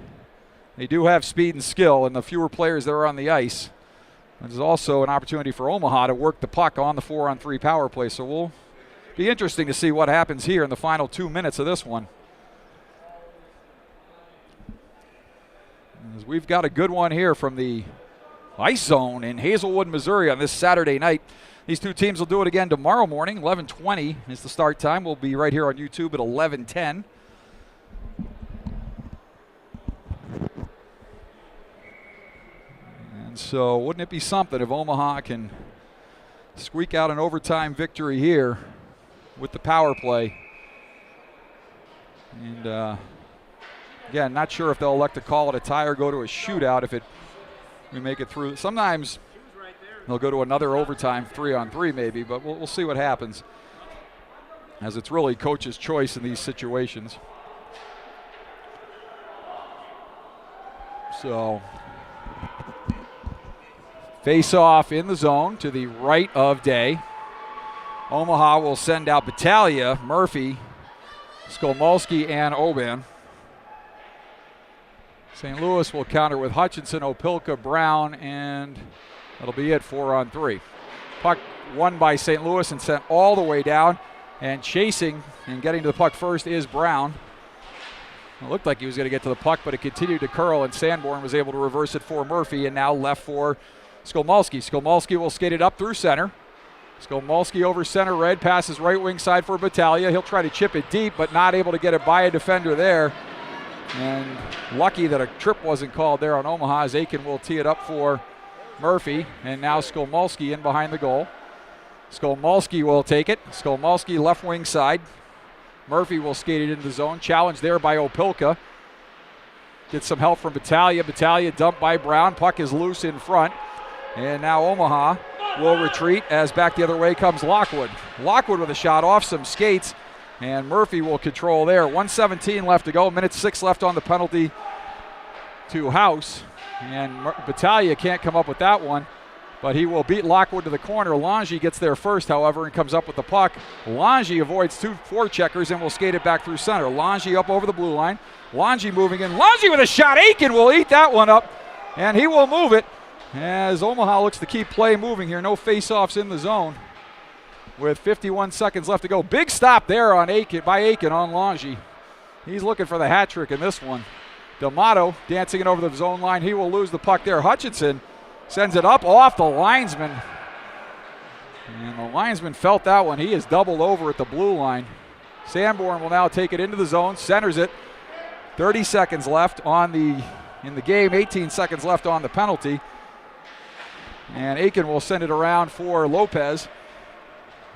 They do have speed and skill, and the fewer players that are on the ice. There's also an opportunity for Omaha to work the puck on the 4-on-3 power play. So we'll be interesting to see what happens here in the final 2 minutes of this one. As we've got a good one here from the ice zone in Hazelwood, Missouri on this Saturday night. These two teams will do it again tomorrow morning. 11:20 is the start time. We'll be right here on YouTube at 11:10. And so wouldn't it be something if Omaha can squeak out an overtime victory here with the power play. And again, not sure if they'll elect to call it a tie or go to a shootout if we make it through. Sometimes they'll go to another overtime 3-on-3 maybe, but we'll see what happens, as it's really coach's choice in these situations. So face off in the zone to the right of Day. Omaha will send out Battaglia, Murphy, Skolmolsky, and Oban. St. Louis will counter with Hutchinson, Opilka, Brown, and that'll be it, 4-on-3. Puck won by St. Louis and sent all the way down, and chasing and getting to the puck first is Brown. It looked like he was going to get to the puck, but it continued to curl, and Sanborn was able to reverse it for Murphy, and now left for Skolmolsky. Skolmolsky will skate it up through center. Skolmolsky over center red, passes right wing side for Battaglia. He'll try to chip it deep, but not able to get it by a defender there. And lucky that a trip wasn't called there on Omaha, as Aiken will tee it up for Murphy. And now Skolmolsky in behind the goal. Skolmolsky will take it. Skolmolsky left wing side. Murphy will skate it into the zone. Challenged there by Opilka. Gets some help from Battaglia. Battaglia dumped by Brown. Puck is loose in front. And now Omaha will retreat as back the other way comes Lockwood. Lockwood with a shot off some skates, and Murphy will control there. 1:17 left to go. Minute 6 left on the penalty to House. And Battaglia can't come up with that one, but he will beat Lockwood to the corner. Lange gets there first, however, and comes up with the puck. Lange avoids 2 forecheckers and will skate it back through center. Lange up over the blue line. Lange moving in. Lange with a shot. Aiken will eat that one up, and he will move it as Omaha looks to keep play moving here. No face-offs in the zone with 51 seconds left to go. Big stop there on Aiken, by Aiken on Lange. He's looking for the hat trick in this one. D'Amato dancing it over the zone line. He will lose the puck there. Hutchinson sends it up off the linesman. And the linesman felt that one. He is doubled over at the blue line. Sanborn will now take it into the zone, centers it. 30 seconds left in the game, 18 seconds left on the penalty. And Aiken will send it around for Lopez,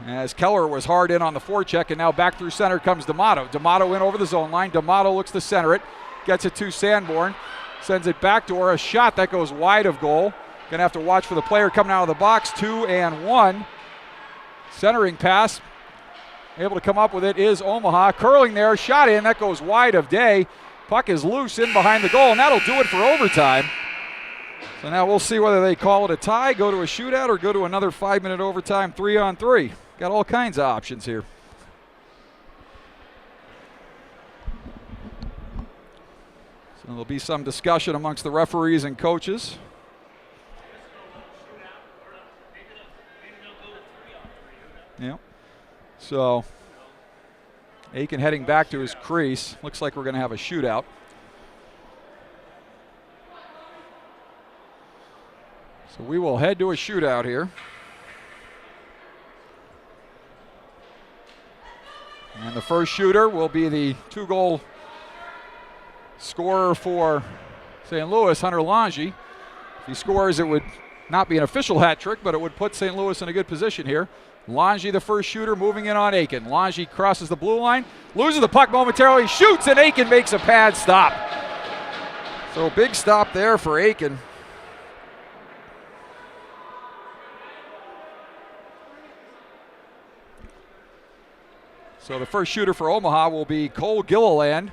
as Keller was hard in on the forecheck, and now back through center comes D'Amato. D'Amato in over the zone line. D'Amato looks to center it, gets it to Sanborn, sends it backdoor, a shot that goes wide of goal. Gonna have to watch for the player coming out of the box. 2-1. Centering pass, able to come up with it is Omaha. Curling there, shot in, that goes wide of Day. Puck is loose in behind the goal, and that'll do it for overtime. So now we'll see whether they call it a tie, go to a shootout, or go to another 5-minute overtime 3-on-3. Got all kinds of options here. So there'll be some discussion amongst the referees and coaches. Yeah. So Aiken heading back to his crease. Looks like we're going to have a shootout. So So we will head to a shootout here. And the first shooter will be the 2-goal scorer for St. Louis, Hunter Longy. If he scores, it would not be an official hat trick, but it would put St. Louis in a good position here. Longy, the first shooter, moving in on Aiken. Longy crosses the blue line, loses the puck momentarily, shoots, and Aiken makes a pad stop. So big stop there for Aiken. So the first shooter for Omaha will be Cole Gilliland.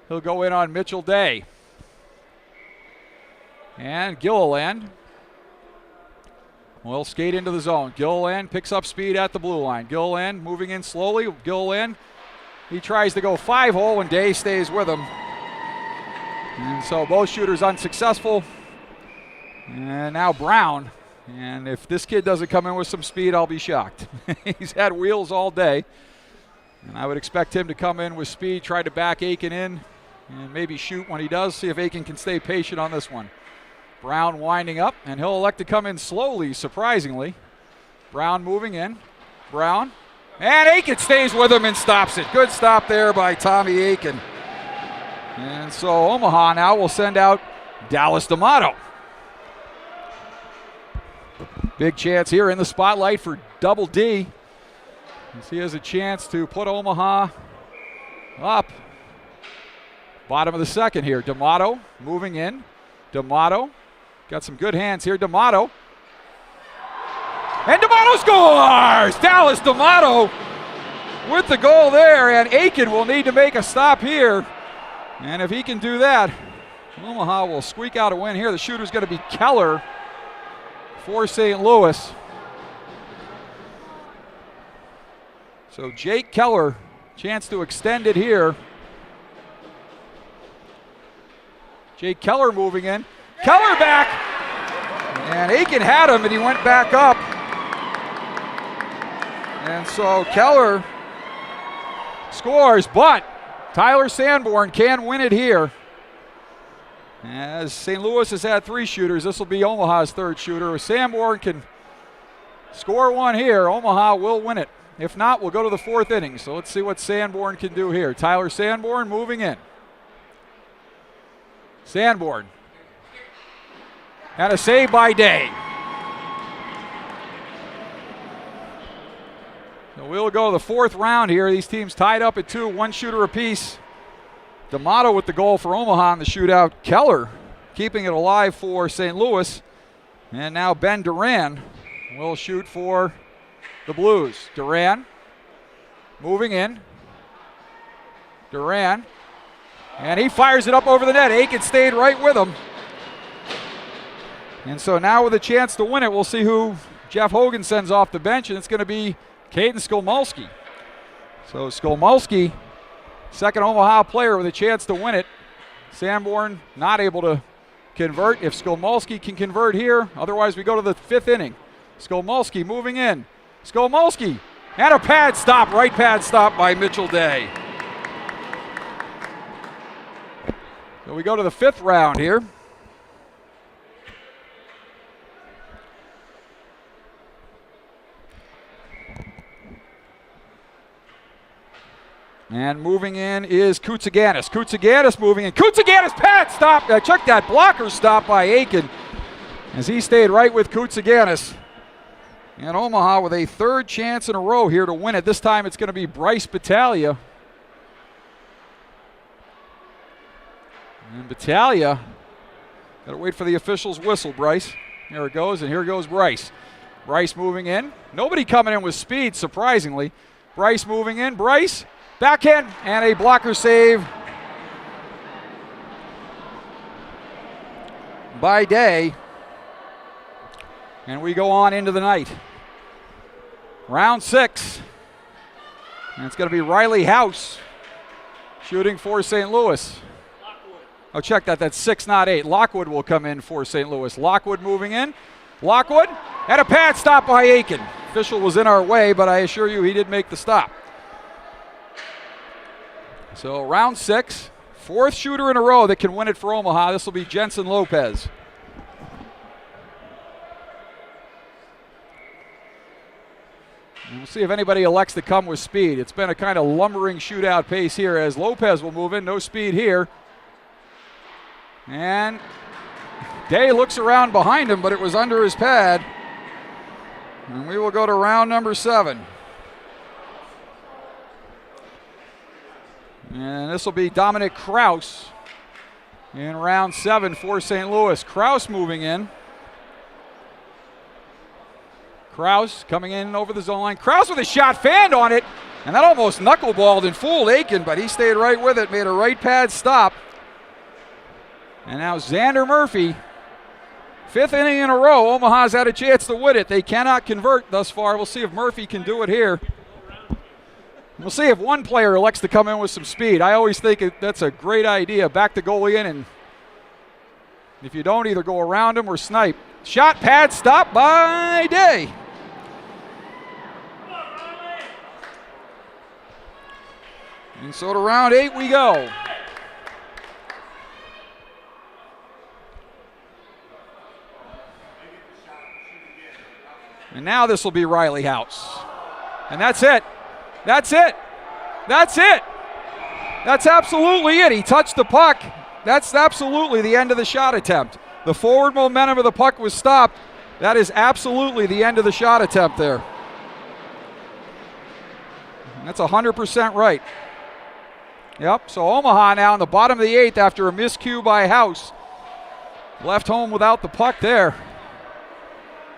He'll go in on Mitchell Day. And Gilliland will skate into the zone. Gilliland picks up speed at the blue line. Gilliland moving in slowly. Gilliland, he tries to go 5-hole and Day stays with him. And so both shooters unsuccessful. And now Brown. And if this kid doesn't come in with some speed, I'll be shocked. He's had wheels all day. And I would expect him to come in with speed, try to back Aiken in, and maybe shoot when he does. See if Aiken can stay patient on this one. Brown winding up, and he'll elect to come in slowly, surprisingly. Brown moving in. Brown. And Aiken stays with him and stops it. Good stop there by Tommy Aiken. And so Omaha now will send out Dallas D'Amato. Big chance here in the spotlight for Double D. As he has a chance to put Omaha up. Bottom of the second here. D'Amato moving in. D'Amato got some good hands here. D'Amato. And D'Amato scores! Dallas D'Amato with the goal there. And Aiken will need to make a stop here. And if he can do that, Omaha will squeak out a win here. The shooter's going to be Keller for St. Louis. So Jake Keller, chance to extend it here. Jake Keller moving in. Keller back! And Aiken had him and he went back up. And so Keller scores, but Tyler Sanborn can win it here. As St. Louis has had 3 shooters, this will be Omaha's 3rd shooter. If Sanborn can score one here, Omaha will win it. If not, we'll go to the 4th inning. So let's see what Sanborn can do here. Tyler Sanborn moving in. Sanborn. And a save by Day. So we'll go to the 4th round here. These teams tied up at 2, 1 shooter apiece. D'Amato with the goal for Omaha in the shootout. Keller keeping it alive for St. Louis. And now Ben Duran will shoot for the Blues. Duran moving in. Duran. And he fires it up over the net. Aiken stayed right with him. And so now with a chance to win it, we'll see who Jeff Hogan sends off the bench, and it's going to be Caden Skolmulski. So Skolmulski, second Omaha player with a chance to win it. Sanborn not able to convert. If Skolmulski can convert here, otherwise we go to the 5th inning. Skolmulski moving in. Skolmulski, and a pad stop, right pad stop by Mitchell Day. So we go to the 5th round here. And moving in is Koutsaganis. Koutsaganis moving in. Koutsaganis pad stop. Check that blocker stop by Aiken as he stayed right with Koutsaganis. And Omaha with a 3rd chance in a row here to win it. This time it's going to be Bryce Battaglia. And Battaglia, got to wait for the official's whistle, Bryce. There it goes, and here goes Bryce. Bryce moving in. Nobody coming in with speed, surprisingly. Bryce moving in. Bryce, backhand, and a blocker save by Day. And we go on into the night. Round 6. And it's going to be Riley House shooting for St. Louis. Oh, check that. That's 6, not 8. Lockwood will come in for St. Louis. Lockwood moving in. Lockwood, and a pad stop by Aiken. Official was in our way, but I assure you he did make the stop. So round 6, 4th shooter in a row that can win it for Omaha. This will be Jensen Lopez. see if anybody elects to come with speed. It's been a kind of lumbering shootout pace here as Lopez will move in. No speed here. And Day looks around behind him, but it was under his pad. And we will go to round number 7. And this will be Dominic Kraus in round 7 for St. Louis. Kraus moving in. Kraus coming in over the zone line. Kraus with a shot, fanned on it, and that almost knuckleballed and fooled Aiken, but he stayed right with it, made a right pad stop. And now Xander Murphy, 5th inning in a row. Omaha's had a chance to win it. They cannot convert thus far. We'll see if Murphy can do it here. We'll see if one player elects to come in with some speed. I always think that's a great idea. Back the goalie in, and if you don't, either go around him or snipe. Shot, pad, stop by Day. And so to round 8 we go. And now this will be Riley House. And that's it. That's it. That's it. That's absolutely it. He touched the puck. That's absolutely the end of the shot attempt. The forward momentum of the puck was stopped. That is absolutely the end of the shot attempt there. And that's 100% right. Yep, so Omaha now in the bottom of the 8th after a miscue by House. Left home without the puck there.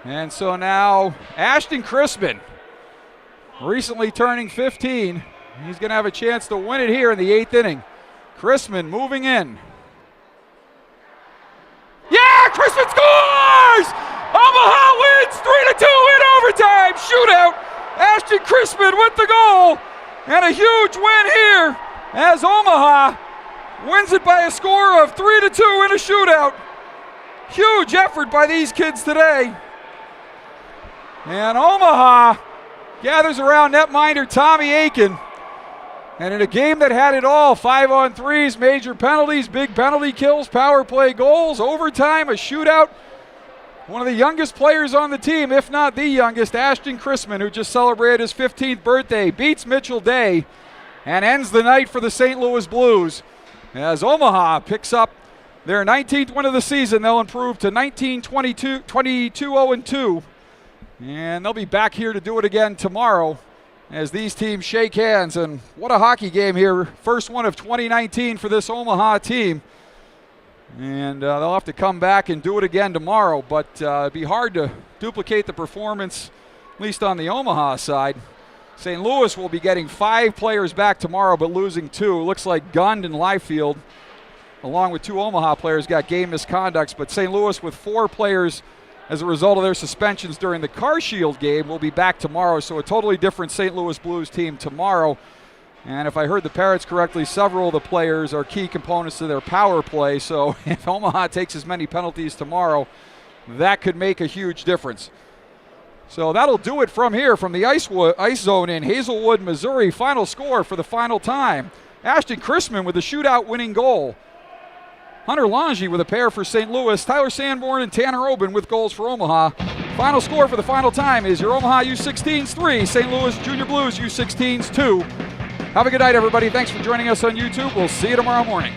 And so now Ashton Crispin, recently turning 15. He's going to have a chance to win it here in the 8th inning. Crispin moving in. Yeah, Crispin scores! Omaha wins 3-2 in overtime. Shootout. Ashton Crispin with the goal. And a huge win here as Omaha wins it by a score of 3-2 in a shootout. Huge effort by these kids today. And Omaha gathers around netminder Tommy Aiken. And in a game that had it all, 5-on-3s, major penalties, big penalty kills, power play goals, overtime, a shootout. One of the youngest players on the team, if not the youngest, Ashton Crispin, who just celebrated his 15th birthday, beats Mitchell Day and ends the night for the St. Louis Blues. As Omaha picks up their 19th win of the season, they'll improve to 22-0-2. And they'll be back here to do it again tomorrow as these teams shake hands. And what a hockey game here. First one of 2019 for this Omaha team. And they'll have to come back and do it again tomorrow. But it'd be hard to duplicate the performance, at least on the Omaha side. St. Louis will be getting 5 players back tomorrow, but losing 2. It looks like Gund and Liefeld, along with 2 Omaha players, got game misconducts. But St. Louis with 4 players as a result of their suspensions during the Car Shield game will be back tomorrow. So a totally different St. Louis Blues team tomorrow. And if I heard the Parrots correctly, several of the players are key components to their power play. So if Omaha takes as many penalties tomorrow, that could make a huge difference. So that'll do it from here, from the ice zone in Hazelwood, Missouri. Final score for the final time. Ashton Crispin with the shootout winning goal. Hunter Longy with a pair for St. Louis. Tyler Sanborn and Tanner Oben with goals for Omaha. Final score for the final time is your Omaha U16s 3, St. Louis Junior Blues U16s 2. Have a good night, everybody. Thanks for joining us on YouTube. We'll see you tomorrow morning.